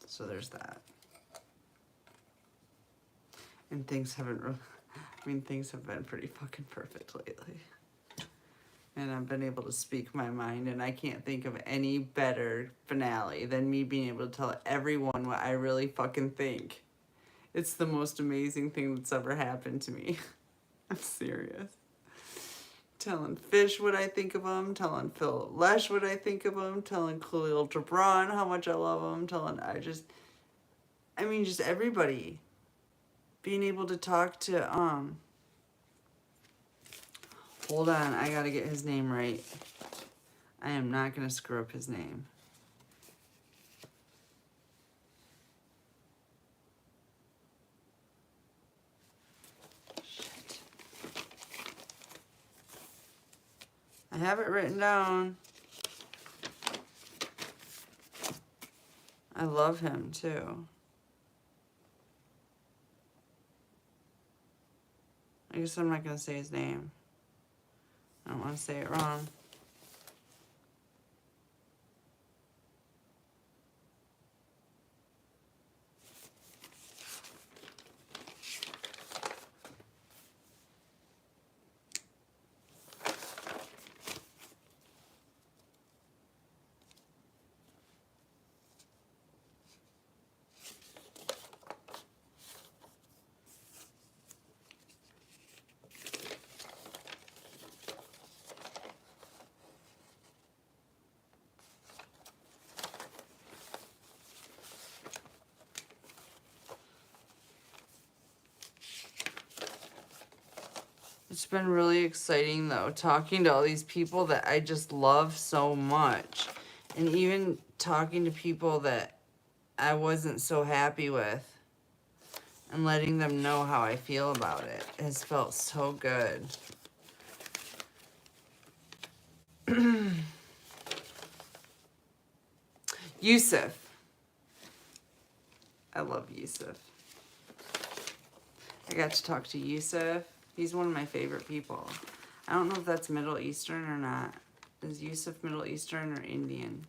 So there's that. And things haven't, things have been pretty fucking perfect lately. And I've been able to speak my mind, and I can't think of any better finale than me being able to tell everyone what I really fucking think. It's the most amazing thing that's ever happened to me. I'm serious. Telling Fish what I think of him, telling Philip Lesh what I think of him, telling Khalil Gibran how much I love him, just everybody. Being able to talk to, hold on, I gotta get his name right. I am not gonna screw up his name. Shit. I have it written down. I love him too. I guess I'm not gonna say his name. I don't want to say it wrong. It's been really exciting, though, talking to all these people that I just love so much. And even talking to people that I wasn't so happy with. and letting them know how I feel about it has felt so good. Yusuf. I love Yusuf. I got to talk to Yusuf. He's one of my favorite people. I don't know if that's Middle Eastern or not. Is Yusuf Middle Eastern or Indian?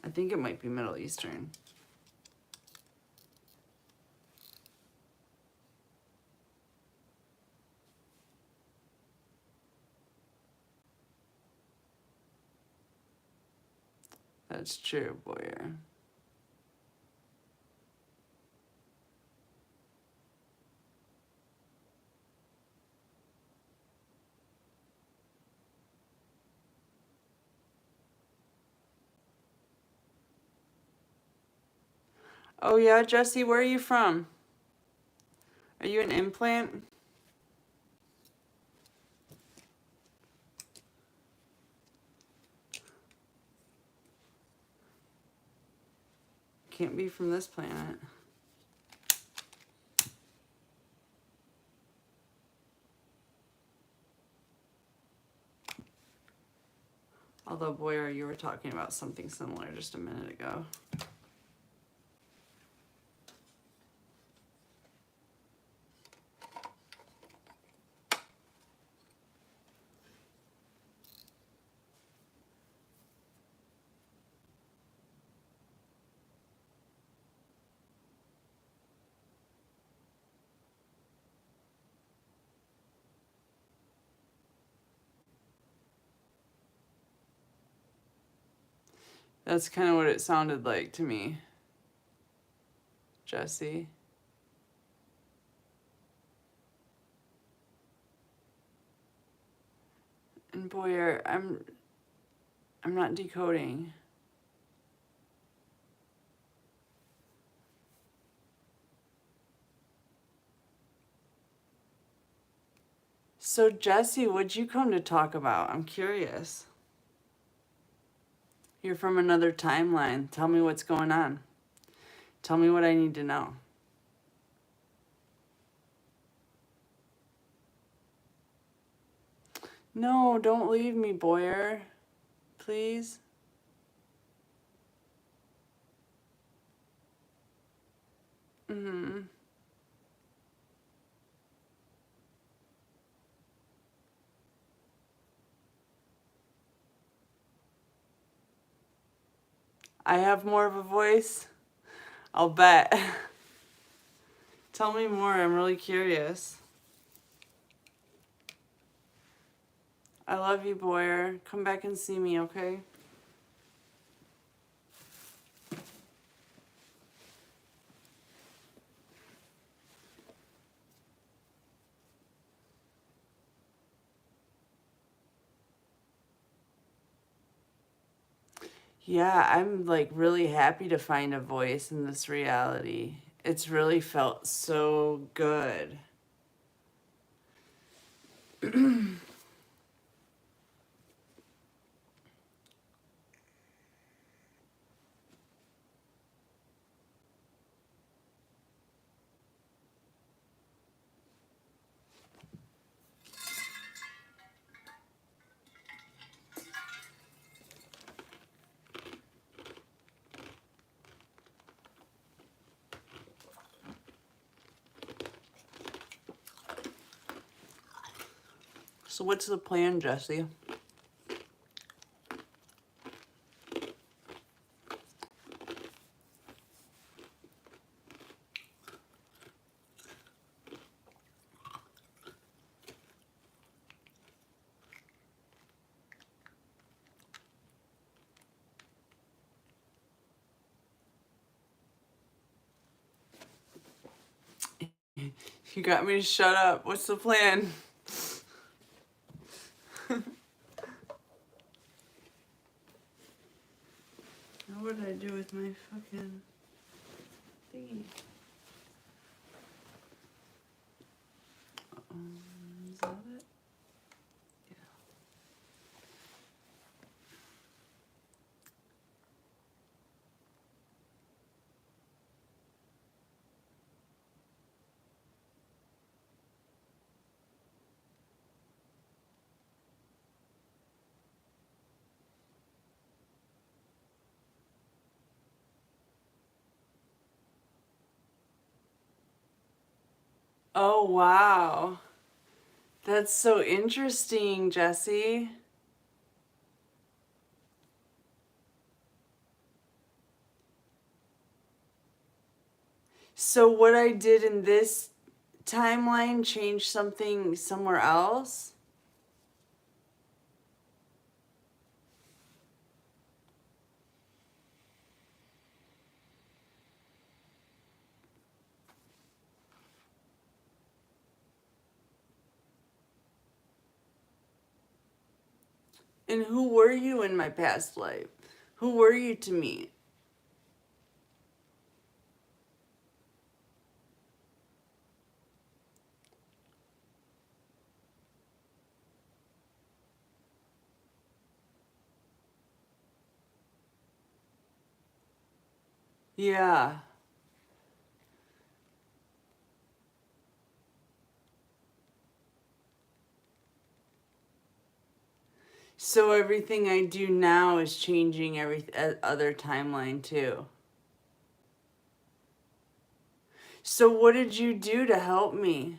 I think it might be Middle Eastern. That's true, Boyer. Oh yeah, Jesse, where are you from? Are you an implant? Can't be from this planet. Although, Boyer, you were talking about something similar just a minute ago. That's kind of what it sounded like to me, Jesse. And Boyer, I'm not decoding. So Jesse, what'd you come to talk about? I'm curious. You're from another timeline. Tell me what's going on. Tell me what I need to know. No, don't leave me, Boyer. Please. Mm-hmm. I have more of a voice? I'll bet. Tell me more. I'm really curious. I love you, Boyer. Come back and see me, okay? Yeah, I'm like really happy to find a voice in this reality. It's really felt so good. So what's the plan, Jesse? You got me to shut up. What's the plan? What did I do with my fucking thingy? Is that it? Oh, wow. That's so interesting, Jesse. So what I did in this timeline changed something somewhere else? And who were you in my past life? Who were you to me? Yeah. So everything I do now is changing every other timeline too. So what did you do to help me?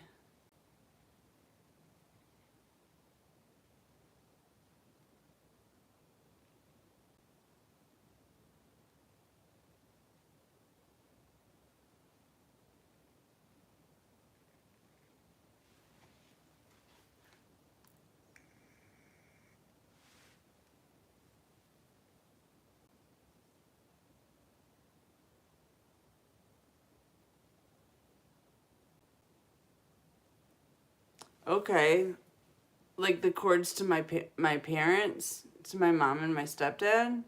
Okay, like the cords to my parents, to my mom and my stepdad.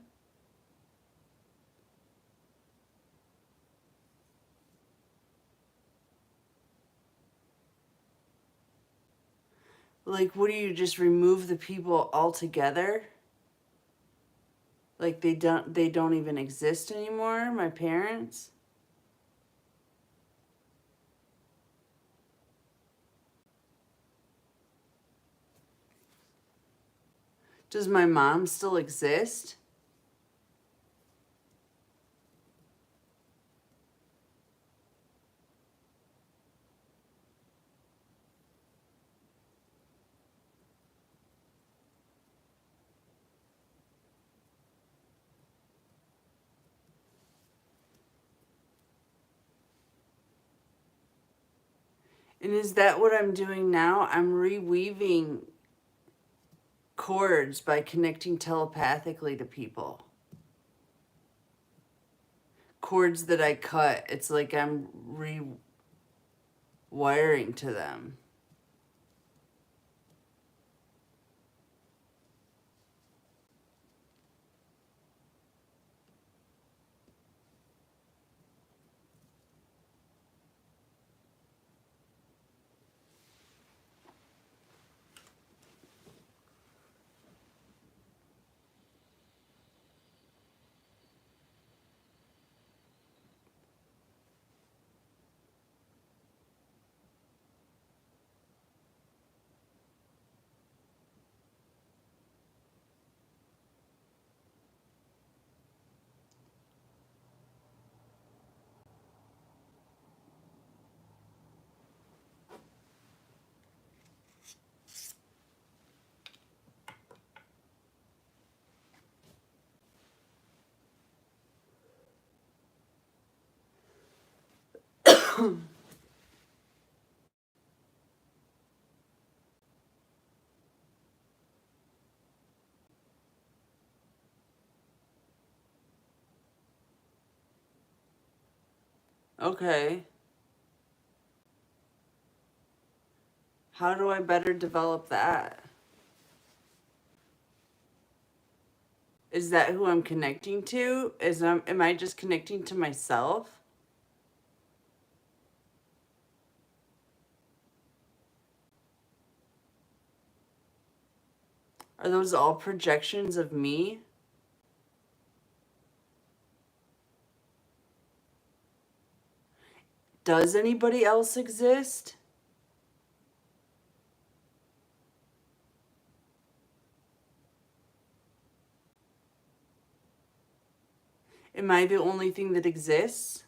Like, what do you just remove the people altogether? Like they don't even exist anymore, my parents? Does my mom still exist? And is that what I'm doing now? I'm reweaving cords by connecting telepathically to people. Cords that I cut, it's like I'm rewiring to them. Okay. How do I better develop that? Is that who I'm connecting to? Am I just connecting to myself? Are those all projections of me? Does anybody else exist? Am I the only thing that exists?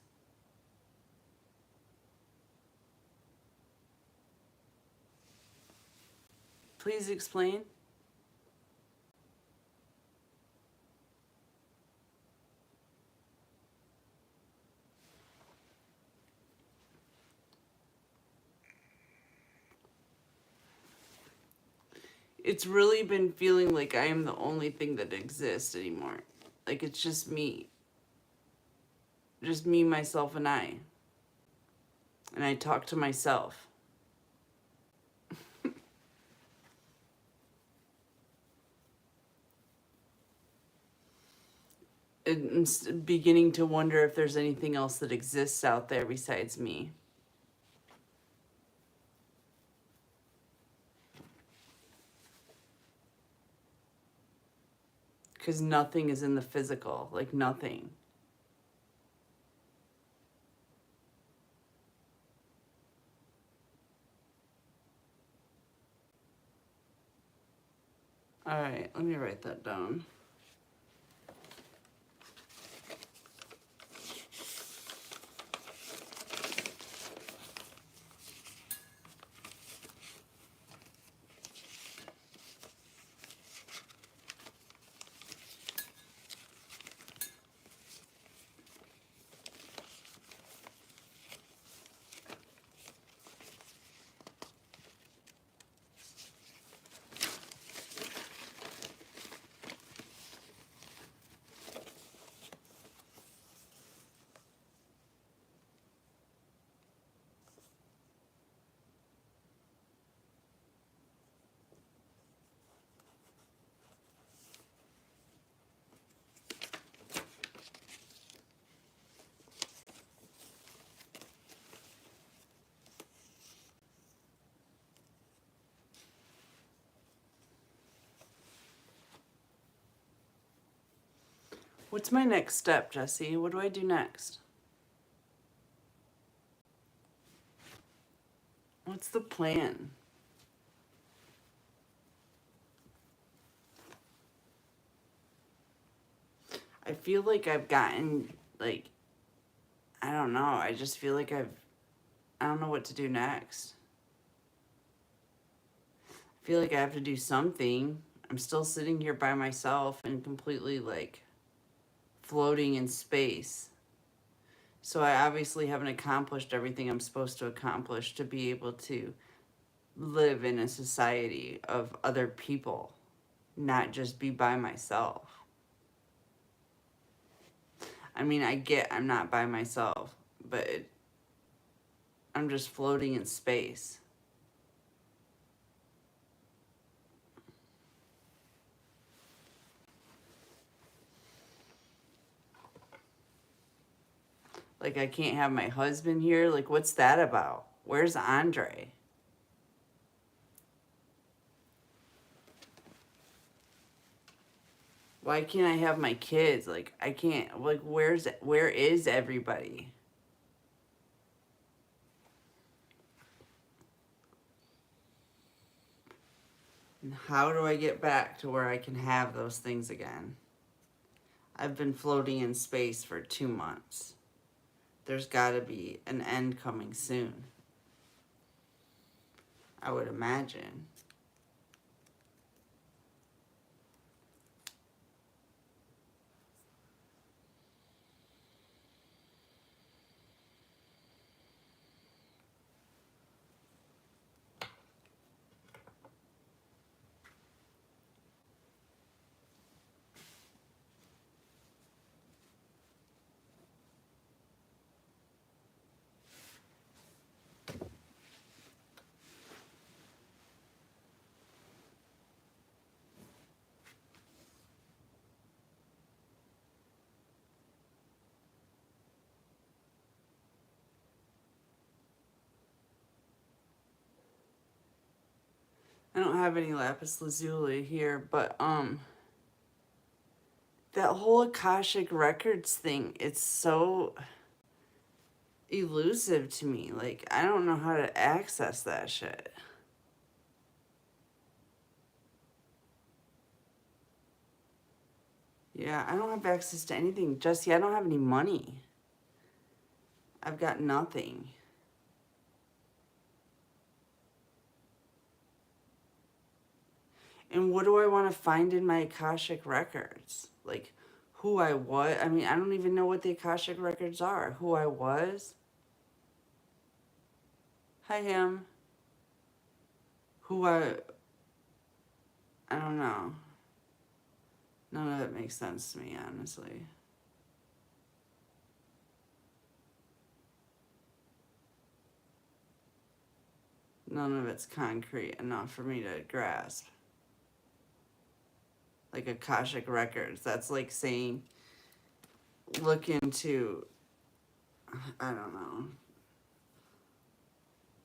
Please explain. It's really been feeling like I am the only thing that exists anymore. Like it's just me. Just me, myself, and I. And I talk to myself. I'm beginning to wonder if there's anything else that exists out there besides me. Because nothing is in the physical, like nothing. All right, let me write that down. What's my next step, Jesse? What do I do next? What's the plan? I feel like I've gotten, like, I don't know. I just feel like I don't know what to do next. I feel like I have to do something. I'm still sitting here by myself and completely, like, floating in space. So I obviously haven't accomplished everything I'm supposed to accomplish to be able to live in a society of other people, not just be by myself. I mean, I get I'm not by myself, but I'm just floating in space. Like, I can't have my husband here. Like, what's that about? Where's Andre? Why can't I have my kids? Like, I can't, like, where is everybody? And how do I get back to where I can have those things again? I've been floating in space for 2 months. There's got to be an end coming soon, I would imagine. I don't have any lapis lazuli here, but that whole Akashic Records thing, it's so elusive to me. Like, I don't know how to access that shit. Yeah, I don't have access to anything. Jesse, I don't have any money. I've got nothing. And what do I want to find in my Akashic records? Like, who I was? I mean, I don't even know what the Akashic records are. Who I was? Hi, him. Who I don't know. None of it makes sense to me, honestly. None of it's concrete enough for me to grasp. Like Akashic records. That's like saying, look into, I don't know,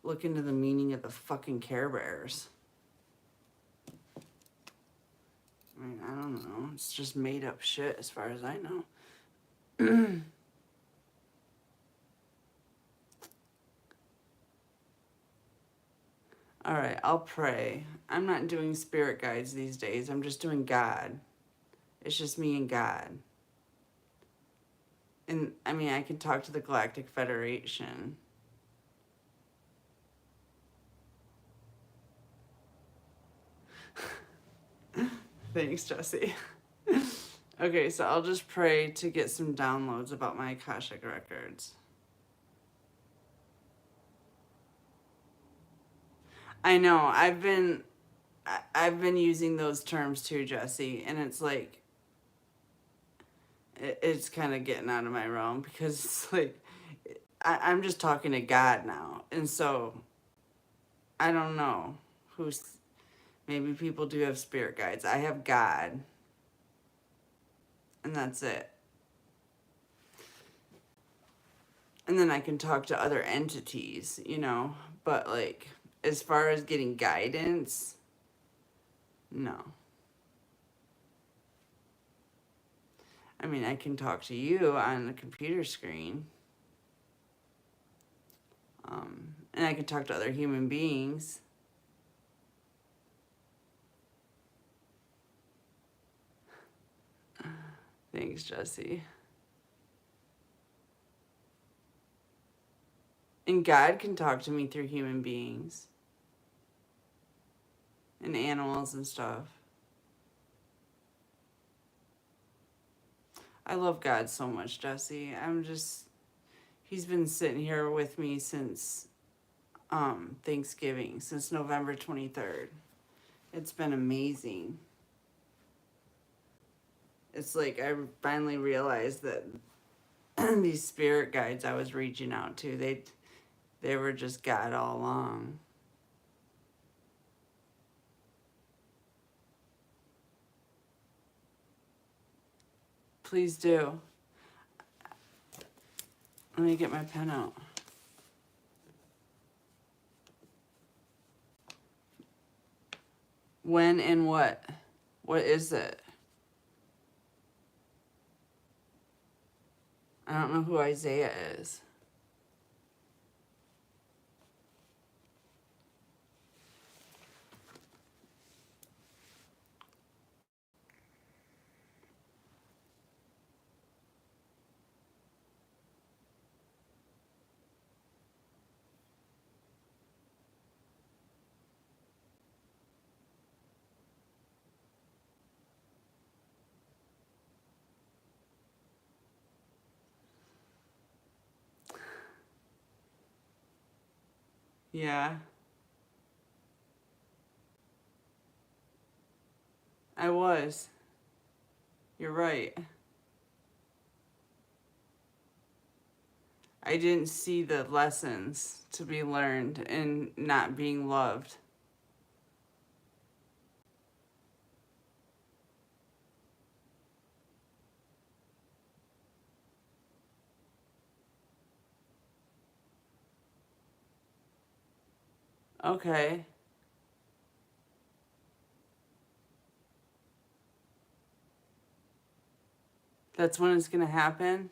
look into the meaning of the fucking Care Bears. I mean, I don't know. It's just made up shit as far as I know. All right, I'll pray. I'm not doing spirit guides these days. I'm just doing God. It's just me and God. And I mean, I can talk to the Galactic Federation. Thanks, Jesse. Okay, so I'll just pray to get some downloads about my Akashic records. I know, I've been using those terms too, Jesse, and it's like, it's kind of getting out of my realm because it's like, I'm just talking to God now. And so, I don't know maybe people do have spirit guides. I have God. And that's it. And then I can talk to other entities, you know. But like, as far as getting guidance, no. I mean, I can talk to you on the computer screen. And I can talk to other human beings. Thanks, Jesse. And God can talk to me through human beings. And animals and stuff. I love God so much, Jesse. He's been sitting here with me since Thanksgiving, since November 23rd. It's been amazing. It's like I finally realized that these spirit guides I was reaching out to, they were just God all along. Please do. Let me get my pen out. When and what? What is it? I don't know who Isaiah is. Yeah. I was. You're right. I didn't see the lessons to be learned in not being loved. Okay. That's when it's going to happen?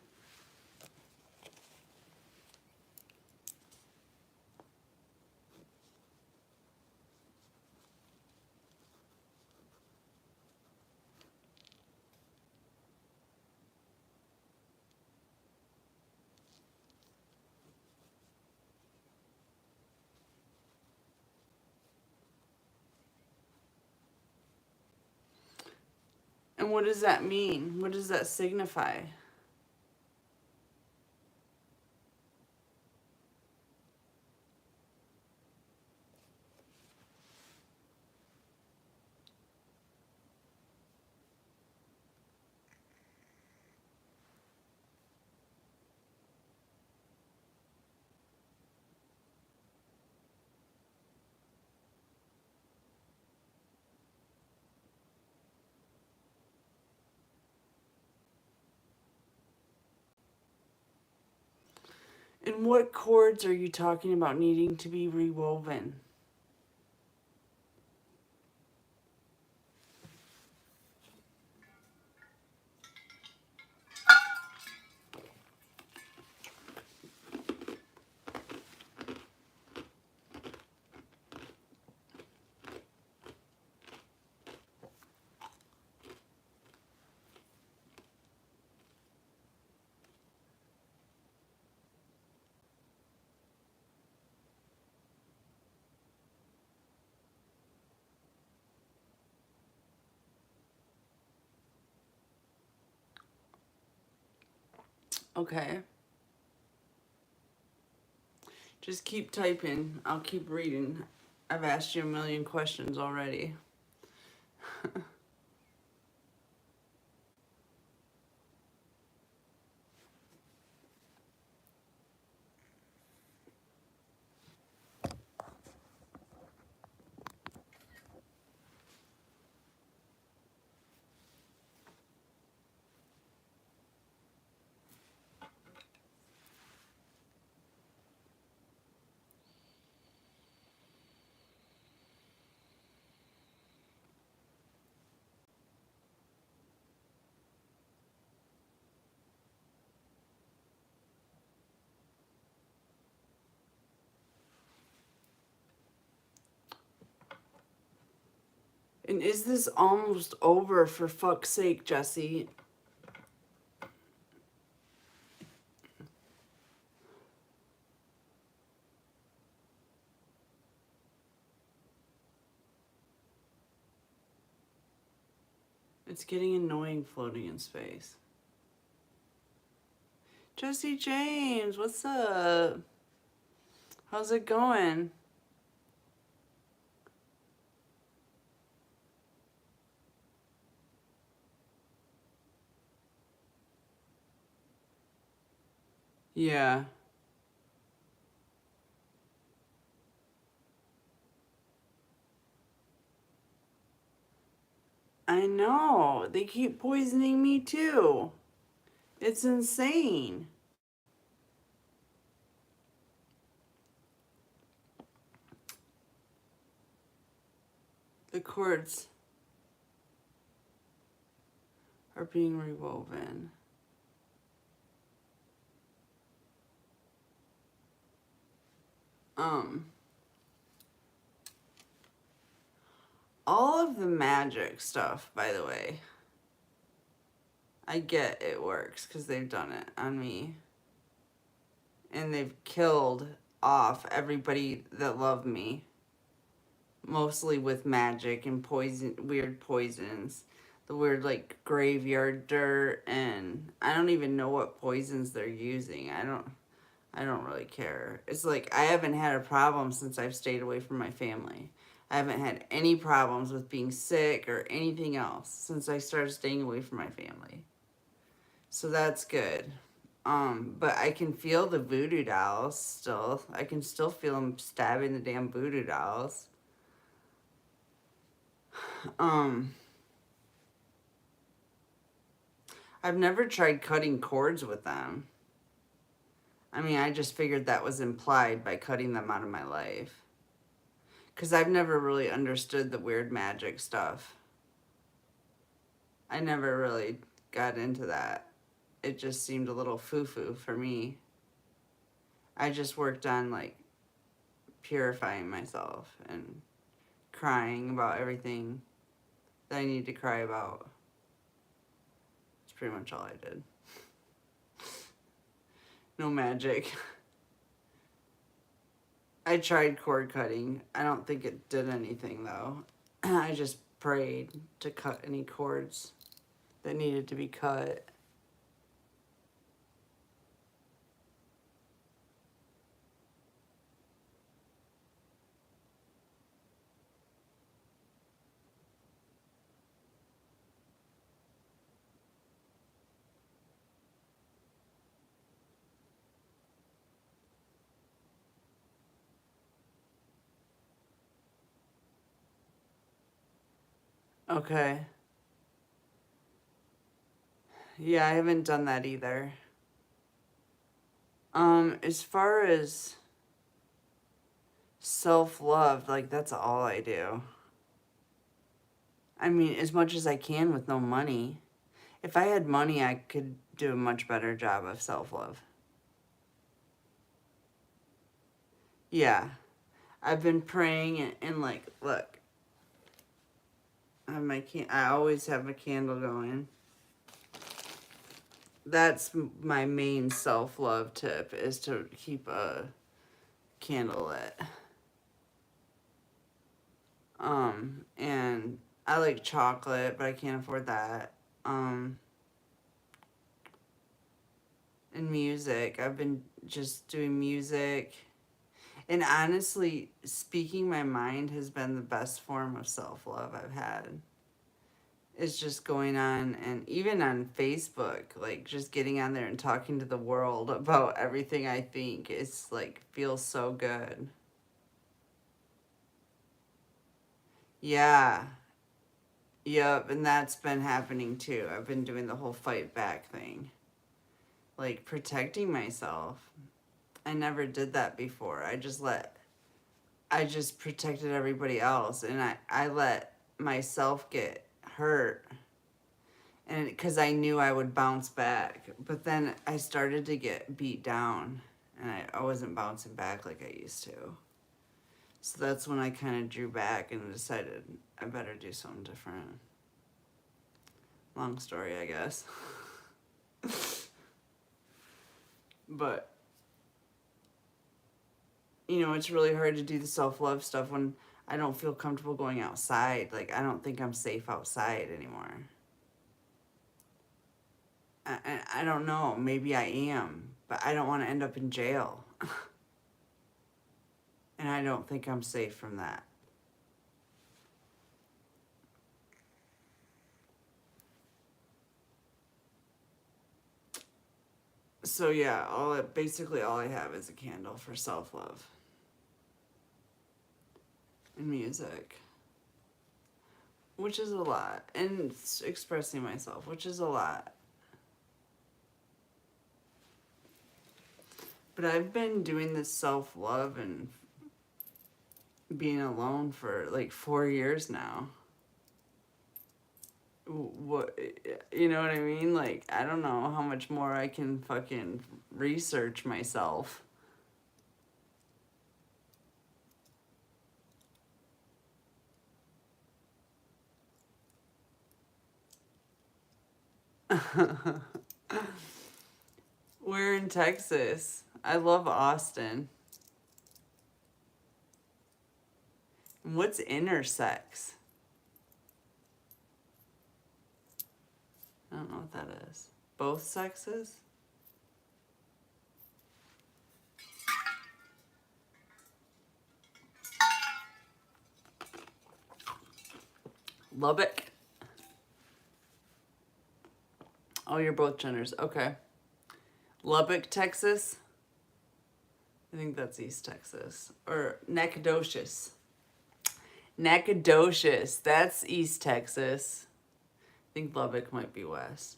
And what does that mean? What does that signify? And what cords are you talking about needing to be rewoven? Okay. Just keep typing. I'll keep reading. I've asked you a million questions already. And is this almost over, for fuck's sake, Jesse? It's getting annoying floating in space. Jesse James, what's up? How's it going? Yeah. I know. They keep poisoning me too. It's insane. The cords are being rewoven. All of the magic stuff, by the way, I get it works because they've done it on me. And they've killed off everybody that loved me. Mostly with magic and poison, weird poisons. The weird, like, graveyard dirt, and I don't even know what poisons they're using. I don't really care. It's like, I haven't had a problem since I've stayed away from my family. I haven't had any problems with being sick or anything else since I started staying away from my family. So that's good. But I can feel the voodoo dolls still. I can still feel them stabbing the damn voodoo dolls. I've never tried cutting cords with them. I mean, I just figured that was implied by cutting them out of my life. Because I've never really understood the weird magic stuff. I never really got into that. It just seemed a little foo-foo for me. I just worked on, like, purifying myself and crying about everything that I need to cry about. That's pretty much all I did. No magic. I tried cord cutting. I don't think it did anything, though. I just prayed to cut any cords. that needed to be cut. Okay. Yeah, I haven't done that either. As far as self-love, like, that's all I do. I mean, as much as I can with no money. If I had money, I could do a much better job of self-love. Yeah. I've been praying and like, look, I always have a candle going. That's my main self-love tip, is to keep a candle lit. And I like chocolate, but I can't afford that. And music. I've been just doing music. And honestly, speaking my mind has been the best form of self-love I've had. It's just going on, and even on Facebook, like, just getting on there and talking to the world about everything I think. It's like, feels so good. Yeah. Yep, and that's been happening too. I've been doing the whole fight back thing. Like, protecting myself. I never did that before. I just protected everybody else, and I let myself get hurt, and because I knew I would bounce back. But then I started to get beat down, and I wasn't bouncing back like I used to. So that's when I kind of drew back and decided I better do something different. Long story, I guess. But, you know, it's really hard to do the self-love stuff when I don't feel comfortable going outside. Like, I don't think I'm safe outside anymore. I don't know. Maybe I am. But I don't want to end up in jail. And I don't think I'm safe from that. So yeah, basically all I have is a candle for self-love. And music. Which is a lot. And expressing myself, which is a lot. But I've been doing this self-love and being alone for like 4 years now. What, you know what I mean? Like, I don't know how much more I can fucking research myself. We're in Texas. I love Austin. What's intersex? I don't know what that is. Both sexes? Lubbock? Oh, you're both genders. Okay. Lubbock, Texas? I think that's East Texas. Or Nacogdoches. Nacogdoches. That's East Texas. I think Lubbock might be west.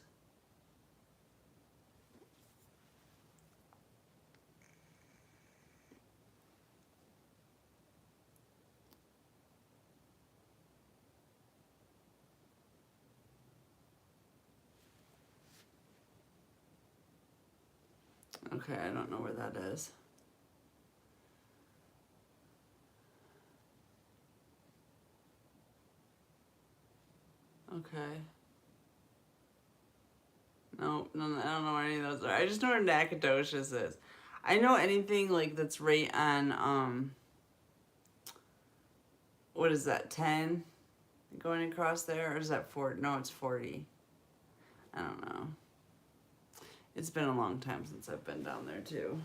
Okay, I don't know where that is. Okay. No, I don't know where any of those are. I just know where Nacogdoches is. I know anything like that's right on what is that, 10 going across there, or is that 40? No, it's 40. I don't know. It's been a long time since I've been down there too.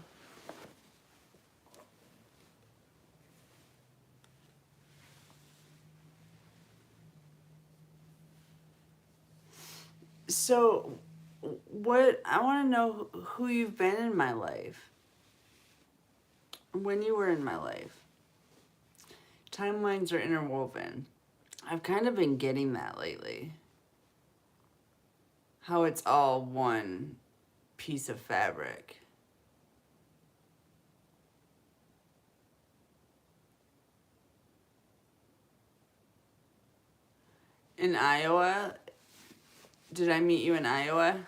So, what I want to know who you've been in my life. When you were in my life. Timelines are interwoven. I've kind of been getting that lately. How it's all one piece of fabric. In Iowa, did I meet you in Iowa?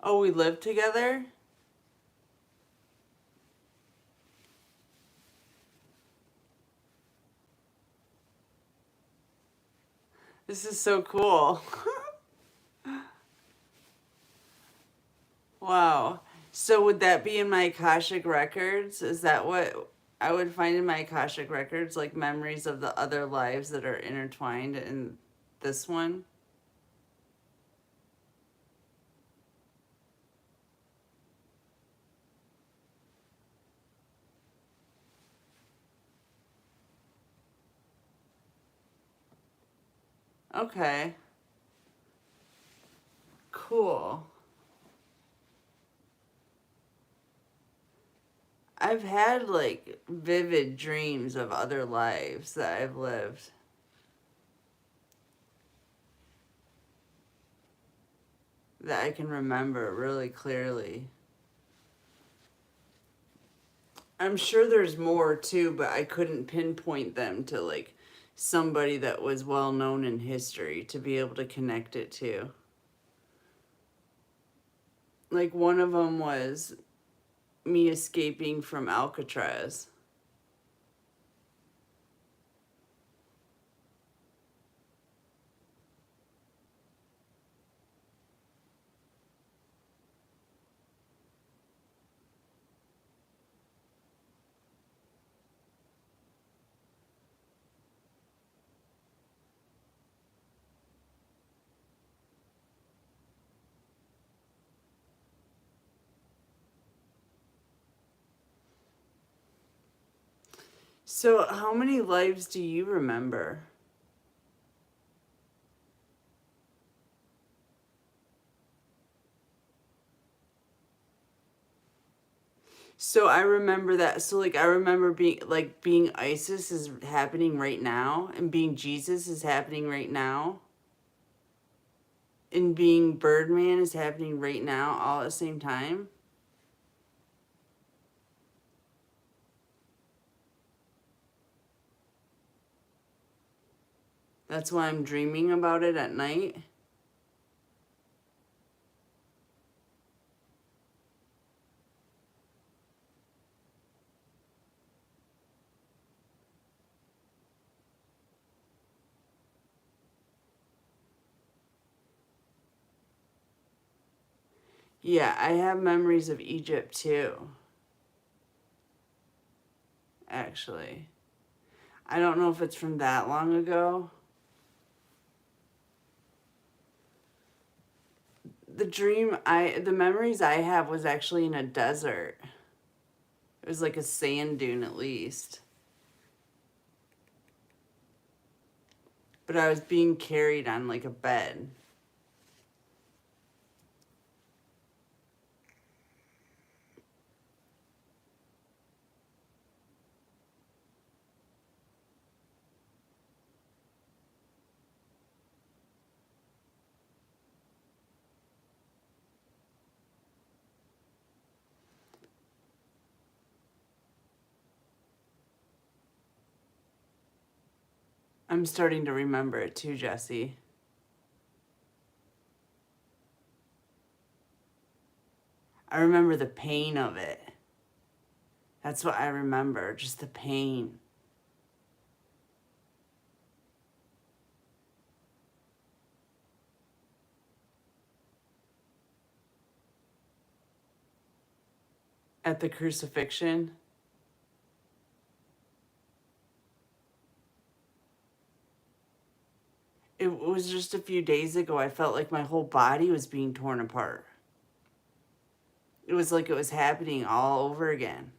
Oh, we lived together? This is so cool. Wow. So would that be in my Akashic records? Is that what I would find in my Akashic records, like memories of the other lives that are intertwined in this one? Okay. Cool. I've had like vivid dreams of other lives that I've lived that I can remember really clearly. I'm sure there's more too, but I couldn't pinpoint them to like somebody that was well known in history to be able to connect it to. Like one of them was me escaping from Alcatraz. So, how many lives do you remember? So I remember that. So like I remember being Isis is happening right now, and being Jesus is happening right now, and being Birdman is happening right now, all at the same time. That's why I'm dreaming about it at night. Yeah, I have memories of Egypt too, actually. I don't know if it's from that long ago. The memories I have was actually in a desert. It was like a sand dune at least. But I was being carried on like a bed. I'm starting to remember it too, Jesse. I remember the pain of it. That's what I remember, just the pain. At the crucifixion. It was just a few days ago. I felt like my whole body was being torn apart. It was like it was happening all over again.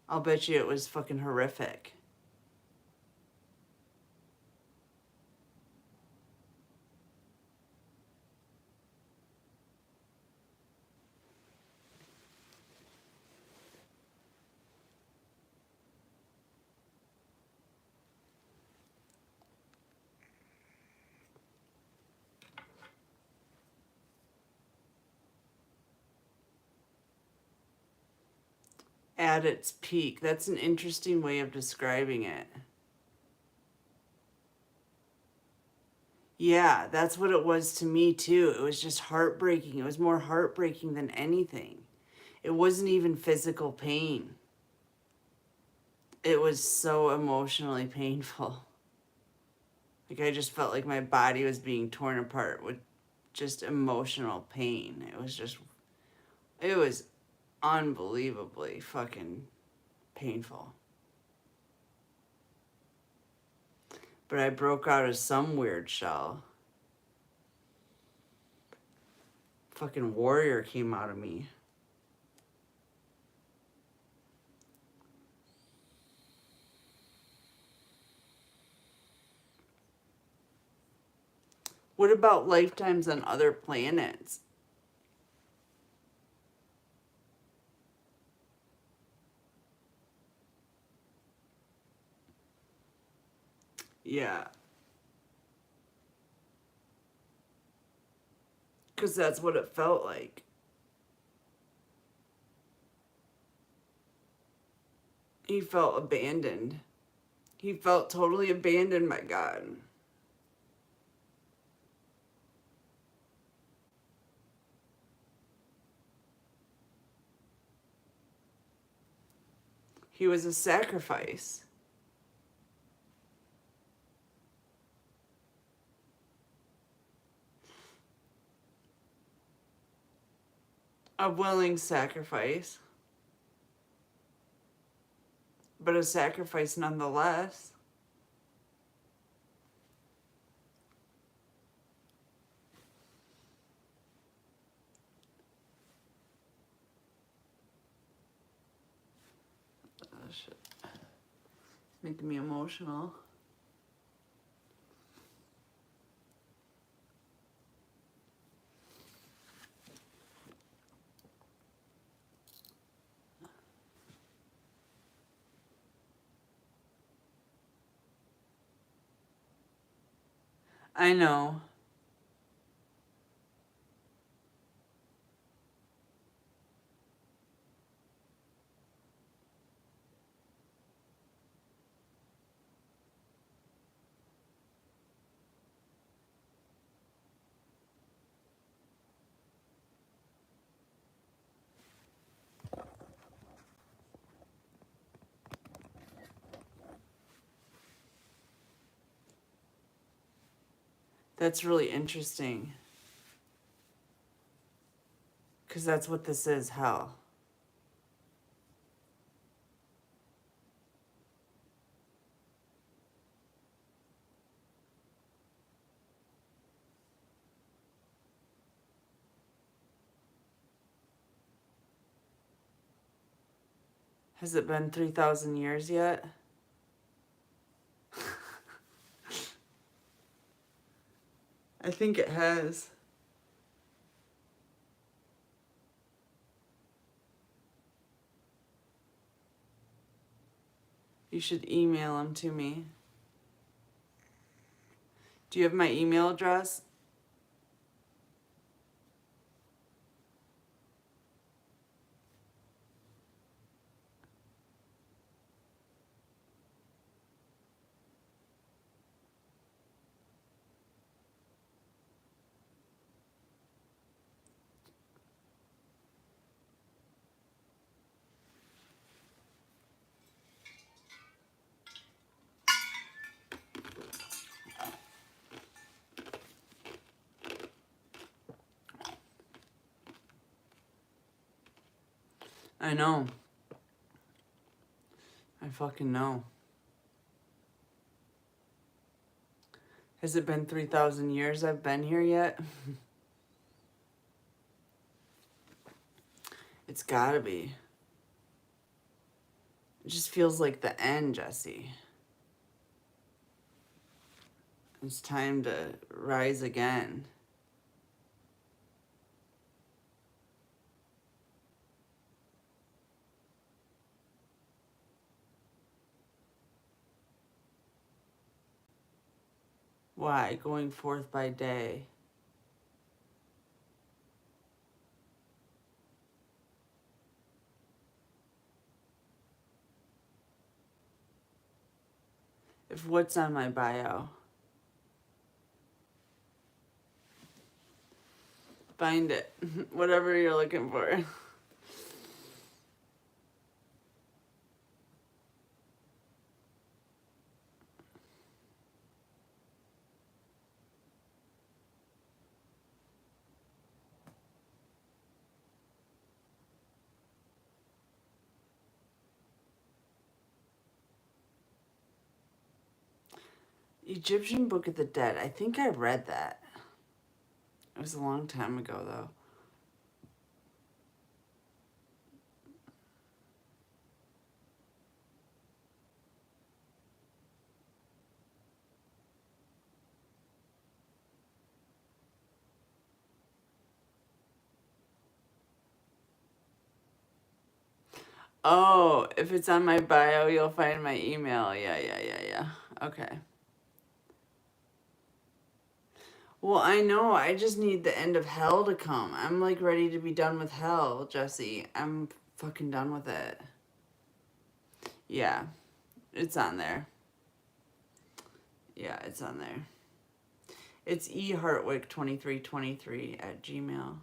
I'll bet you it was fucking horrific. At its peak. That's an interesting way of describing it. Yeah, that's what it was to me too. It was just heartbreaking. It was more heartbreaking than anything. It wasn't even physical pain. It was so emotionally painful. Like I just felt like my body was being torn apart with just emotional pain. It was unbelievably fucking painful. But I broke out of some weird shell. Fucking warrior came out of me. What about lifetimes on other planets? Yeah. Because that's what it felt like. He felt abandoned. He felt totally abandoned by God. He was a sacrifice. A willing sacrifice. But a sacrifice nonetheless. Oh, shit. It's making me emotional. I know. That's really interesting. Because that's what this is, hell. Has it been 3,000 years yet? I think it has. You should email them to me. Do you have my email address? I know. I fucking know. Has it been 3,000 years I've been here yet? It's gotta be. It just feels like the end, Jesse. It's time to rise again. Why? Going forth by day. If what's on my bio? Find it. Whatever you're looking for. Egyptian Book of the Dead. I think I read that. It was a long time ago, though. Oh, if it's on my bio, you'll find my email. Yeah. Okay. Well, I know. I just need the end of hell to come. I'm like ready to be done with hell, Jesse. I'm fucking done with it. Yeah, it's on there. Yeah, it's on there. It's ehartwick2323@gmail.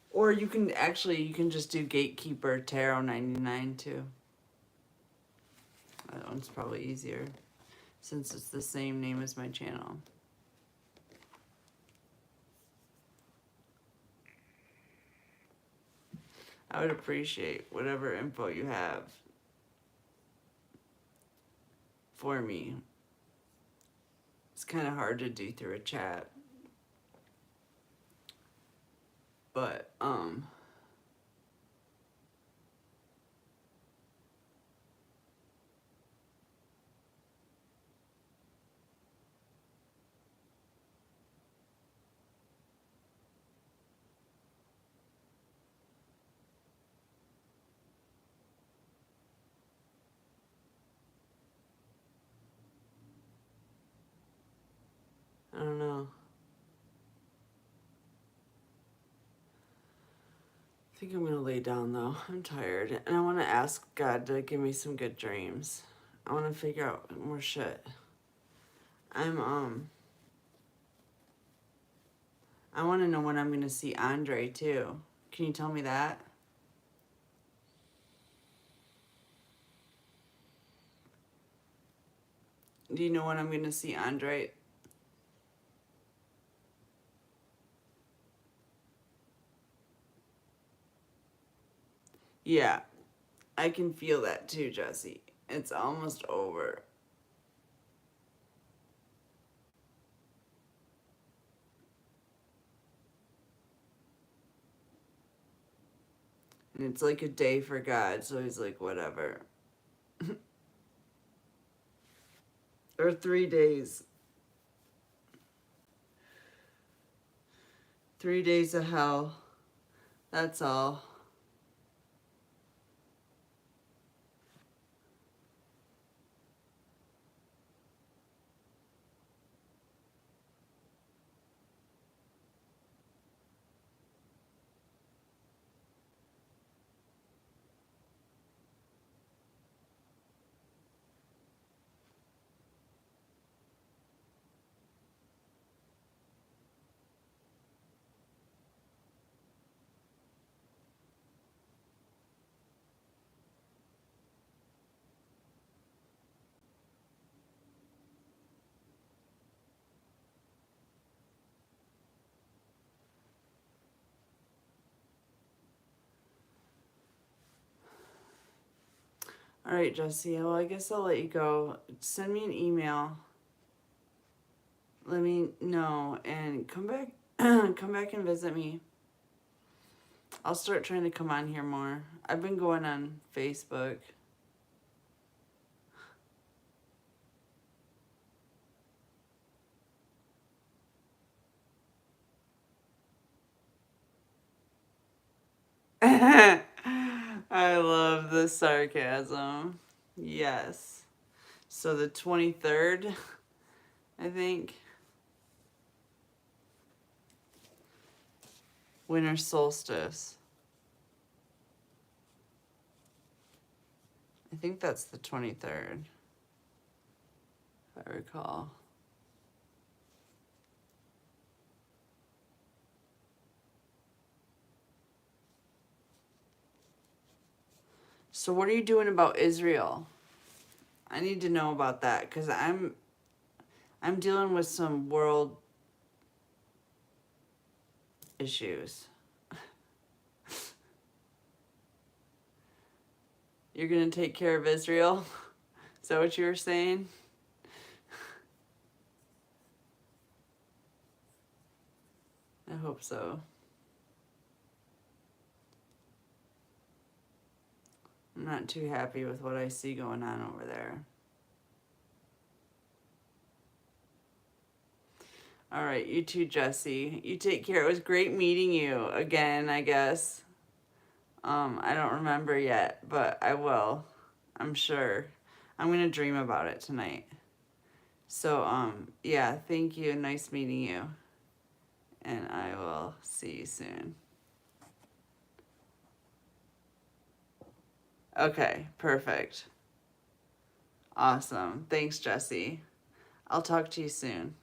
Or you can just do Gatekeeper Tarot 99 too. That one's probably easier since it's the same name as my channel. I would appreciate whatever info you have for me. It's kind of hard to do through a chat. But, I don't know. I think I'm gonna lay down though. I'm tired. And I want to ask God to give me some good dreams. I want to figure out more shit. I want to know when I'm going to see Andre too. Can you tell me that? Do you know when I'm going to see Andre? Yeah, I can feel that too, Jesse. It's almost over. And it's like a day for God, so he's like, whatever. Or 3 days. 3 days of hell. That's all. All right, Jesse. Well, I guess I'll let you go. Send me an email. Let me know and come back. Come back and visit me. I'll start trying to come on here more. I've been going on Facebook. I love the sarcasm. Yes. So the 23rd, I think. Winter solstice. I think that's the 23rd, if I recall. So what are you doing about Israel? I need to know about that because I'm dealing with some world issues. You're going to take care of Israel? Is that what you were saying? I hope so. I'm not too happy with what I see going on over there. All right, you too, Jesse. You take care. It was great meeting you again, I guess. I don't remember yet, but I will. I'm sure. I'm going to dream about it tonight. So, yeah, thank you. Nice meeting you. And I will see you soon. Okay, perfect. Awesome. Thanks, Jesse. I'll talk to you soon.